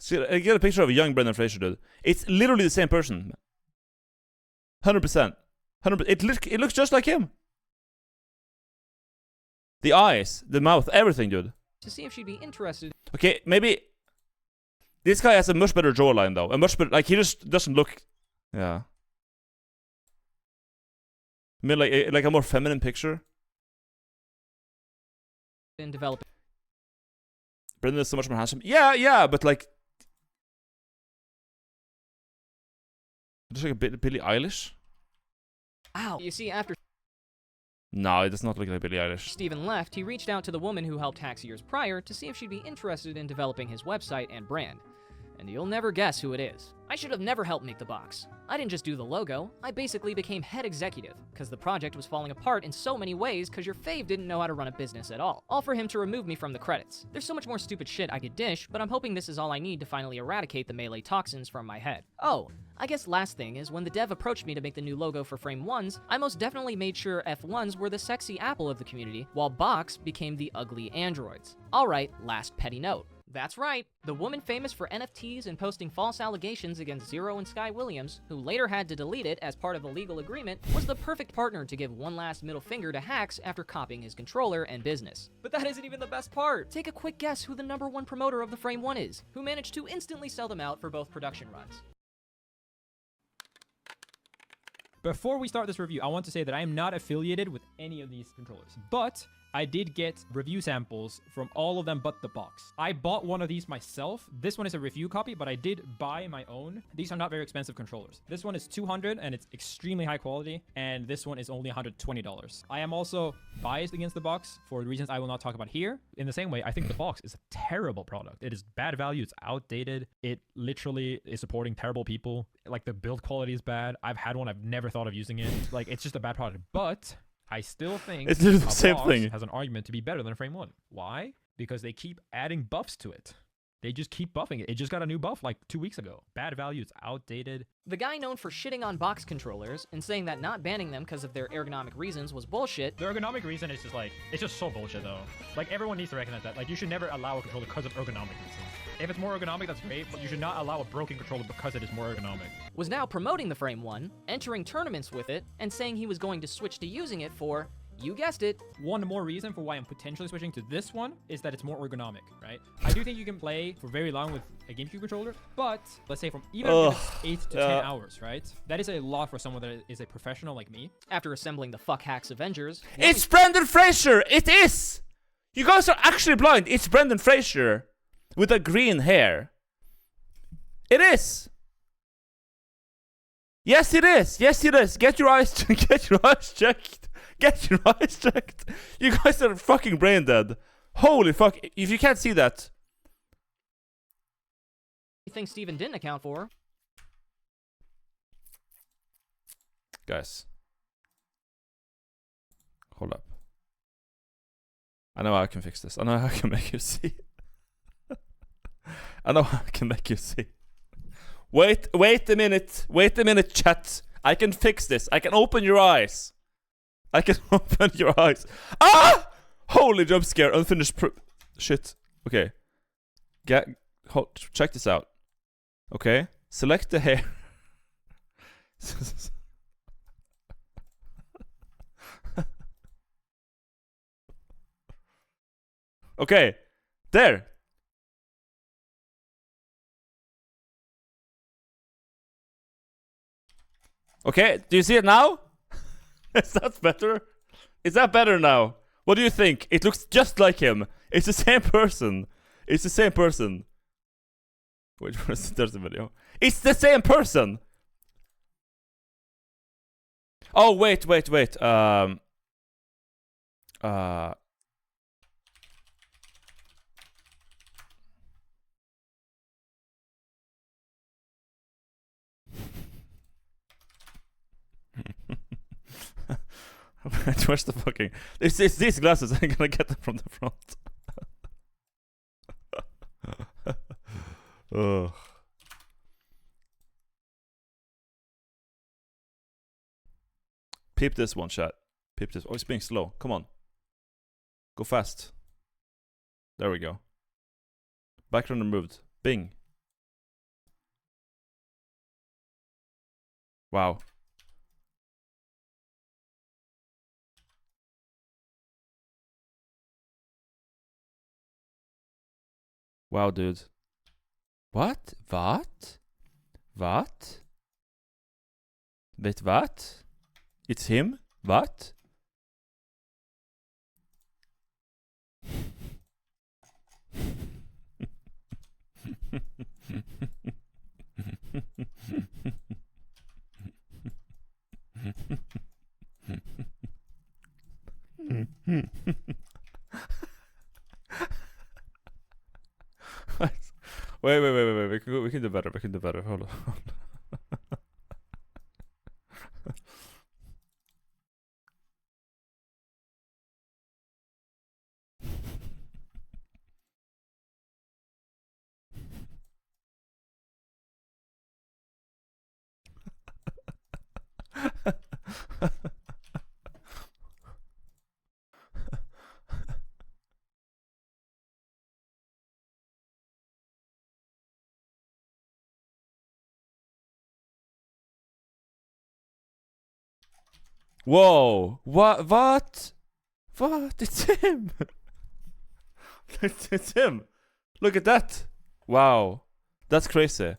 See, I get a picture of a young Brendan Fraser, dude. It's literally the same person. 100%. 100%. It looks just like him. The eyes, the mouth, everything, dude. To see if she'd be interested. Okay, maybe this guy has a much better jawline, though. A much better, like, he just doesn't look. Yeah. I mean, like a more feminine picture. In developing. Brendan is so much more handsome. Yeah, but like, just like a bit Billie Eilish. Ow. You see, after No, it does not look like Billie Eilish. Steven left, he reached out to the woman who helped Hacks years prior to see if she'd be interested in developing his website and brand. And you'll never guess who it is. I should have never helped make the box. I didn't just do the logo, I basically became head executive, because the project was falling apart in so many ways because your fave didn't know how to run a business at all. All for him to remove me from the credits. There's so much more stupid shit I could dish, but I'm hoping this is all I need to finally eradicate the melee toxins from my head. Oh, I guess last thing is when the dev approached me to make the new logo for Frame 1s, I most definitely made sure F1s were the sexy apple of the community, while Box became the ugly androids. Alright, last petty note. That's right, the woman famous for NFTs and posting false allegations against Zero and Sky Williams, who later had to delete it as part of a legal agreement, was the perfect partner to give one last middle finger to Hacks after copying his controller and business. But that isn't even the best part! Take a quick guess who the #1 promoter of the Frame 1 is, who managed to instantly sell them out for both production runs. Before we start this review, I want to say that I am not affiliated with any of these controllers, but I did get review samples from all of them but the box. I bought one of these myself. This one is a review copy, but I did buy my own. These are not very expensive controllers. This one is $200 and it's extremely high quality, and this one is only $120. I am also biased against the box for reasons I will not talk about here. In the same way, I think the box is a terrible product. It is bad value, it's outdated. It literally is supporting terrible people. Like, the build quality is bad. I've had one, I've never thought of using it. Like, it's just a bad product, but I still think it's literally the a same box thing. has an argument to be better than a Frame 1. Why? Because they keep adding buffs to it. They just keep buffing it. It just got a new buff like 2 weeks ago. Bad value, it's outdated. The guy known for shitting on box controllers and saying that not banning them because of their ergonomic reasons was bullshit. The ergonomic reason is just like, it's just so bullshit though. Like, everyone needs to recognize that. Like, you should never allow a controller because of ergonomic reasons. If it's more ergonomic, that's great, but you should not allow a broken controller because it is more ergonomic. Was now promoting the Frame 1, entering tournaments with it, and saying he was going to switch to using it for, you guessed it. One more reason for why I'm potentially switching to this one is that it's more ergonomic, right? I do think you can play for very long with a GameCube controller, but let's say from even if it's 8 to 10 hours, right? That is a lot for someone that is a professional like me. After assembling the Fuck Hacks Avengers... It's Brendan Fraser! It is! You guys are actually blind. It's Brendan Fraser with the green hair. It is! Yes, it is! Yes, it is! Get your eyes get your eyes checked! Get your eyes checked! You guys are fucking brain dead. Holy fuck! If you can't see that, Thing Steven didn't account for. guys, hold up. I know how I can fix this. I know how I can make you see. I know how I can make you see. Wait a minute, chat. I can fix this. I can open your eyes. I can open your eyes. Ah! Holy jump scare. Unfinished shit. Okay. Check this out. Okay. Select the hair. Okay. There. Okay, do you see it now? Is that better? Is that better now? What do you think? It looks just like him. It's the same person. It's the same person. Wait, there's the video. It's the same person! Oh, wait. Where's the fucking... It's these glasses. I'm gonna get them from the front. Ugh. Peep this one, chat. Peep this. Oh, it's being slow. Come on. Go fast. There we go. Background removed. Bing. Wow. Wow, dude. What? What? What? Wait, what? It's him? What? Wait. We can do better. We can do better. Hold on. Whoa! What? What? What? It's him! It's him! Look at that! Wow. That's crazy.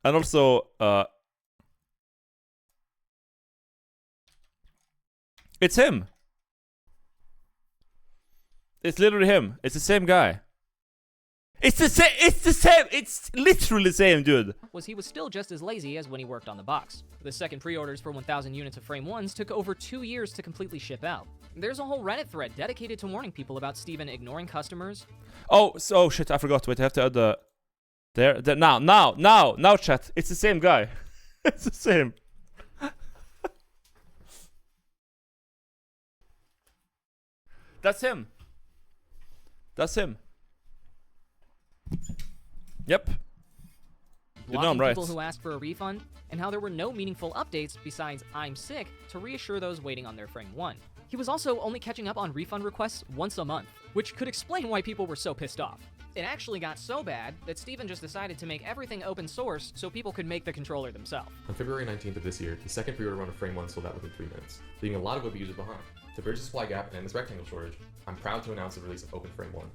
And also, it's him! It's literally him. It's the same guy. It's the same! It's the same! It's literally the same, dude! He was still just as lazy as when he worked on the box. The second pre-orders for 1,000 units of Frame 1s took over 2 years to completely ship out. There's a whole Reddit thread dedicated to warning people about Steven ignoring customers. Oh, shit, I forgot. Wait, I have to add the... There, now, chat. It's the same guy. It's the same. That's him. That's him. Yep. You know I'm right. People who asked for a refund, and how there were no meaningful updates besides "I'm sick" to reassure those waiting on their Frame 1. He was also only catching up on refund requests once a month, which could explain why people were so pissed off. It actually got so bad that Steven just decided to make everything open source so people could make the controller themselves. On February 19th of this year, the second pre-order run of Frame 1 sold out within 3 minutes, leaving a lot of web users behind. To bridge the supply gap and end this rectangle shortage, I'm proud to announce the release of Open Frame 1,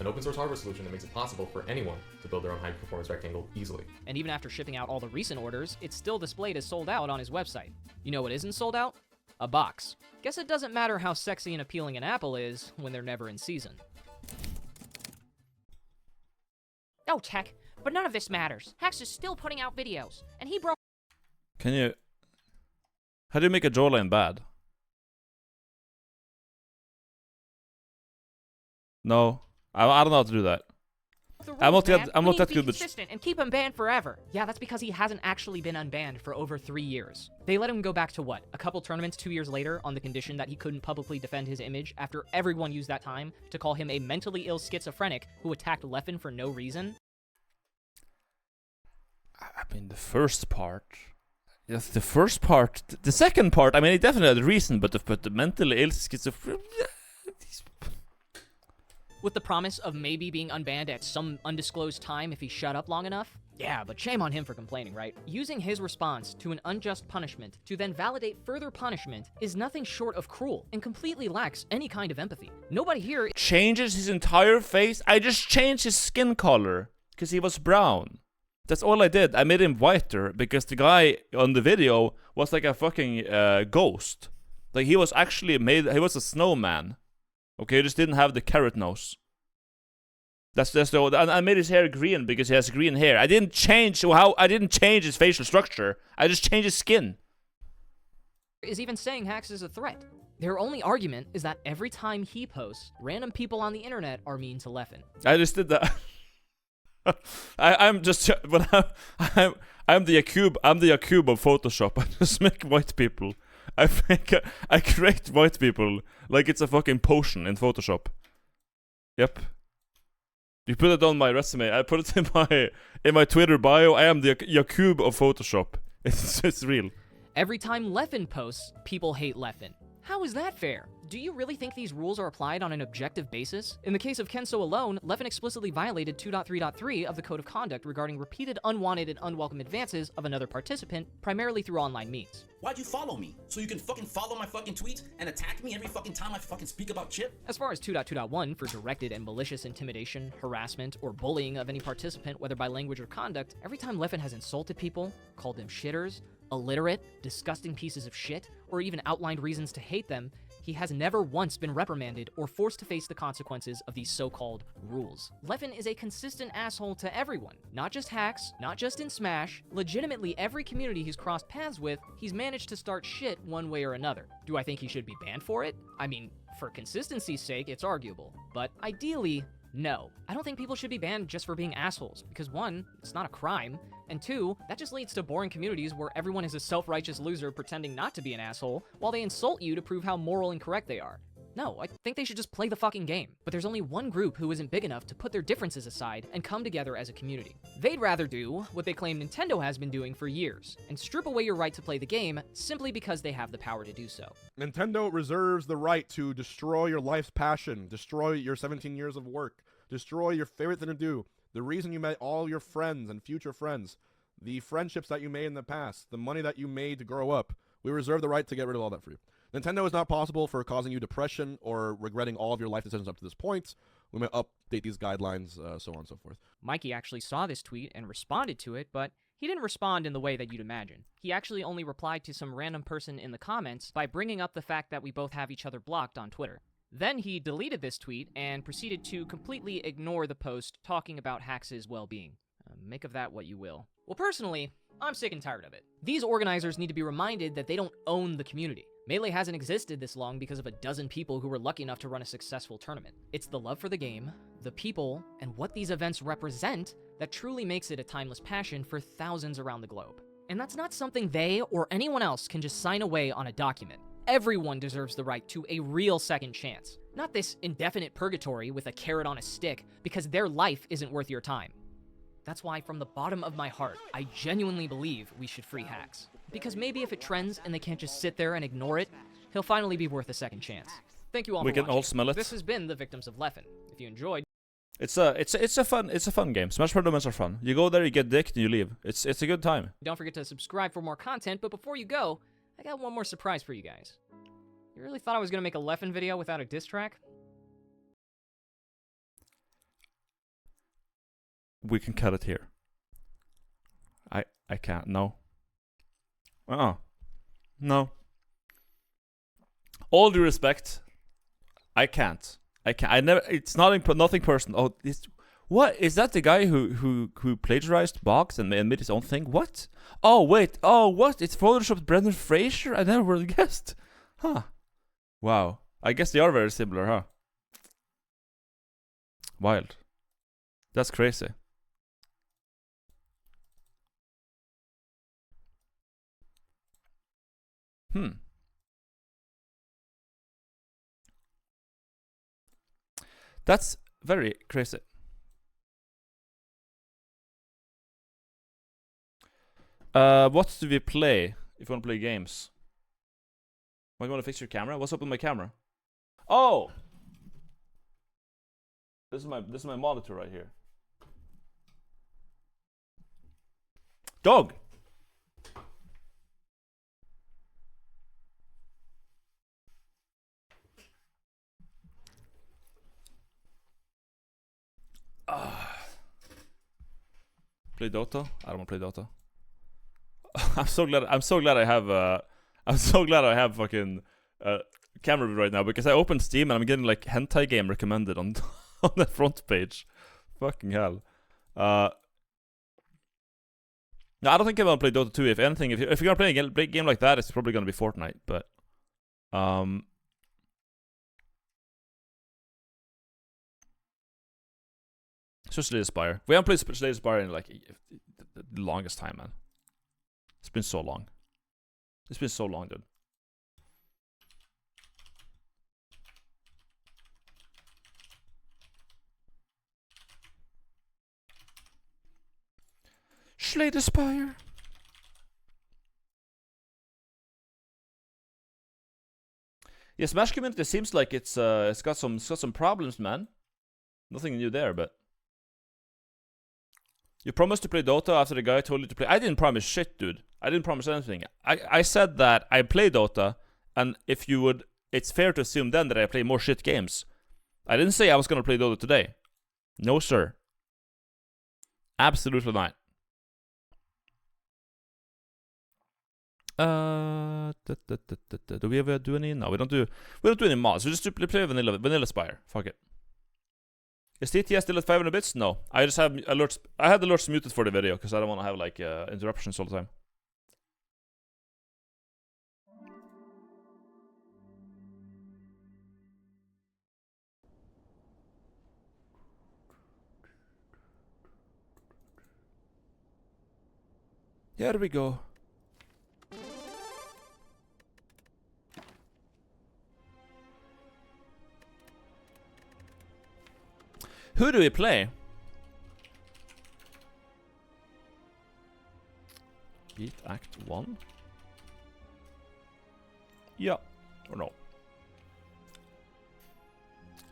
an open source hardware solution that makes it possible for anyone to build their own high-performance rectangle easily. And even after shipping out all the recent orders, it's still displayed as sold out on his website. You know what isn't sold out? A box. Guess it doesn't matter how sexy and appealing an apple is when they're never in season. No, Tech, but none of this matters. Hex is still putting out videos, and he broke... Can you... How do you make a jawline bad? No. I don't know how to do that. I'm not that good with... consistent and keep him banned forever. Yeah, that's because he hasn't actually been unbanned for over 3 years. They let him go back to what? A couple tournaments 2 years later on the condition that he couldn't publicly defend his image after everyone used that time to call him a mentally ill schizophrenic who attacked Leffen for no reason? I mean, the first part... Yes, the first part... The second part, I mean, he definitely had a reason, but the mentally ill schizophrenic... With the promise of maybe being unbanned at some undisclosed time if he shut up long enough? Yeah, but shame on him for complaining, right? Using his response to an unjust punishment to then validate further punishment is nothing short of cruel and completely lacks any kind of empathy. Nobody here changes his entire face. I just changed his skin color because he was brown. That's all I did. I made him whiter because the guy on the video was like a fucking ghost. Like he was actually he was a snowman. Okay, he just didn't have the carrot nose. That's just and I made his hair green because he has green hair. I didn't change his facial structure. I just changed his skin. Is even saying Hax is a threat. Their only argument is that every time he posts, random people on the internet are mean to Leffen. I just did that. I'm just when I'm the Yakub of Photoshop. I just make white people. I create white people like it's a fucking potion in Photoshop. Yep. You put it on my resume. I put it in my Twitter bio. I am the Yakub of Photoshop. It's real. Every time Leffen posts, people hate Leffen. How is that fair? do you really think these rules are applied on an objective basis? In the case of Kenso alone, Leffen explicitly violated 2.3.3 of the Code of Conduct regarding repeated unwanted and unwelcome advances of another participant, primarily through online means. Why'd you follow me? So you can fucking follow my fucking tweets and attack me every fucking time I fucking speak about Chip? As far as 2.2.1 for directed and malicious intimidation, harassment, or bullying of any participant, whether by language or conduct, every time Leffen has insulted people, called them shitters, illiterate, disgusting pieces of shit, or even outlined reasons to hate them, he has never once been reprimanded or forced to face the consequences of these so-called rules. Leffen is a consistent asshole to everyone, not just hacks, not just in Smash. Legitimately, every community he's crossed paths with, he's managed to start shit one way or another. Do I think he should be banned for it? I mean, for consistency's sake, it's arguable, but ideally, no. I don't think people should be banned just for being assholes, because one, it's not a crime, and two, that just leads to boring communities where everyone is a self-righteous loser pretending not to be an asshole, while they insult you to prove how moral and correct they are. No, I think they should just play the fucking game. But there's only one group who isn't big enough to put their differences aside and come together as a community. They'd rather do what they claim Nintendo has been doing for years, and strip away your right to play the game simply because they have the power to do so. Nintendo reserves the right to destroy your life's passion, destroy your 17 years of work, destroy your favorite thing to do, the reason you met all your friends and future friends, the friendships that you made in the past, the money that you made to grow up. We reserve the right to get rid of all that for you. Nintendo is not possible for causing you depression or regretting all of your life decisions up to this point. We may update these guidelines, so on and so forth. Mikey actually saw this tweet and responded to it, but he didn't respond in the way that you'd imagine. He actually only replied to some random person in the comments by bringing up the fact that we both have each other blocked on Twitter. Then he deleted this tweet and proceeded to completely ignore the post talking about Hax's well-being. Make of that what you will. Well, personally, I'm sick and tired of it. These organizers need to be reminded that they don't own the community. Melee hasn't existed this long because of a dozen people who were lucky enough to run a successful tournament. It's the love for the game, the people, and what these events represent that truly makes it a timeless passion for thousands around the globe. And that's not something they or anyone else can just sign away on a document. Everyone deserves the right to a real second chance. Not this indefinite purgatory with a carrot on a stick because their life isn't worth your time. That's why, from the bottom of my heart, I genuinely believe we should free Hax. Because maybe if it trends and they can't just sit there and ignore it, he'll finally be worth a second chance. Thank you all for watching. We can all smell it. This has been the Victims of Leffen. If you enjoyed, it's a fun game. Smash tournaments are fun. You go there, you get dicked, and you leave. It's a good time. don't forget to subscribe for more content. But before you go, I got one more surprise for you guys. You really thought I was gonna make a Leffen video without a diss track? We can cut it here. I can't. No. No. All due respect, I can't. I never. It's nothing personal. Oh, what is that? The guy who plagiarized Box and made his own thing? What? Oh wait. Oh what? It's photoshopped Brendan Fraser. I never would have guessed. Huh. Wow. I guess they are very similar, huh? Wild. That's crazy. That's very crazy. What do we play if you want to play games? Am I going to fix your camera? What's up with my camera? Oh! This is my monitor right here. Dog! Play Dota? I don't want to play Dota. I'm so glad I have fucking camera view right now, because I opened Steam and I'm getting like hentai game recommended on on the front page. Fucking hell. No, I don't think I'm gonna play Dota 2. If anything, if you're gonna play a game like that, it's probably gonna be Fortnite. But especially Spire. We haven't played especially Spire in like the longest time, man. It's been so long. It's been so long, dude. Slay the Spire. Yeah, Smash community seems like it's got some problems, man. Nothing new there, but you promised to play Dota after the guy told you to play. I didn't promise shit, dude. I didn't promise anything. I said that I play Dota, and if you would, it's fair to assume then that I play more shit games. I didn't say I was gonna play Dota today. No, sir. Absolutely not. Do we ever do any? No, we don't do any mods. We just play vanilla Spire. Fuck it. Is TTS still at 500 bits? No. I just have alerts. I had alerts muted for the video because I don't want to have like interruptions all the time. Here we go. Who do we play? Beat Act 1? Yeah. Or no?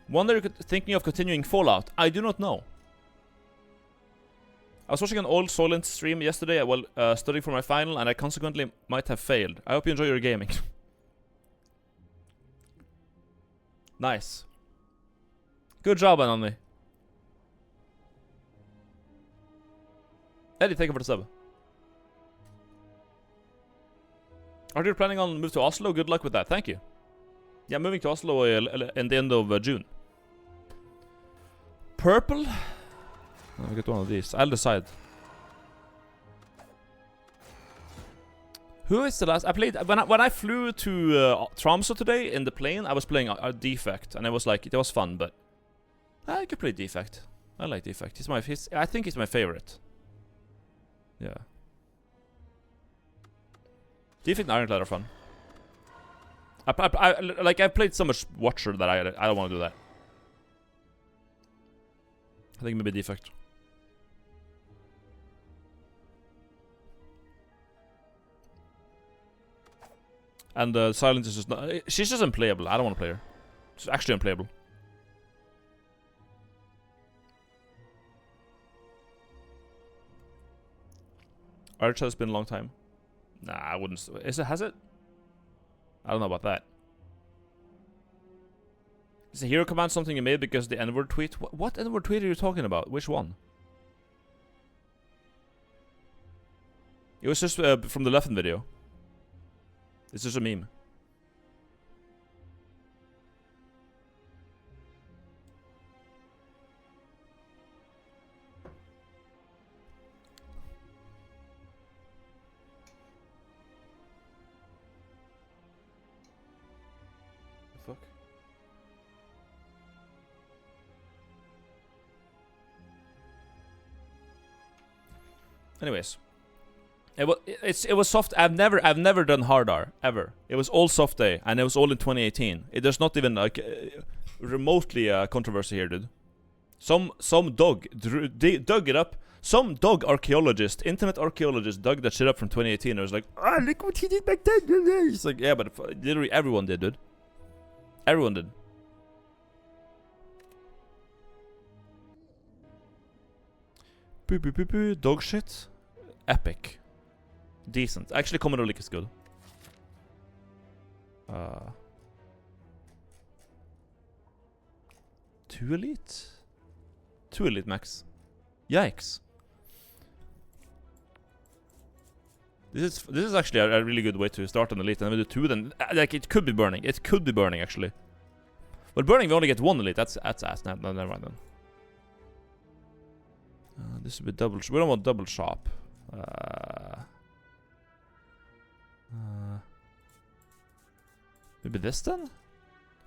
Wonder thinking of continuing Fallout. I do not know. I was watching an old Soylent stream yesterday while studying for my final, and I consequently might have failed. I hope you enjoy your gaming. Nice. Good job, Anani. Eddie, thank you for the sub. Are you planning on move to Oslo? Good luck with that. Thank you. Yeah, moving to Oslo in the end of June. Purple? I'll get one of these. I'll decide. Who is the last? I played when I flew to Tromsø today in the plane. I was playing a Defect, and it was like it was fun, but I could play Defect. I like Defect. I think he's my favorite. Yeah. Defect and Ironclad are fun. I played so much Watcher that I don't want to do that. I think maybe Defect. And Silence is just not. She's just unplayable. I don't want to play her. She's actually unplayable. Arch has been a long time. Nah, I wouldn't. Has it? I don't know about that. Is the hero command something you made because the N-word tweet? What N-word tweet are you talking about? Which one? It was just from the Leffen video. It's just a meme. The fuck? Anyways. It was soft. I've never done hard R ever. It was all soft A, and it was all in 2018. There's not even like remotely a controversy here, dude. Some dog dug it up. Some dog archaeologist, internet archaeologist, dug that shit up from 2018. And was like, ah, oh, look what he did back then. It's like, yeah, but literally everyone did, dude. Everyone did. Boo boo boo boo. Dog shit. Epic. Decent. Actually, Commodore Leak is good. 2 elite? 2 elite max. Yikes. This is actually a really good way to start an elite, and then we do 2, then like it could be burning. It could be burning actually. But burning we only get 1 elite. That's ass. No, never mind then. This would be double. We don't want double shop. Maybe this then?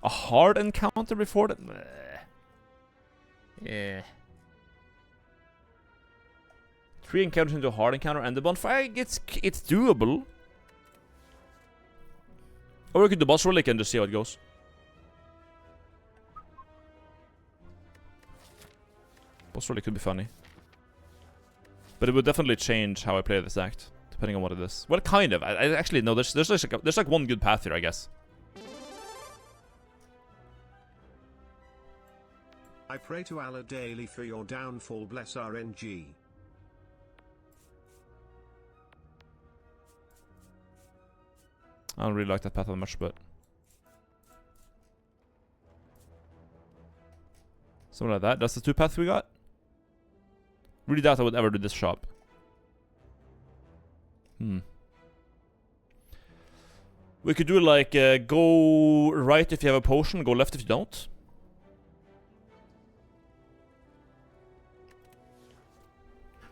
A hard encounter before that? Yeah. 3 encounters into a hard encounter and the bonfire. It's doable. Or we could do boss relic and just see how it goes. Boss relic could be funny. But it would definitely change how I play this act, depending on what it is. Well, kind of. I actually know there's like one good path here, I guess. I pray to Allah daily for your downfall. Bless RNG. I don't really like that path that much, but something like that. That's the 2 paths we got. Really doubt I would ever do this shop. We could do like go right if you have a potion, go left if you don't.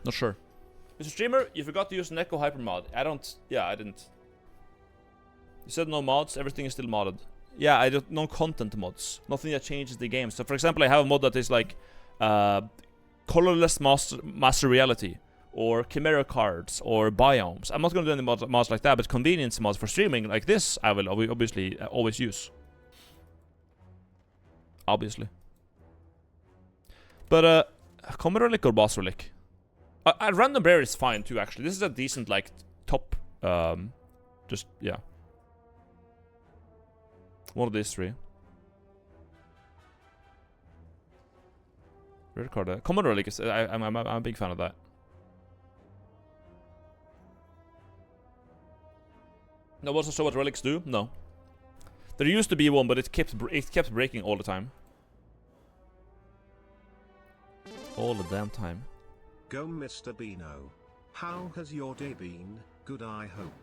Not sure. Mr. Streamer, you forgot to use an Echo Hyper mod. I didn't. You said no mods, everything is still modded. Yeah, I don't, no content mods. Nothing that changes the game. So for example, I have a mod that is like colorless master reality, or chimera cards, or biomes. I'm not gonna do any mods like that, but convenience mods for streaming like this, I will obviously always use. Obviously. But Common Relic or Boss Relic? A Random Bear is fine too, actually. This is a decent, like, top, just, yeah. One of these 3. Rare card. Common Relic is, I'm a big fan of that. No, also show what relics do? No. There used to be one, but it kept breaking all the time. All the damn time. Go Mr. Bino. How has your day been? Good, I hope.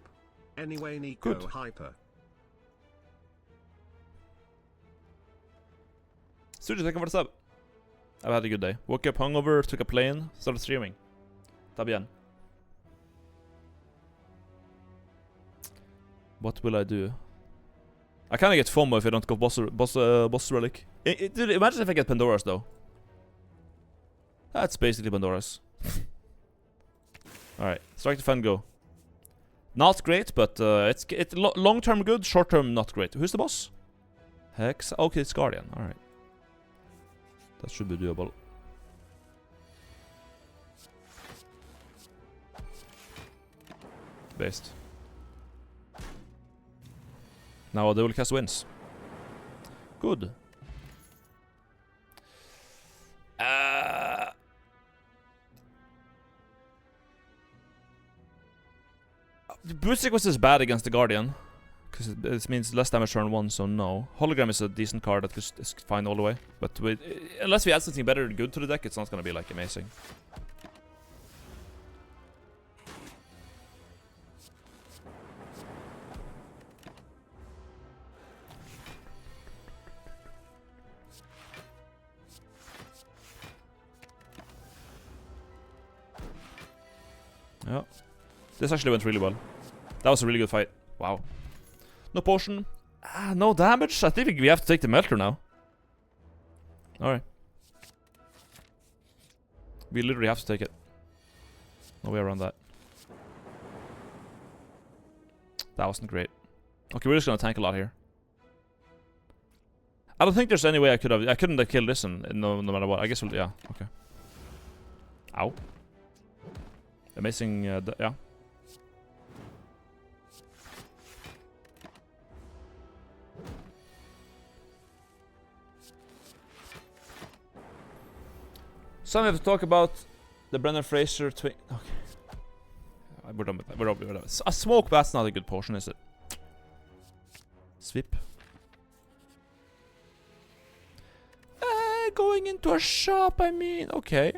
Anyway, Nico Good. Hyper. Studio, what's up? I've had a good day. Woke up hungover, took a plane, started streaming. Ta bien. What will I do? I kinda get FOMO if I don't go boss relic. Dude, imagine if I get Pandora's though. That's basically Pandora's. Alright, Strike the Fan, go. Not great, but it's long term good, short term not great. Who's the boss? Hex. Okay, it's Guardian. Alright. That should be doable. Based. Now the cast wins. Good. The boost sequence is bad against the Guardian, because it means less damage turn 1, so no. Hologram is a decent card that is fine all the way, but unless we add something better and good to the deck, it's not gonna be like amazing. Yeah. This actually went really well. That was a really good fight. Wow. No potion. No damage. I think we have to take the melter now. Alright. We literally have to take it. No way around that. That wasn't great. Okay, we're just gonna tank a lot here. I don't think there's any way I could have. I couldn't have killed this no matter what. I guess we'll. Yeah. Okay. Ow. Amazing. Yeah. So we have to talk about the Brendan Fraser twin. Okay. We're done with that. We're done with that. A smoke, that's not a good potion, is it? Sweep. Going into a shop, I mean. Okay.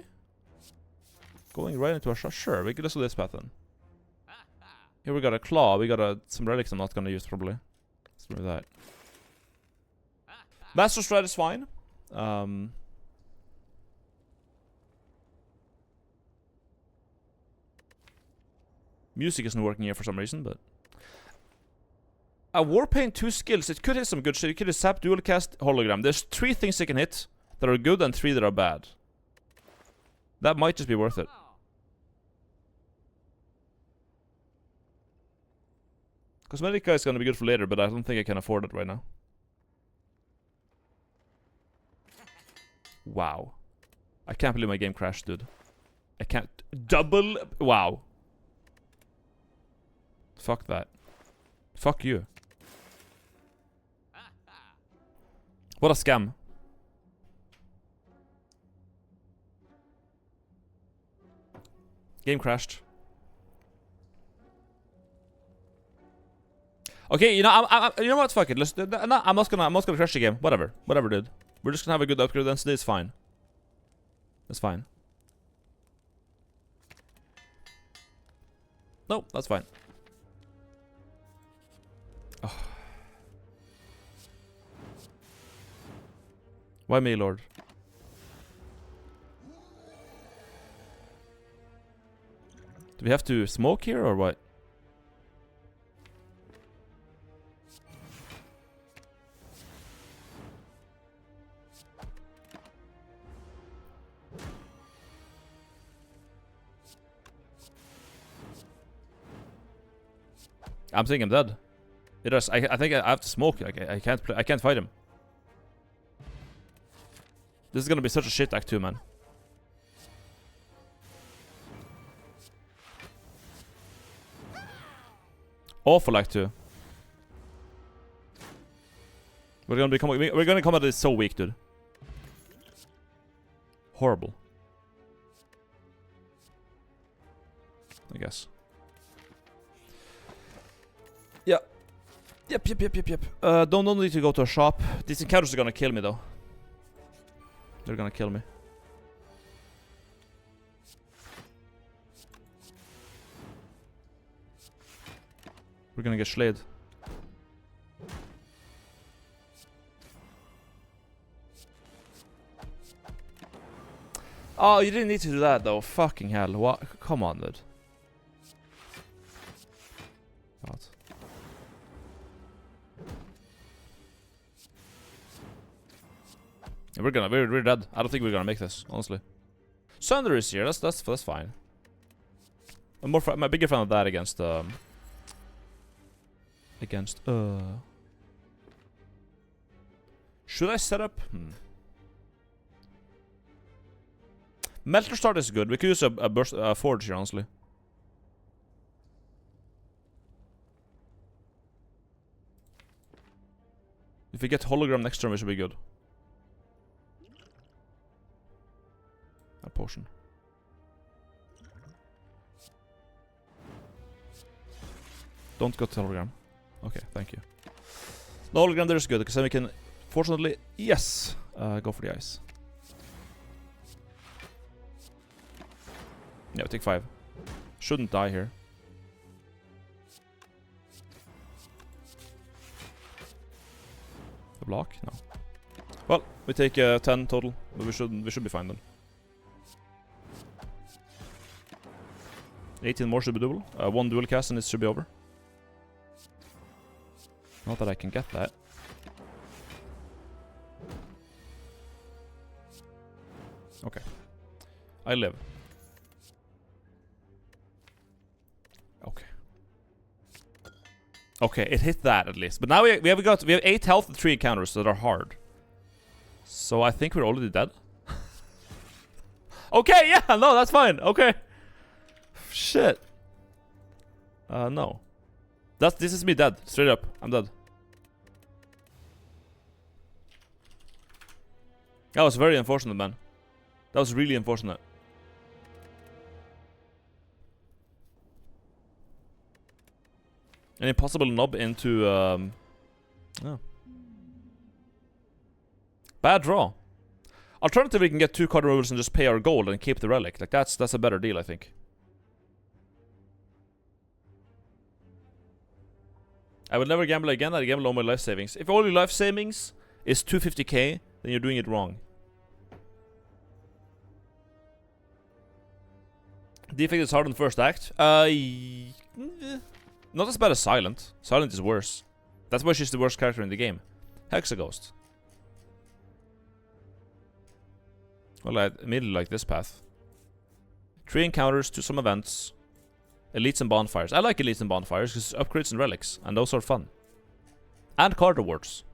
Going right into a shop. Sure, we can just do this path then. Here we got a claw. We got some relics I'm not gonna use probably. Let's do that. Master Stride is fine. Music isn't working here for some reason, but a Warpaint 2 skills, it could hit some good shit. It could hit Sap, Dual Cast, Hologram. There's 3 things it can hit that are good and 3 that are bad. That might just be worth it. Cosmetica is gonna be good for later, but I don't think I can afford it right now. Wow. I can't believe my game crashed, dude. I can't. Double. Wow. Fuck that. Fuck you. What a scam. Game crashed. Okay, you know, you know what? Fuck it. Let's. No, I'm not gonna crash the game. Whatever, dude. We're just gonna have a good upgrade density. It's fine. That's fine. No, that's fine. Oh. Why me, Lord? Do we have to smoke here or what? I'm thinking I'm dead. It is. I think I have to smoke. I can't play. I can't fight him. This is gonna be such a shit act 2, man. Awful act 2. We're gonna come at this so weak, dude. Horrible. I guess. Yeah. Yep. Don't need to go to a shop. These encounters are gonna kill me though. They're gonna kill me. We're gonna get slayed. Oh, you didn't need to do that though. Fucking hell. What? Come on, dude. God. We're dead. I don't think we're gonna make this, honestly. Sunder is here. That's fine. I'm a bigger fan of that against should I set up? Melter start is good. We could use a forge here, honestly. If we get hologram next turn, we should be good. A potion. Don't go to hologram. Okay, thank you. The hologram there is good, because then we can, fortunately, yes, go for the ice. Yeah, take 5. Shouldn't die here. The block? No. Well, we take 10 total, but we should be fine then. 18 more should be doable. 1 dual cast and it should be over. Not that I can get that. Okay. I live. Okay. Okay, it hit that at least. But now we have 8 health and 3 encounters that are hard. So I think we're already dead. Okay, yeah, no, that's fine. Okay. Shit. No. This is me dead. Straight up. I'm dead. That was very unfortunate, man. That was really unfortunate. An impossible knob into oh. Bad draw. Alternatively, we can get 2 card removals and just pay our gold and keep the relic. Like that's a better deal, I think. I will never gamble again. I gamble all my life savings. If all your life savings is 250k, then you're doing it wrong. Defect is hard on the first act. Not as bad as Silent. Silent is worse. That's why she's the worst character in the game. Hexaghost. Well, I immediately like this path. 3 encounters to some events. Elites and bonfires. I like elites and bonfires because upgrades and relics, and those are fun. And card rewards.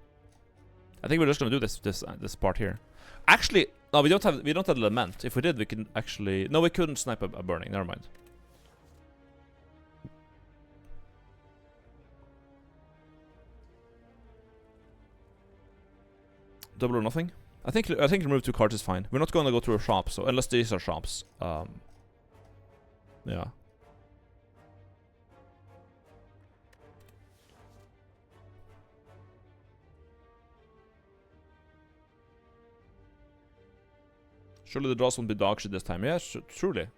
I think we're just gonna do this part here. Actually, no, we don't have lament. If we did, we can actually. No, we couldn't snipe a burning. Never mind. Double or nothing. I think remove 2 cards is fine. We're not gonna go through a shop, so unless these are shops. We're Yeah. Surely the draws won't be dog shit this time. Yeah, surely.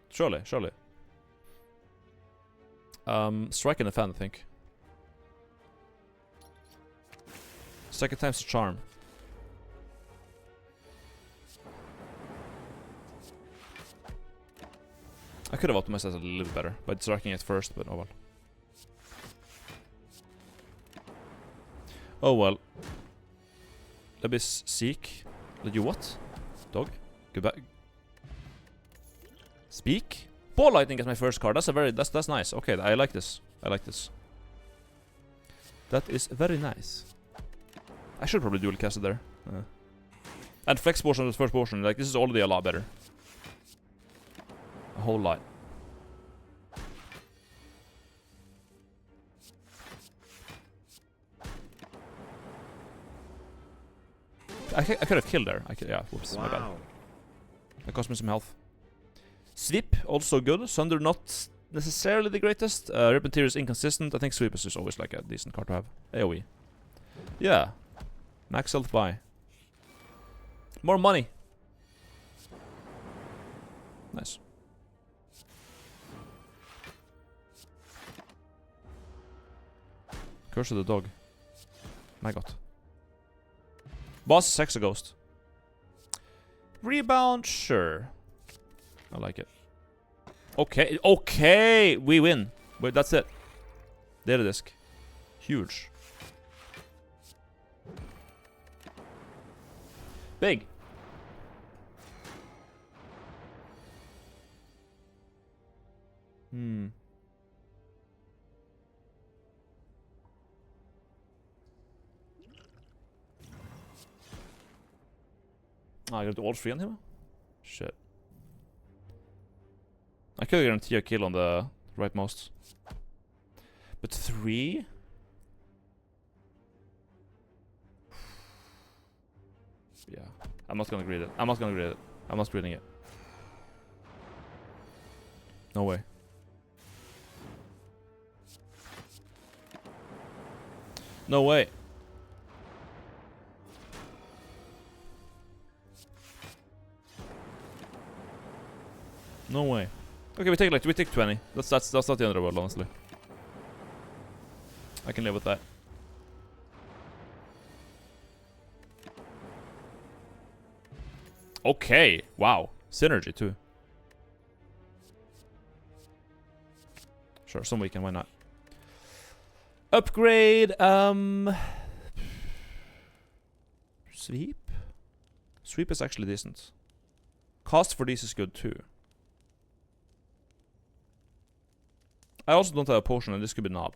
Strike and defend, I think. Second time's a charm. I could have optimized that a little bit better by striking it first, but oh well. Oh well. Let me seek. Let you what? Dog? Goodbye. Speak? Ball lightning as my first card. That's nice. Okay, I like this. That is very nice. I should probably dual cast it there. And flex portion of the first portion. Like, this is already a lot better. A whole lot. I could have killed there. Yeah, whoops, my bad. That cost me some health. Sweep, also good. Sunder, not necessarily the greatest. Repentir is inconsistent. I think Sweep is just always like a decent card to have. AoE. Yeah. Max health buy. More money. Nice. Curse of the dog. My god. Boss is Hexaghost. Rebound, sure. I like it. Okay, we win. Wait, that's it. Data disk. Huge. Big. I got all 3 on him? Shit. I could guarantee a kill on the rightmost. But 3? Yeah. I'm not gonna greed it. I'm not greeding it. No way. No way. No way. Okay, we take 20. That's not the end of the world, honestly. I can live with that. Okay, wow. Synergy too. Sure, some weekend, why not? Upgrade, Sweep? Sweep is actually decent. Cost for these is good too. I also don't have a potion, and this could be knob.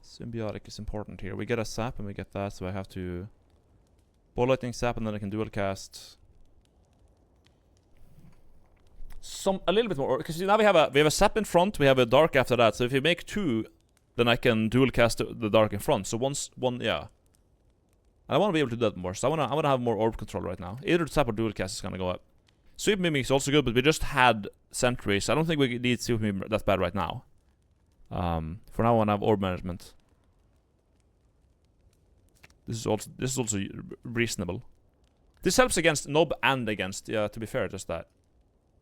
Symbiotic is important here. We get a sap and we get that, so I have to ball lightning sap and then I can dual cast a little bit more, because now we have a sap in front, we have a dark after that. So if you make 2, then I can dual cast the dark in front. So yeah. And I want to be able to do that more. So I want to have more orb control right now. Either the sap or dual cast is gonna go up. Sweep mimic is also good, but we just had sentries. I don't think we need sweep mimic that bad right now. For now, I want to have orb management. This is also reasonable. This helps against Nob and against, yeah, to be fair, just that.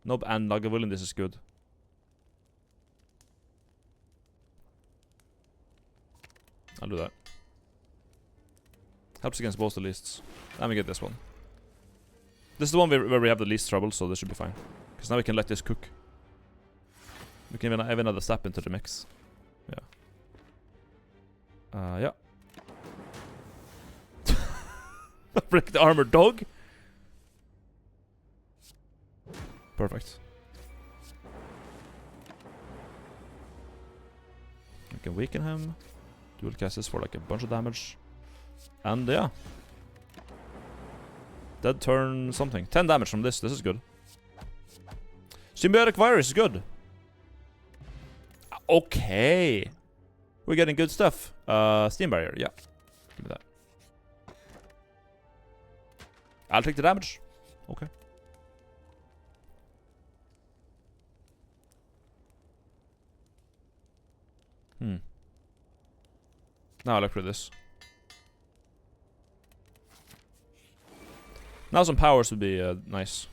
Nob and Lagavulin, this is good. I'll do that. Helps against both the lists. Let me get this one. This is the one where we have the least trouble, so this should be fine. Because now we can let this cook. We can even have another step into the mix. Yeah. Yeah. Break the armored dog. Perfect. We can weaken him. Dual cast this for like a bunch of damage. And yeah. Dead turn something. 10 damage from this. This is good. Symbiotic virus is good. Okay. We're getting good stuff. Steam barrier, yeah. Give me that. I'll take the damage. Okay. Now I look for this. Now some powers would be nice.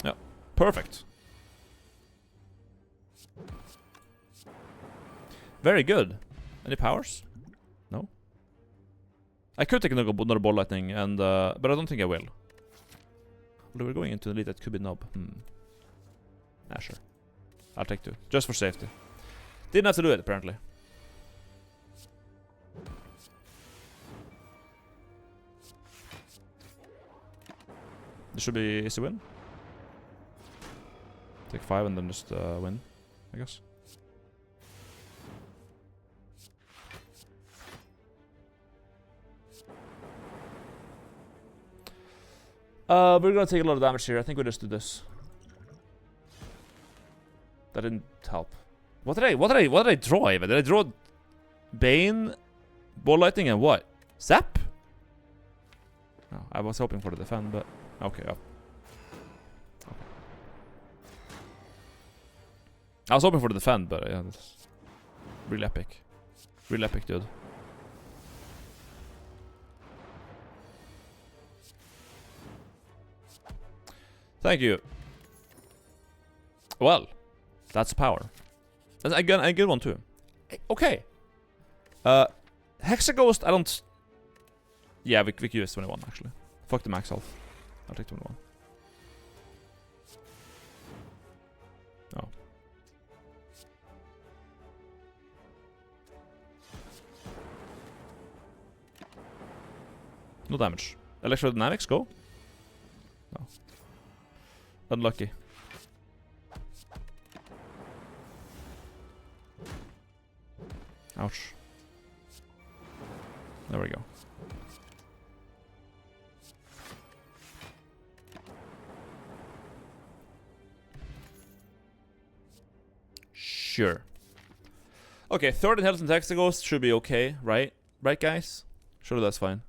Yeah, perfect. Very good. Any powers? No. I could take another ball lightning, and but I don't think I will. Although we're going into an elite, that could be knob. Nah, sure. I'll take 2, just for safety. Didn't have to do it, apparently. This should be easy win. Take 5 and then just win, I guess. We're gonna take a lot of damage here. I think we just do this. That didn't help. What did I draw even? Did I draw Bane, Ball Lightning, and what? Zap? No, I was hoping for the defend, but okay. Okay. I was hoping for the defend, but yeah, that's really epic. Really epic, dude. Thank you. Well, that's power. That's a good one too. Okay. Hexaghost, I don't... Yeah, we could use 21 actually. Fuck the max health. I'll take 21. Oh. No damage. Electrodynamics, go. No. Unlucky. Ouch. There we go. Sure. Okay, 3rd in health and Hexaghost should be okay, right? Right, guys? Surely that's fine.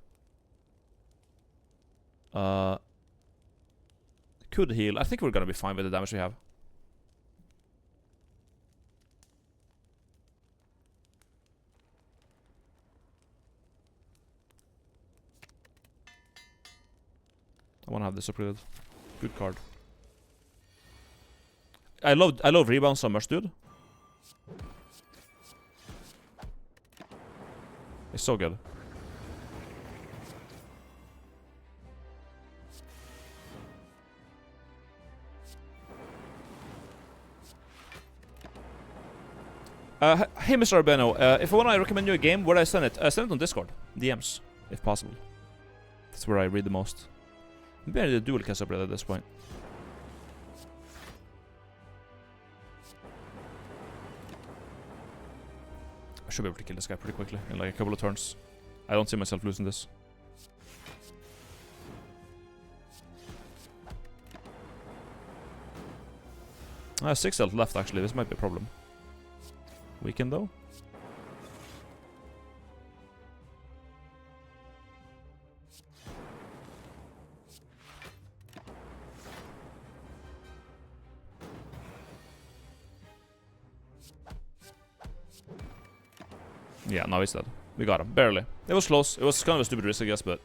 Could heal. I think we're gonna be fine with the damage we have. I wanna have this upgraded. Good card. I love rebound so much, dude. It's so good. Hey, Mr. Albino, if I want to recommend you a game, where do I send it? Send it on Discord. DMs, if possible. That's where I read the most. Maybe I need a dual cast upgrade at this point. I should be able to kill this guy pretty quickly, in like a couple of turns. I don't see myself losing this. I have 6 health left actually, this might be a problem. Weaken though? Yeah, now he's dead. We got him, barely. It was close, it was kind of a stupid risk I guess, but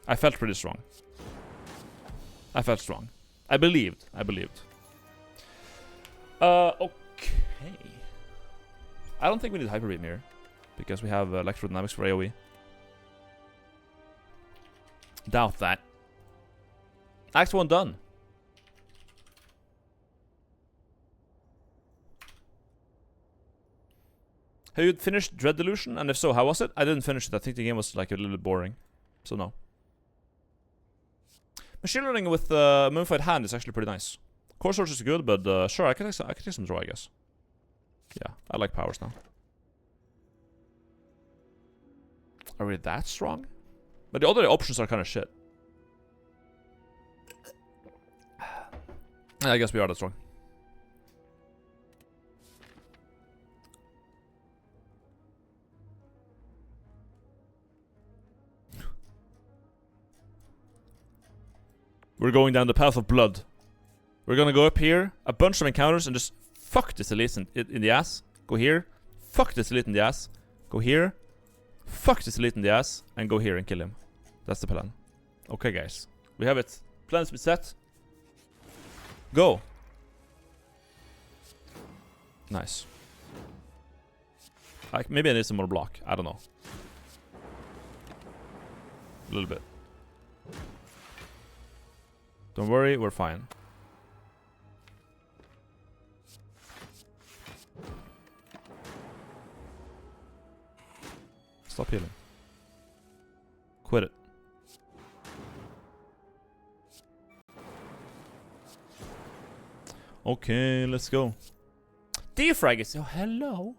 I felt pretty strong. I felt strong. I believed. Okay. I don't think we need Hyper Beam here, because we have Electrodynamics for AoE. Doubt that. Act 1 done. Have you finished Dread Delusion? And if so, how was it? I didn't finish it. I think the game was like a little bit boring. So no. Machine learning with Moonfight Hand is actually pretty nice. Core Source is good, but sure, I can take some draw, I guess. Yeah, I like powers now. Are we that strong? But the other options are kind of shit. I guess we are that strong. We're going down the path of blood. We're gonna go up here, a bunch of encounters, and just fuck this elite in the ass. Go here, fuck this elite in the ass. Go here, fuck this elite in the ass, and go here and kill him. That's the plan. Okay, guys. We have it. Plans been set. Go. Nice. Maybe I need some more block. I don't know. A little bit. Don't worry, we're fine. Stop healing. Quit it. Okay, let's go. Defrag is... Oh, hello.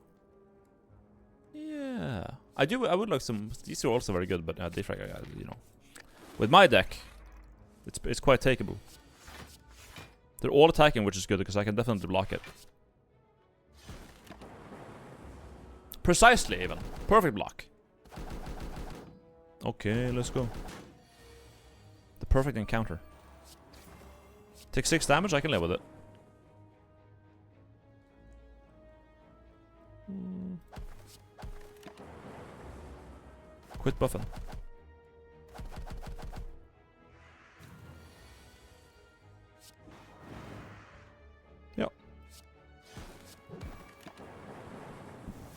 Yeah. I would like some... These are also very good, but defrag, you know. With my deck, it's quite takeable. They're all attacking, which is good, because I can definitely block it. Precisely, even. Perfect block. Okay, let's go. The perfect encounter. Take 6 damage, I can live with it. Quit buffing. Yep.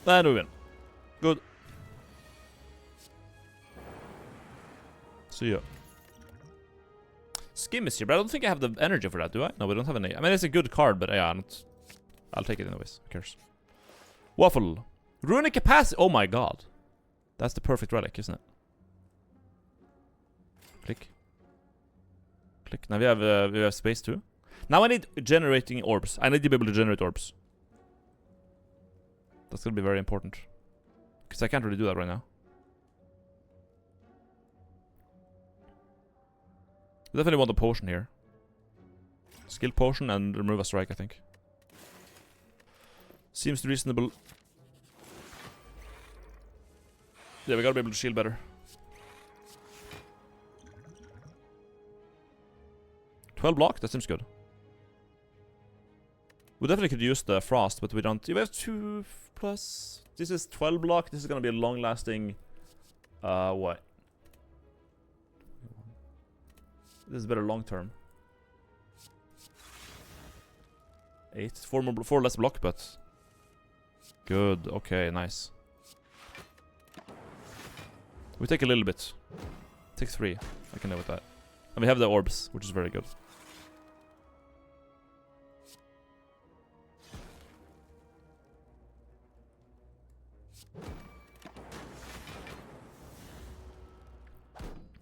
And we win. Good. See ya. Skim is here, but I don't think I have the energy for that, do I? No, we don't have any. I mean, it's a good card, but yeah, I'll take it anyways. Who cares? Waffle. Runic capacity. Oh my god. That's the perfect relic, isn't it? Click. Click. Now we have space too. Now I need generating orbs. I need to be able to generate orbs. That's gonna be very important. Because I can't really do that right now. We definitely want a potion here. Skill potion and remove a strike, I think. Seems reasonable. Yeah, we gotta be able to shield better. 12 block, that seems good. We definitely could use the frost, but we don't. We have 2 plus. This is 12 block. This is gonna be a long lasting. What? This is better long term. 8. 4 less block, but. Good, okay, nice. We take a little bit. Take 3. I can live with that. And we have the orbs, which is very good.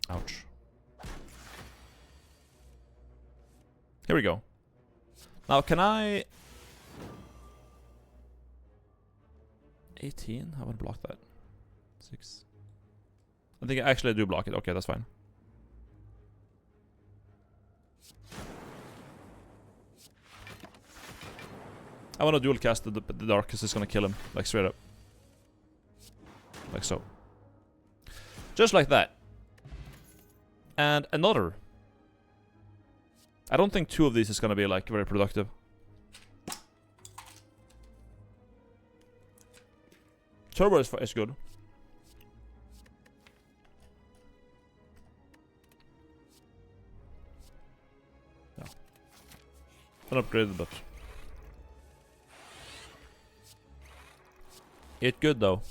Ouch. Here we go. Now, can I... 18? I want to block that. 6. I think actually I do block it. Okay, that's fine. I want to dual cast the dark because it's gonna kill him. Like straight up. Like so. Just like that. And another. I don't think 2 of these is gonna be like very productive. Turbo is good. Yeah. Unupgraded, but it good though.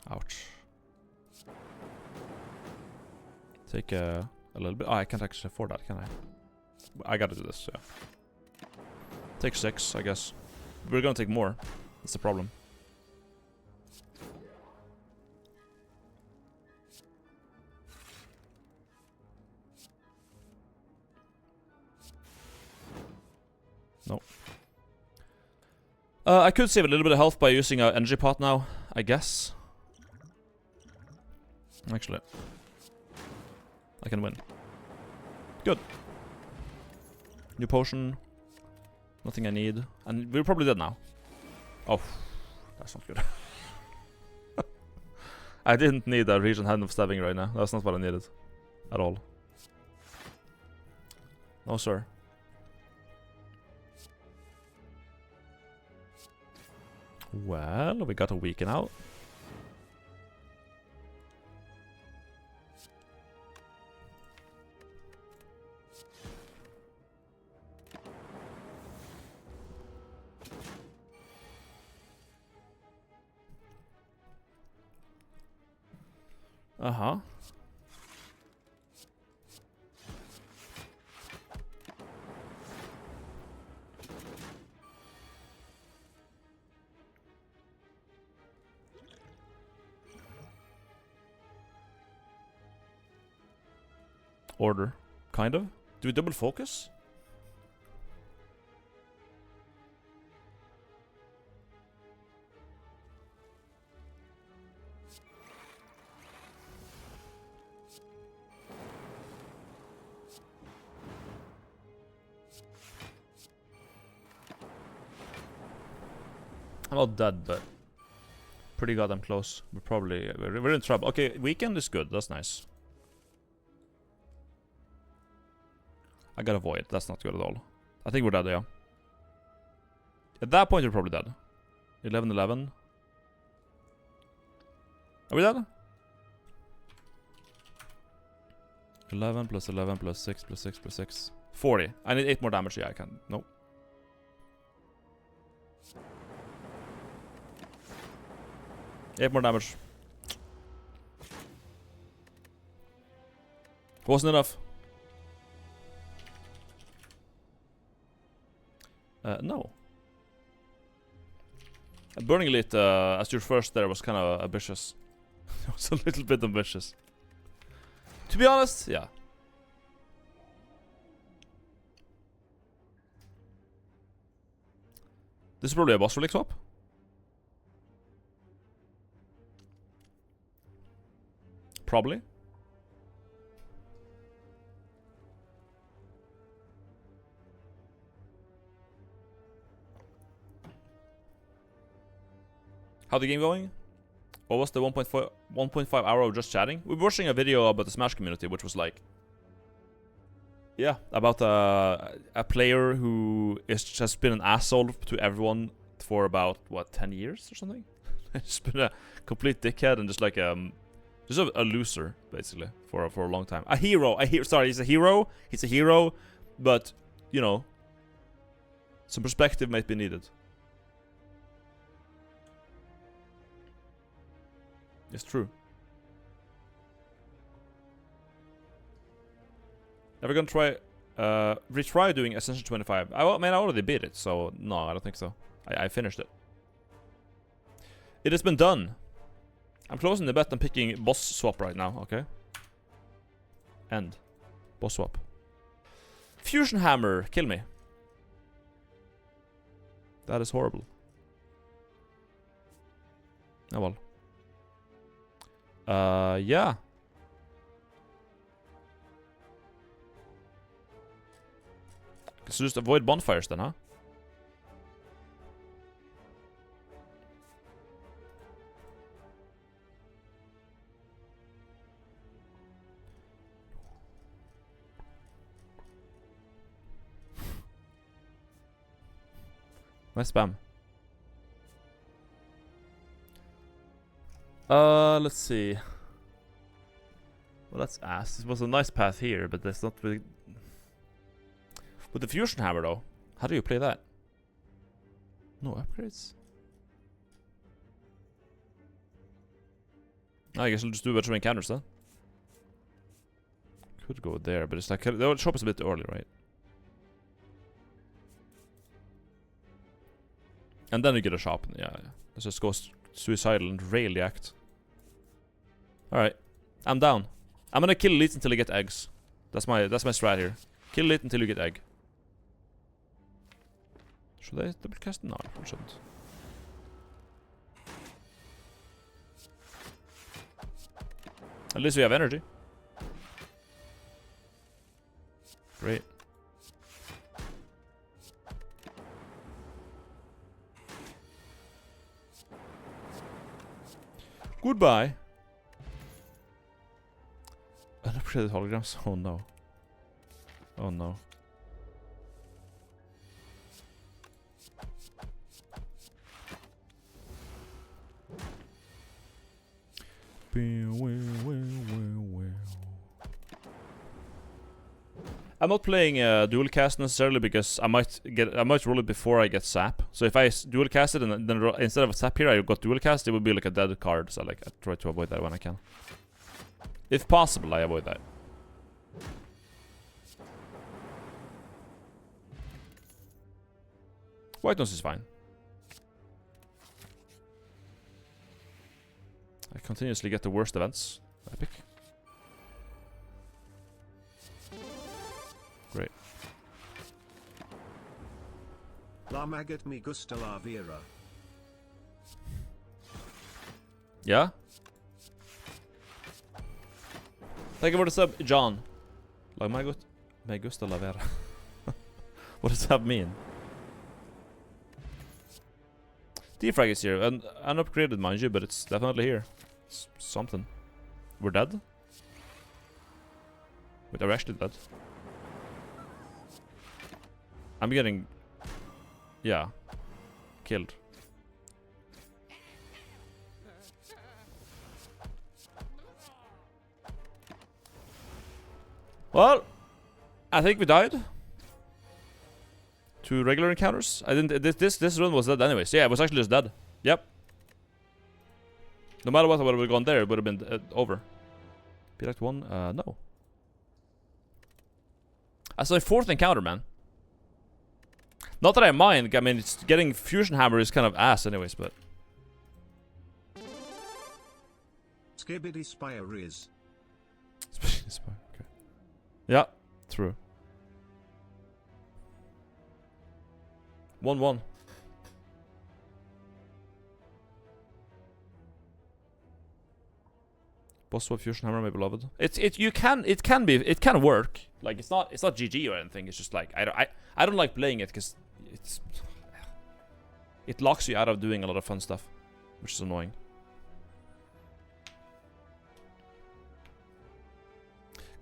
Ouch. Take a little bit. Oh, I can't actually afford that, can I? I gotta do this, yeah. Take 6, I guess. We're gonna take more. That's the problem. No. I could save a little bit of health by using an energy pot now, I guess. Actually, I can win. Good. New potion. Nothing I need. And we're probably dead now. Oh, that's not good. I didn't need a region hand of stabbing right now. That's not what I needed. At all. No, sir. Well, we got a weaken out. Uh-huh. Order. Kind of. Do we double focus? I'm not dead, but pretty goddamn close. We're in trouble. Okay, weekend is good. That's nice. I got a void. That's not good at all. I think we're dead, yeah. At that point, we're probably dead. 11-11. Are we dead? 11 plus 11 plus 6 plus 6 plus 6. 40. I need 8 more damage. Yeah, I can. Nope. Eight more damage. Wasn't enough. No. Burning Elite, as your first there, was kind of ambitious. It was a little bit ambitious. To be honest, yeah. This is probably a boss relic swap. Probably. How the game going? What was the 1.5 hour of just chatting? We were watching a video about the Smash community, which was like, yeah, about a player who is just been an asshole to everyone for about what 10 years or something. Just been a complete dickhead and just like just a loser basically for a long time. A hero. Sorry, he's a hero. He's a hero, but you know, some perspective might be needed. It's true. Ever gonna try retry doing Ascension 25? I mean, I already beat it, so no, I don't think so. I finished it. It has been done. I'm closing the bet. I'm picking boss swap right now. Okay. End. Boss swap. Fusion hammer. Kill me. That is horrible. Oh well. Yeah. So just avoid bonfires then, huh? Nice spam. Let's see. Well, that's ass. This was a nice path here, but that's not really... With the fusion hammer, though, how do you play that? No upgrades? I guess I'll just do a bunch of encounters then. Could go there, but it's like... The shop is a bit early, right? And then you get a shop. Yeah. Let's just go suicidal and really act. Alright. I'm down. I'm gonna kill elites until I get eggs. That's my strat here. Kill elite until you get egg. Should I double cast? No, I shouldn't. At least we have energy. Great. Goodbye. Unappreciated holograms. Oh no. Oh no. I'm not playing dual cast necessarily because I might roll it before I get sap. So if I dual cast it and then instead of a sap here I got dual cast, it would be like a dead card. So like I try to avoid that when I can. If possible, I avoid that. White nose is fine. I continuously get the worst events. Epic. Great. La maggot me gusta la vera. Yeah? Thank you for the sub, John. La maggot me gusta la vera. What does that mean? Defrag is here, and unupgraded, mind you, but it's definitely here. It's something. We're dead? Wait, are we actually dead? I'm getting... yeah. Killed. Well, I think we died. 2 regular encounters. I didn't. This run was dead anyway. So yeah, it was actually just dead. Yep. No matter what, I would have gone there. It would have been over. Pirate 1. No. That's my 4th encounter, man. Not that I mind. I mean, it's getting fusion hammer is kind of ass, anyways. But Skibbity Spire is. Spire. Okay. Yeah. True. 1-1. Boss swap fusion hammer, my beloved. It can work. Like it's not GG or anything. It's just like I don't like playing it because it locks you out of doing a lot of fun stuff, which is annoying.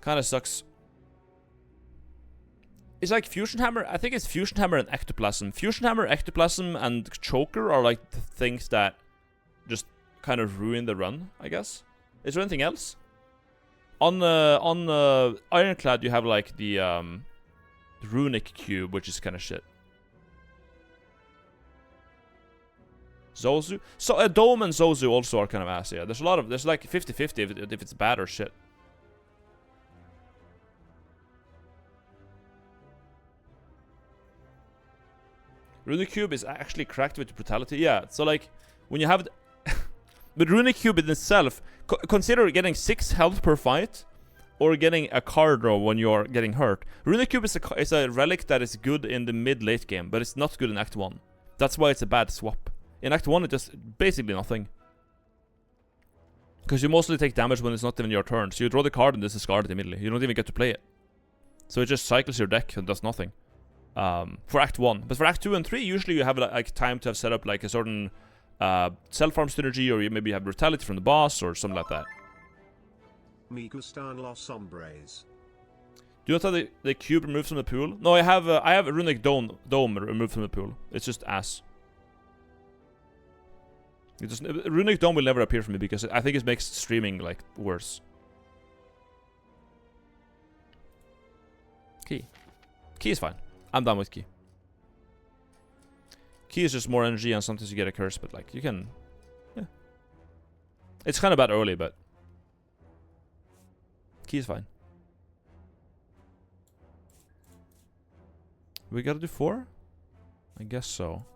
Kind of sucks. It's like Fusion Hammer. I think it's Fusion Hammer and Ectoplasm. Fusion Hammer, Ectoplasm, and Choker are like the things that just kind of ruin the run, I guess. Is there anything else? On Ironclad, you have like the Runic Cube, which is kind of shit. Zozu? So Dome and Zozu also are kind of ass, yeah. There's like 50-50 if it's bad or shit. Runic Cube is actually cracked with brutality. Yeah, so like, when you have... But Runic Cube in itself, consider getting 6 health per fight, or getting a card draw when you're getting hurt. Runic Cube is a relic that is good in the mid-late game, but it's not good in Act 1. That's why it's a bad swap. In Act 1, it's just basically nothing. Because you mostly take damage when it's not even your turn. So you draw the card and discard it immediately. You don't even get to play it. So it just cycles your deck and does nothing. For Act 1. But for Act 2 and 3, usually you have like time to have set up like a certain self-farm synergy, or you maybe have brutality from the boss or something like that. Me gustan los hombres. Do you not have the cube removed from the pool? No, I have a Runic Dome removed from the pool. It's just ass. Runic Dome will never appear for me because I think it makes streaming like worse. Key is fine. I'm done with Key. Key is just more energy and sometimes you get a curse, but like you can... yeah. It's kind of bad early, but... Key is fine. We gotta do 4? I guess so.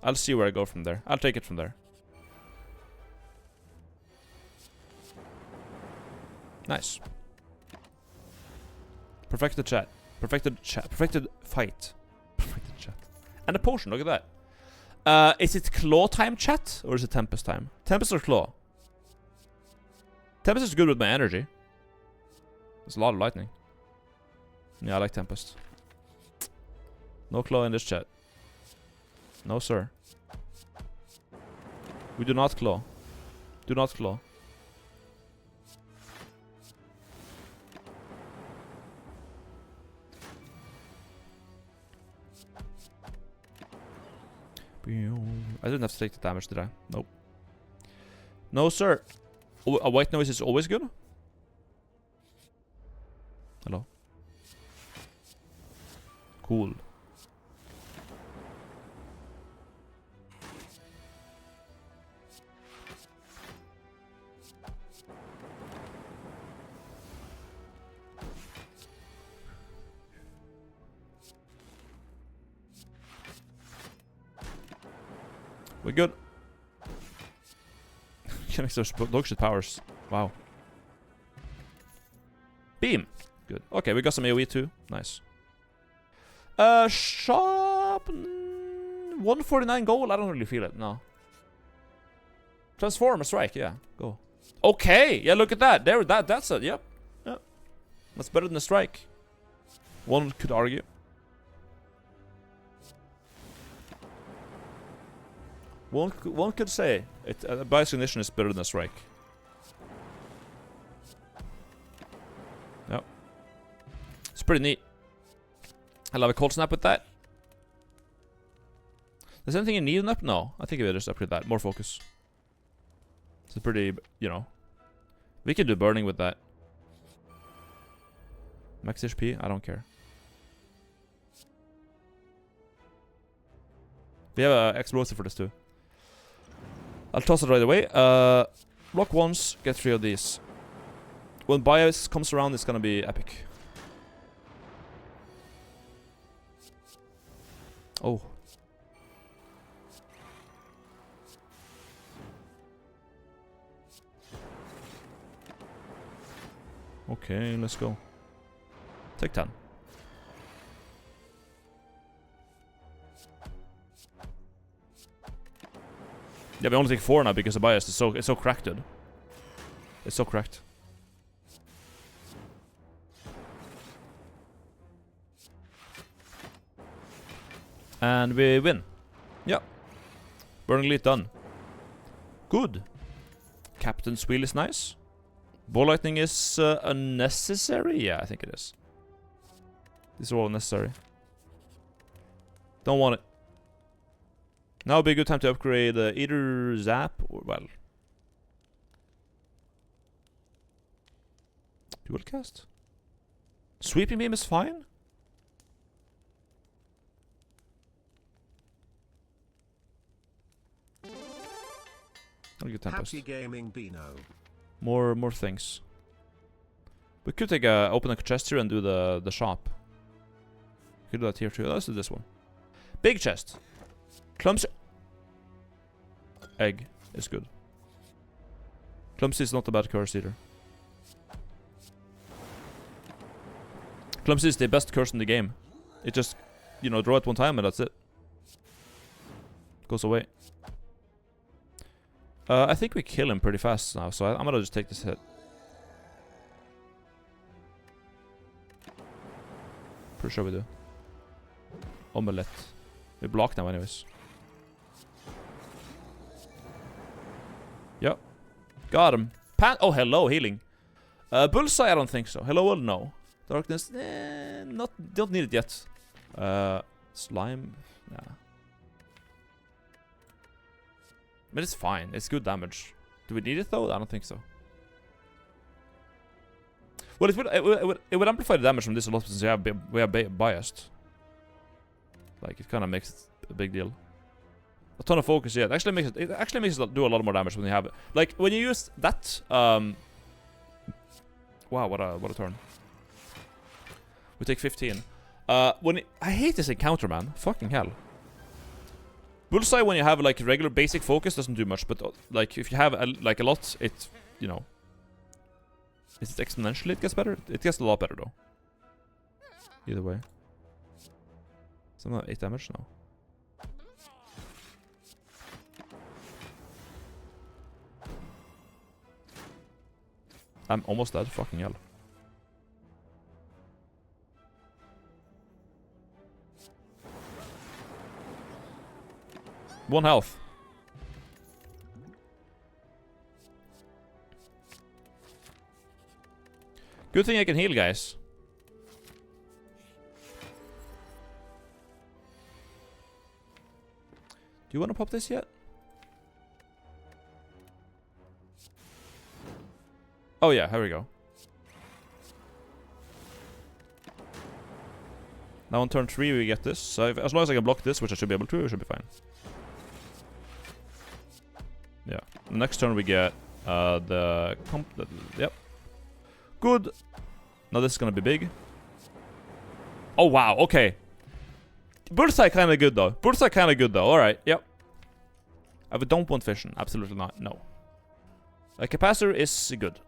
I'll see where I go from there. I'll take it from there. Nice. Perfected chat. Perfected fight. Perfected chat. And a potion, look at that. Is it claw time chat? Or is it Tempest time? Tempest or claw? Tempest is good with my energy. There's a lot of lightning. Yeah, I like Tempest. No claw in this chat. No, sir. We do not claw. Do not claw. I didn't have to take the damage, did I? Nope. No, sir. Oh, a white noise is always good? Hello. Cool. We're good. Can make those dog shit powers. Wow. Beam. Good. Okay, we got some AoE too. Nice. Shop. 149 gold. I don't really feel it. No. Transform a strike. Yeah. Go. Okay. Yeah. Look at that. There. That's it. Yep. Yep. That's better than a strike. One could argue. One could say it. Bias ignition is better than a strike. Yep. It's pretty neat. I love a cold snap with that. Is there anything you need in up? No. I think we just upgrade that. More focus. It's a pretty, you know. We can do burning with that. Max HP? I don't care. We have explosive for this too. I'll toss it right away. Block once, get 3 of these. When bias comes around, it's gonna be epic. Oh. Okay, let's go. Take 10. Yeah, we only take 4 now because the bias is it's so cracked, dude. It's so cracked. And we win. Yeah. Burning Elite done. Good. Captain's Wheel is nice. Ball Lightning is unnecessary? Yeah, I think it is. These are all unnecessary. Don't want it. Now would be a good time to upgrade either Zap or, well... Dual cast? Sweeping Beam is fine? I'll get Tempest. Happy gaming, Bino. More things. We could take open a chest here and do the shop. We could do that here too. Let's do this one. Big chest. Clumsy. Egg is good. Clumsy is not a bad curse either. Clumsy is the best curse in the game. It just, you know, draw it one time and that's it. Goes away. I think we kill him pretty fast now, so I'm gonna just take this hit. Pretty sure we do. Omelette. We block now anyways. Yep. Got him. Oh, hello, healing. Bullseye, I don't think so. Hello, well, no. Darkness, don't need it yet. Slime, nah. But it's fine. It's good damage. Do we need it though? I don't think so. Well, it would amplify the damage from this a lot since we have biased. Like it kind of makes it a big deal. A ton of focus, yeah. It actually makes it do a lot more damage when you have it. Like when you use that. Wow, what a turn. We take 15. I hate this encounter, man. Fucking hell. Bullseye, when you have like regular basic focus, doesn't do much, but like if you have like a lot, it, you know, is it exponentially it gets better? It gets a lot better though. Either way. Some 8 damage now. I'm almost dead. Fucking hell. One health. Good thing I can heal, guys. Do you want to pop this yet? Oh yeah, here we go. Now on turn 3 we get this. So as long as I can block this, which I should be able to, it should be fine. Yeah. The next turn we get yep. Good. Now this is gonna be big. Oh wow, okay. Bullseye kinda good though. Bullseye kinda good though. Alright, yep. I don't want fission. Absolutely not. No. A capacitor is good.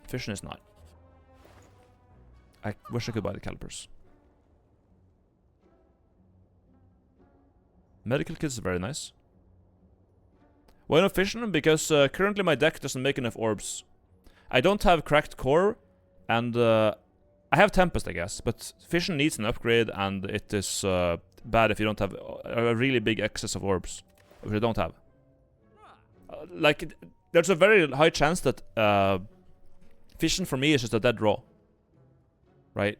Fission is not. I wish I could buy the calipers. Medical kits is very nice. Why not fission? Because currently my deck doesn't make enough orbs. I don't have cracked core, and I have Tempest, I guess, but fission needs an upgrade, and it is bad if you don't have a really big excess of orbs, which I don't have. Like, there's a very high chance that fission for me is just a dead draw, right?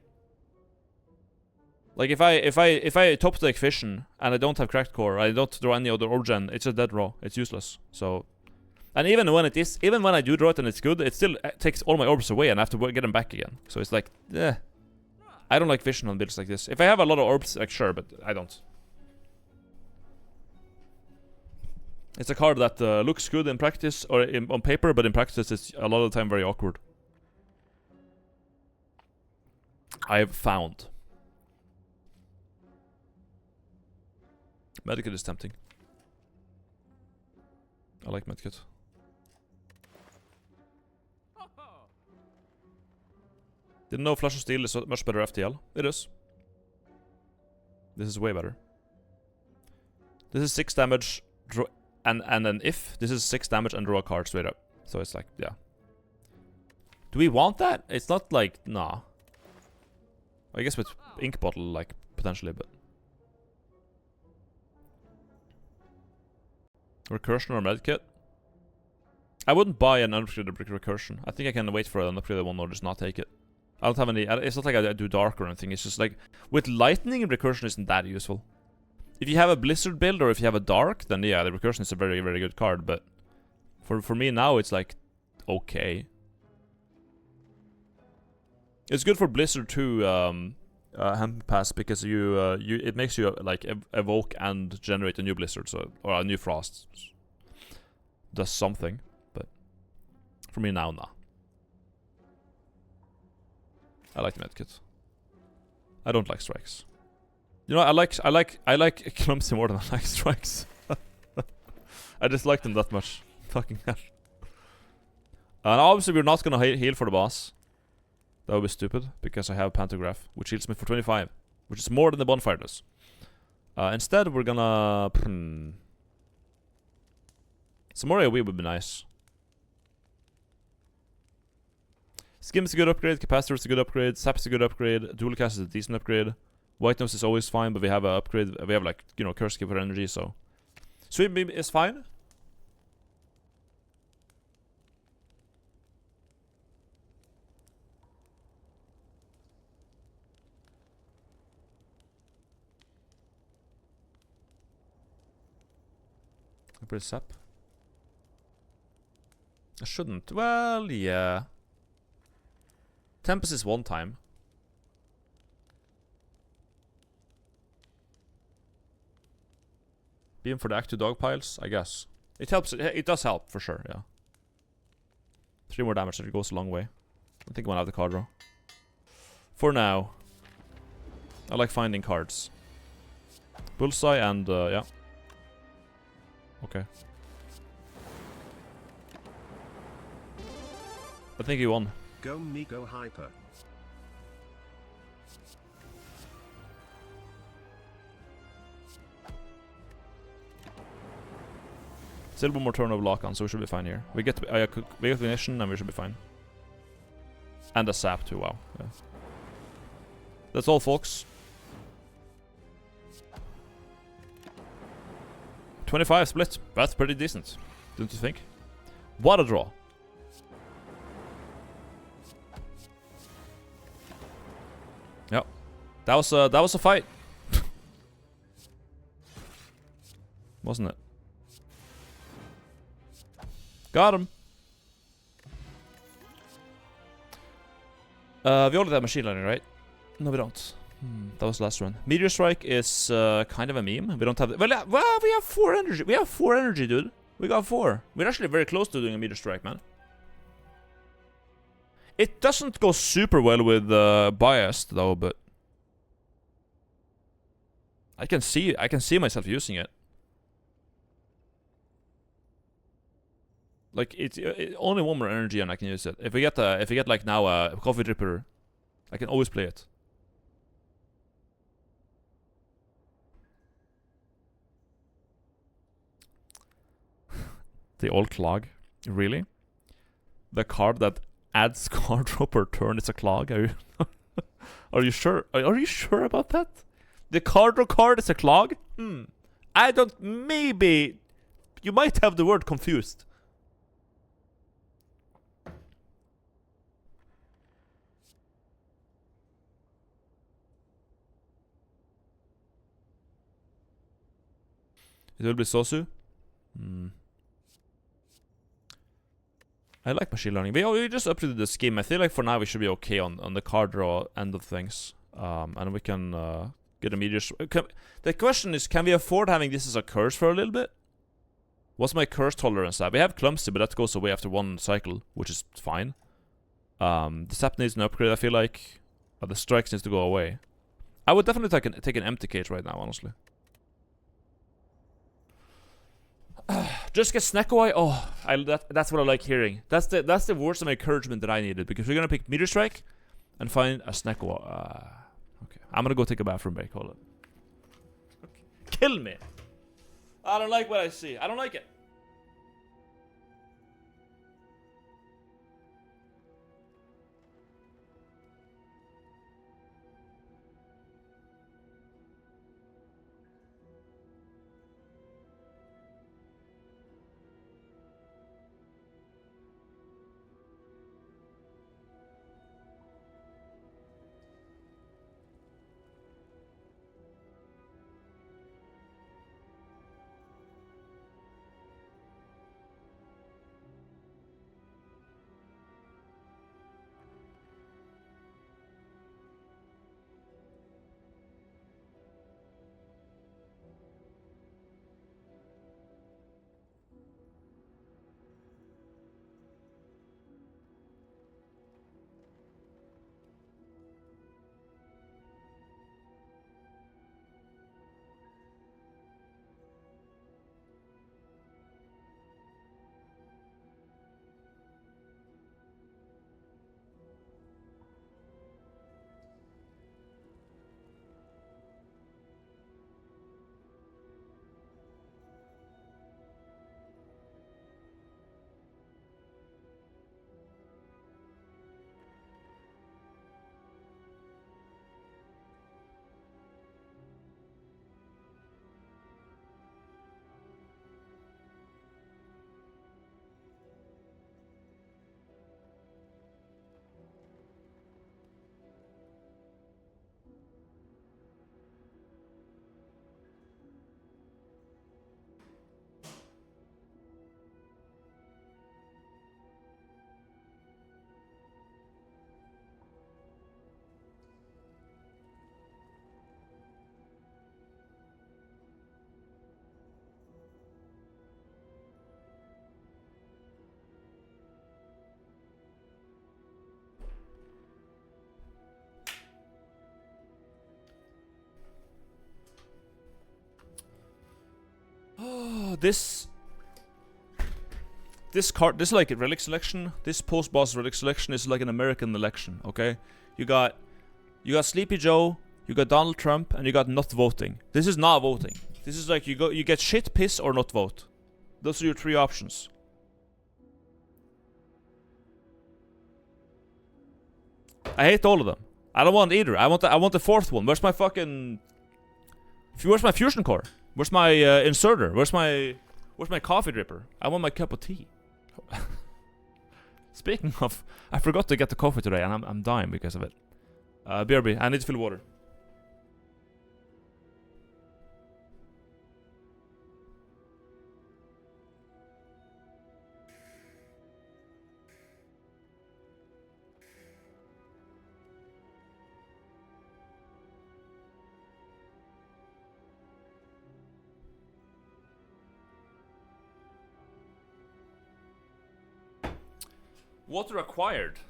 Like if I top deck fission and I don't have cracked core, I don't draw any other orb-gen, it's a dead draw. It's useless. So, and even when I do draw it and it's good, it still takes all my orbs away and I have to get them back again. So it's like, I don't like fission on builds like this. If I have a lot of orbs, like sure, but I don't. It's a card that looks good in practice or on paper, but in practice it's a lot of the time very awkward. I've found. Medikit is tempting. I like Medikit. Didn't know Flash of Steel is much better FTL. It is. This is way better. This is 6 damage, and then if this is 6 damage and draw a card straight up. So it's like, yeah. Do we want that? It's not like, nah. I guess with Ink Bottle, like, potentially, but... Recursion or Medkit? I wouldn't buy an upgraded Recursion. I think I can wait for an upgraded one or just not take it. I don't have any... It's not like I do Dark or anything. It's just like... With Lightning, Recursion isn't that useful. If you have a Blizzard build or if you have a Dark, then yeah, the Recursion is a very, very good card. But for me now, it's like... Okay. It's good for Blizzard too, Hand Pass, because it makes you like evoke and generate a new Blizzard, so or a new Frost. Does something, but for me now, nah. I like Medkit. I don't like strikes. You know, I like Clumsy more than I like strikes. I just like them that much. Fucking hell. And obviously we're not gonna heal for the boss. That would be stupid, because I have Pantograph, which heals me for 25, which is more than the Bonfire does. Instead, we're gonna... Some more AoE would be nice. Skim is a good upgrade, Capacitor is a good upgrade, Sap is a good upgrade, Dual Cast is a decent upgrade, White Nose is always fine, but we have an upgrade, we have like, you know, Curse Keeper energy, so... Sweep Beam is fine. Upgrade Sap. I shouldn't. Well, yeah. Tempest is one time. Beam for the active dog piles, I guess. It helps. It does help for sure. Yeah. 3 more damage. That goes a long way. I think I'm gonna have the card draw. For now, I like finding cards. Bullseye and yeah. Okay. I think he won. Go me go hyper. Still one more turn of lock on, so we should be fine here. We get ignition and we should be fine. And a sap too, wow. Yeah. That's all, folks. 25 split. That's pretty decent, don't you think? What a draw. Yep. That was a fight. Wasn't it? Got him. We already have machine learning, right? No, we don't. That was the last one. Meteor strike is kind of a meme. We don't have. Well, we have 4 energy. We have 4 energy, dude. We got 4. We're actually very close to doing a meteor strike, man. It doesn't go super well with biased though, but I can see myself using it. Like it's only 1 more energy and I can use it. If we get like now a coffee dripper, I can always play it. The old clog, really? The card that adds card drop per turn is a clog. Are you are you sure? Are you sure about that? The card draw card is a clog? I don't. Maybe you might have the word confused. It will be Sosu. I like machine learning. We just updated the scheme. I feel like for now we should be okay on the card draw end of things. And we can get a meteor. The question is, can we afford having this as a curse for a little bit? What's my curse tolerance at? We have clumsy, but that goes away after 1 cycle, which is fine. The sap needs an upgrade, I feel like. The strikes needs to go away. I would definitely take an empty cage right now, honestly. Just get Snecko Eye. Oh, that's what I like hearing. That's the words of encouragement that I needed, because we're gonna pick Meteor Strike and find a Snecko Eye. Okay, I'm gonna go take a bathroom break. Hold it. Kill me. I don't like what I see. I don't like it. This card, this like a relic selection. This post-boss relic selection is like an American election. Okay, you got Sleepy Joe, you got Donald Trump, and you got not voting. This is not voting. This is like you get shit, piss, or not vote. Those are your 3 options. I hate all of them. I don't want either. I want the 4th one. Where's my fucking... Where's my fusion core? Where's my inserter? Where's my coffee dripper? I want my cup of tea. Speaking of, I forgot to get the coffee today, and I'm dying because of it. BRB, I need to fill water. Water acquired.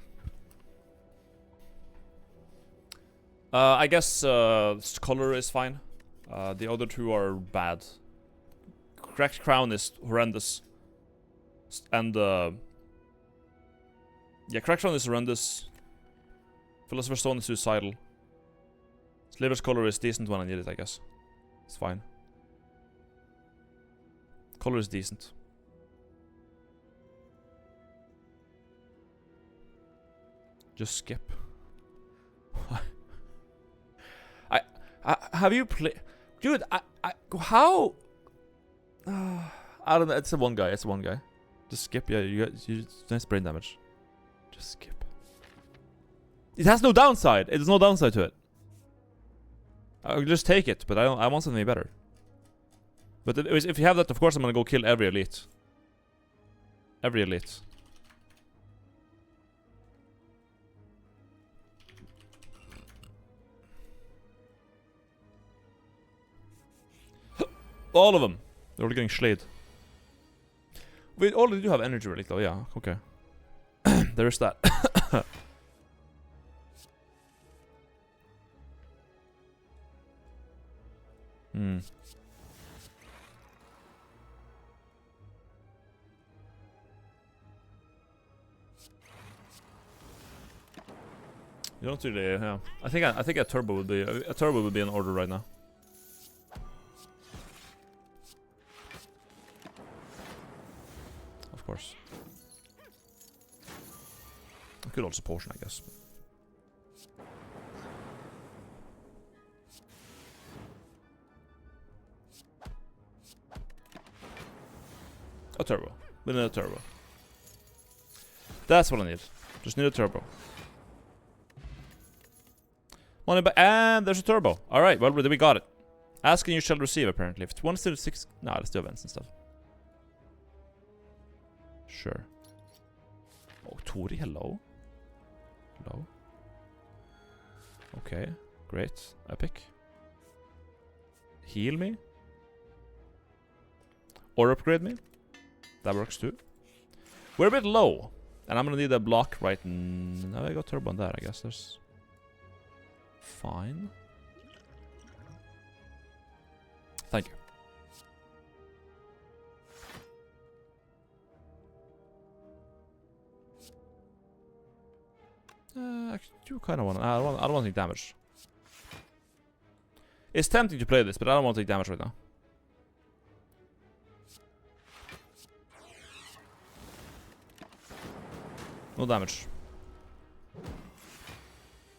I guess color is fine. The other 2 are bad. Cracked crown is horrendous. And yeah, cracked crown is horrendous. Philosopher's Stone is suicidal. Sliver's color is decent when I need it, I guess. It's fine. Color is decent. Just skip. I have you played, dude? How? I don't know. It's the one guy. It's the one guy. Just skip. Yeah, you nice brain damage. Just skip. It has no downside. There's no downside to it. I'll just take it, but I want something better. But if you have that, of course I'm gonna go kill every elite. Every elite. All of them. They're all getting slayed. We already do have energy relic though, yeah, okay. There is that. Hmm. You don't really, yeah. I think a turbo would be in order right now. Of course. I could also potion, I guess. A turbo. We need a turbo. That's what I need. Just need a turbo. Money back, and there's a turbo. All right, well we got it. Asking you shall receive apparently. If it's 136, no, let's do events and stuff. Sure. Oh, Tori, hello. Hello. Okay, great. Epic. Heal me. Or upgrade me. That works too. We're a bit low. And I'm gonna need a block right now. I got turbo on that, I guess. There's... Fine. Thank you. I do kind of want to... I don't want to take damage. It's tempting to play this, but I don't want to take damage right now. No damage.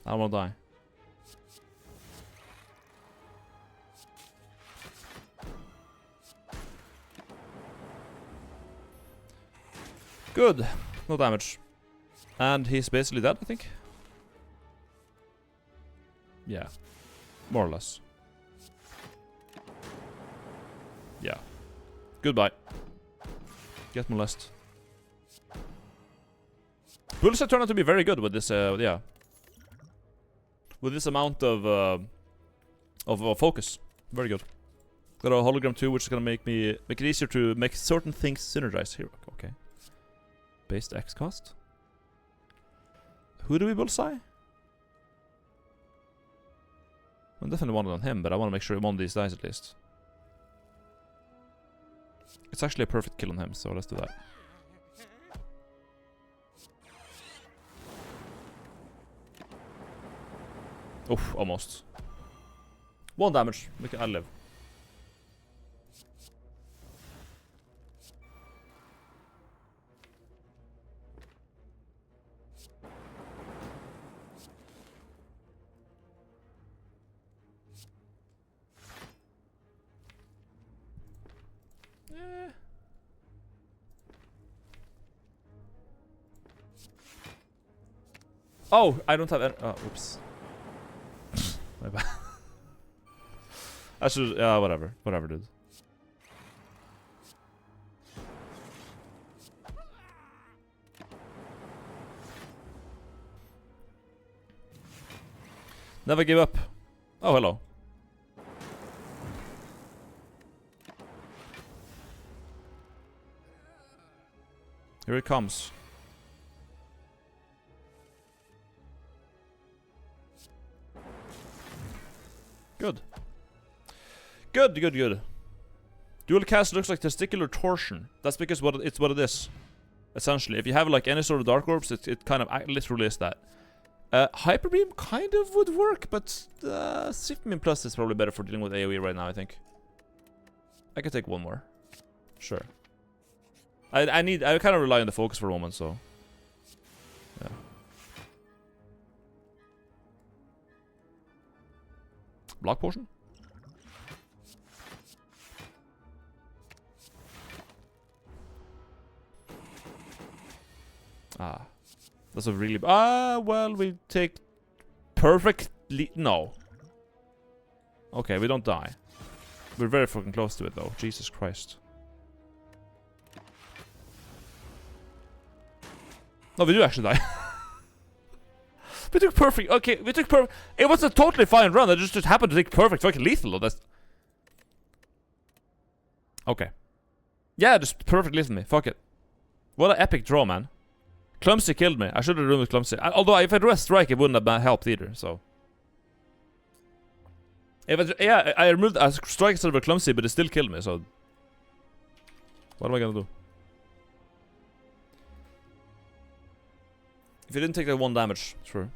I don't want to die. Good. No damage. And he's basically dead, I think. Yeah. More or less. Yeah. Goodbye. Get molested. Bulls have turned out to be very good with this, yeah. With this amount of focus. Very good. Got a hologram too, which is gonna make it easier to make certain things synergize here. Okay. Based X cost. Who do we bullseye? I definitely wanted on him, but I want to make sure one of these dies at least. It's actually a perfect kill on him, so let's do that. Oof, almost. 1 damage. I live. Oh, I don't have any. Oh, oops. My bad. I should. Whatever. Whatever, dude. Never give up. Oh, hello. Here it comes. Good. Good. Dual cast looks like testicular torsion. That's because it's what it is. Essentially, if you have like any sort of dark orbs, it kind of literally is that. Hyper beam kind of would work, but Shift Beam Plus is probably better for dealing with AoE right now, I think. I could take one more. Sure. I kind of rely on the focus for a moment, so. Yeah. Block potion? Ah. That's a really... well, we take... perfectly... No. Okay, we don't die. We're very fucking close to it, though. Jesus Christ. No, we do actually die. We took perfect... Okay, we took perfect... It was a totally fine run. I just happened to take perfect fucking lethal, though. That's... Okay. Yeah, just perfect lethal me. Fuck it. What an epic draw, man. Clumsy killed me. I should have run with Clumsy. Although, if I drew a strike, it wouldn't have helped either, so... Yeah, I removed a strike instead of a Clumsy, but it still killed me, so... What am I gonna do? If you didn't take that 1 damage, true.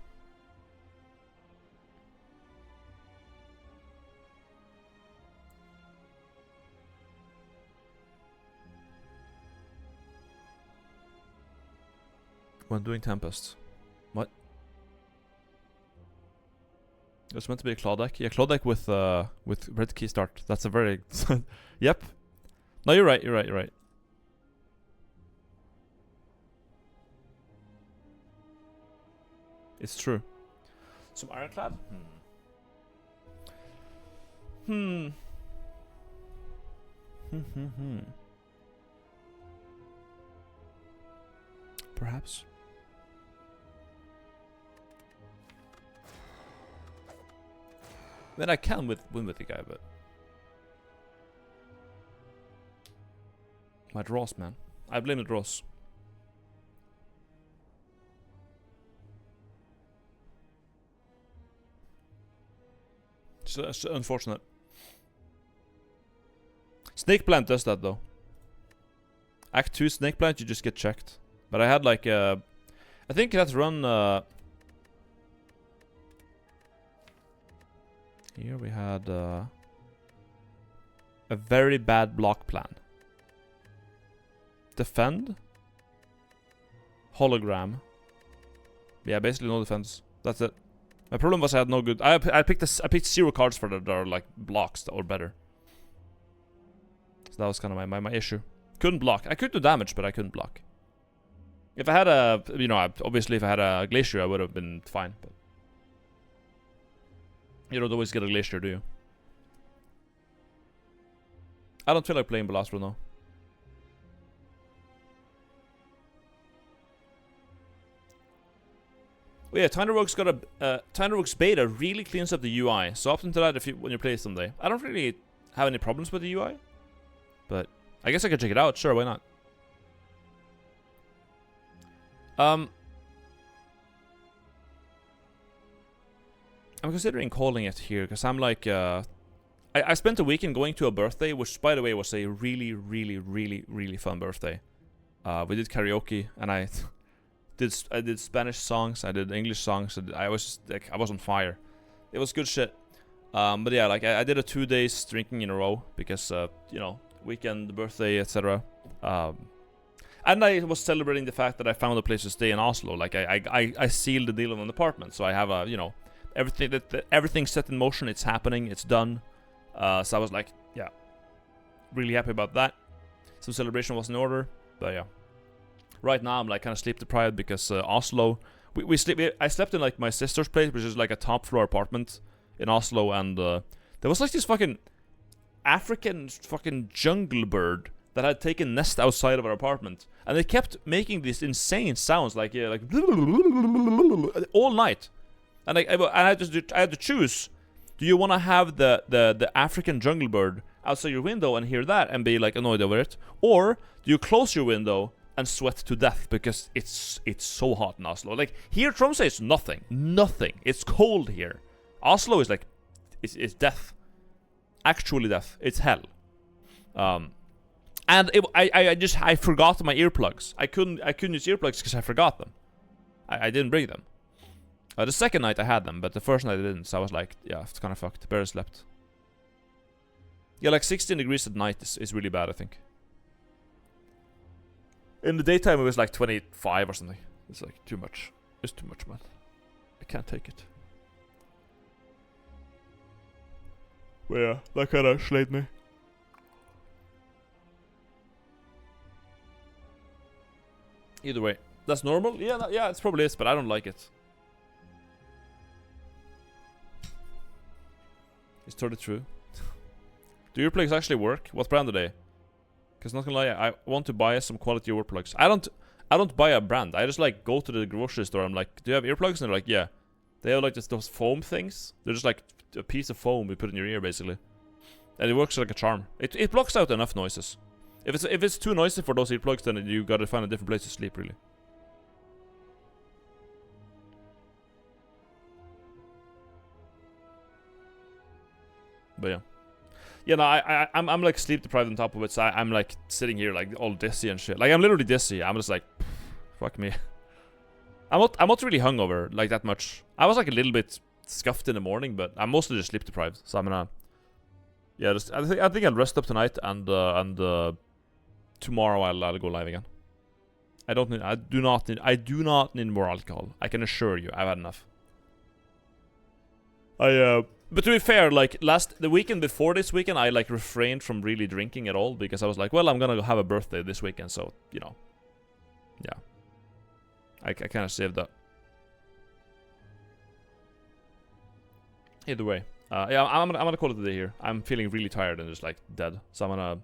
When doing Tempest. What? It was meant to be a claw deck. Yeah, claw deck with red key start. That's a very... Yep. No, you're right, you're right. It's true. Some ironclad? Perhaps. Then I can win with the guy, but... My draws, man. I blame the draws. It's unfortunate. Snake Plant does that, though. Act 2 Snake Plant, you just get checked. But I had like I think that's run... Here we had a very bad block plan. Defend. Hologram. Yeah, basically no defense. That's it. My problem was I had no good... I picked 0 cards for that are like blocks or better. So that was kind of my issue. Couldn't block. I could do damage, but I couldn't block. If I had a... You know, obviously if I had a Glacier, I would have been fine, but... You don't always get a Glacier, do you? I don't feel like playing Belastro now. Oh yeah, Tiny Rogue's got a... Tiny Rogue's beta really cleans up the UI, so opt into that when you play someday. I don't really have any problems with the UI, but I guess I could check it out. Sure, why not? I'm considering calling it here, because I'm like, I spent a weekend going to a birthday, which, by the way, was a really, really, really, really fun birthday. We did karaoke, and I did Spanish songs, I did English songs, I was like, I was on fire. It was good shit. But yeah, like, I did a 2 days drinking in a row, because, you know, weekend, birthday, etc. And I was celebrating the fact that I found a place to stay in Oslo. Like, I sealed the deal on an apartment, so I have a, you know, everything's set in motion, it's happening, it's done. So I was like, yeah, really happy about that. some celebration was in order. But yeah, right now I'm like kind of sleep deprived because Oslo. I slept in like my sister's place, which is like a top floor apartment in Oslo, and there was like this fucking African fucking jungle bird that had taken nest outside of our apartment, and they kept making these insane sounds like all night. And I had to choose: do you want to have the African jungle bird outside your window and hear that and be like annoyed over it, or do you close your window and sweat to death because it's so hot in Oslo? Like here, Tromsø is nothing. It's cold here. Oslo is like, it's death. Actually death. It's hell. And I forgot my earplugs. I couldn't use earplugs because I forgot them. I didn't bring them. The second night I had them, but the first night I didn't. So I was like, yeah, it's kind of fucked. Barely slept. Yeah, like 16 degrees at night is really bad, I think. In the daytime it was like 25 or something. It's like too much. It's too much, man. I can't take it. But yeah, that kind of slayed me. Either way, that's normal. Yeah, yeah, it's probably is, but I don't like it. It's totally true. Do earplugs actually work? What brand are they? Because not gonna lie, I want to buy some quality earplugs. I don't buy a brand. I just like go to the grocery store. I'm like, do you have earplugs? And they're like, yeah. They have like those foam things. They're just like a piece of foam you put in your ear, basically, and it works like a charm. It blocks out enough noises. If it's too noisy for those earplugs, then you gotta find a different place to sleep, really. But yeah. Yeah, no, I'm like sleep deprived on top of it, so I'm like sitting here like all dizzy and shit. Like I'm literally dizzy. I'm just like, fuck me. I'm not really hungover like that much. I was like a little bit scuffed in the morning, but I'm mostly just sleep deprived. So I'm gonna, yeah, just I think I'll rest up tonight, and tomorrow I'll go live again. I do not need more alcohol. I can assure you, I've had enough. But to be fair, like the weekend before this weekend, I like refrained from really drinking at all because I was like, well, I'm gonna have a birthday this weekend, so you know, yeah. I kind of saved that. Either way, yeah, I'm gonna call it a day here. I'm feeling really tired and just like dead, so I'm gonna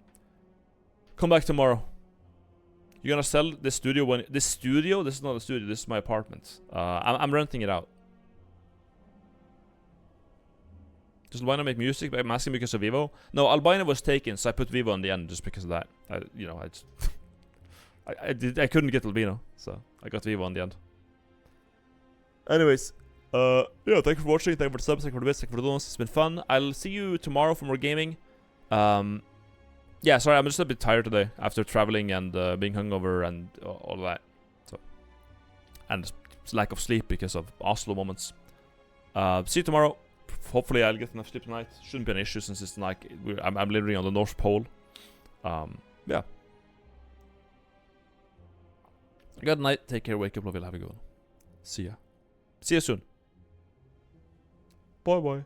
come back tomorrow. You're gonna sell this studio when this studio? This is not a studio. This is my apartment. I'm renting it out. Does Albino make music? I'm asking because of Vivo. No, Albino was taken, so I put Vivo on the end just because of that. I couldn't get Albino, so I got Vivo on the end. Anyways, yeah, thank you for watching, thank you for the subs, thank you for the bits, thank you for the donuts. It's been fun. I'll see you tomorrow for more gaming. Yeah, sorry, I'm just a bit tired today after traveling and being hungover and all of that. So, and lack of sleep because of Oslo moments. See you tomorrow. Hopefully I'll get enough sleep tonight. Shouldn't be an issue since it's like I'm literally on the North Pole. Yeah. Good night. Take care. Wake up. Love you. Have a good one. See ya. See you soon. Bye bye.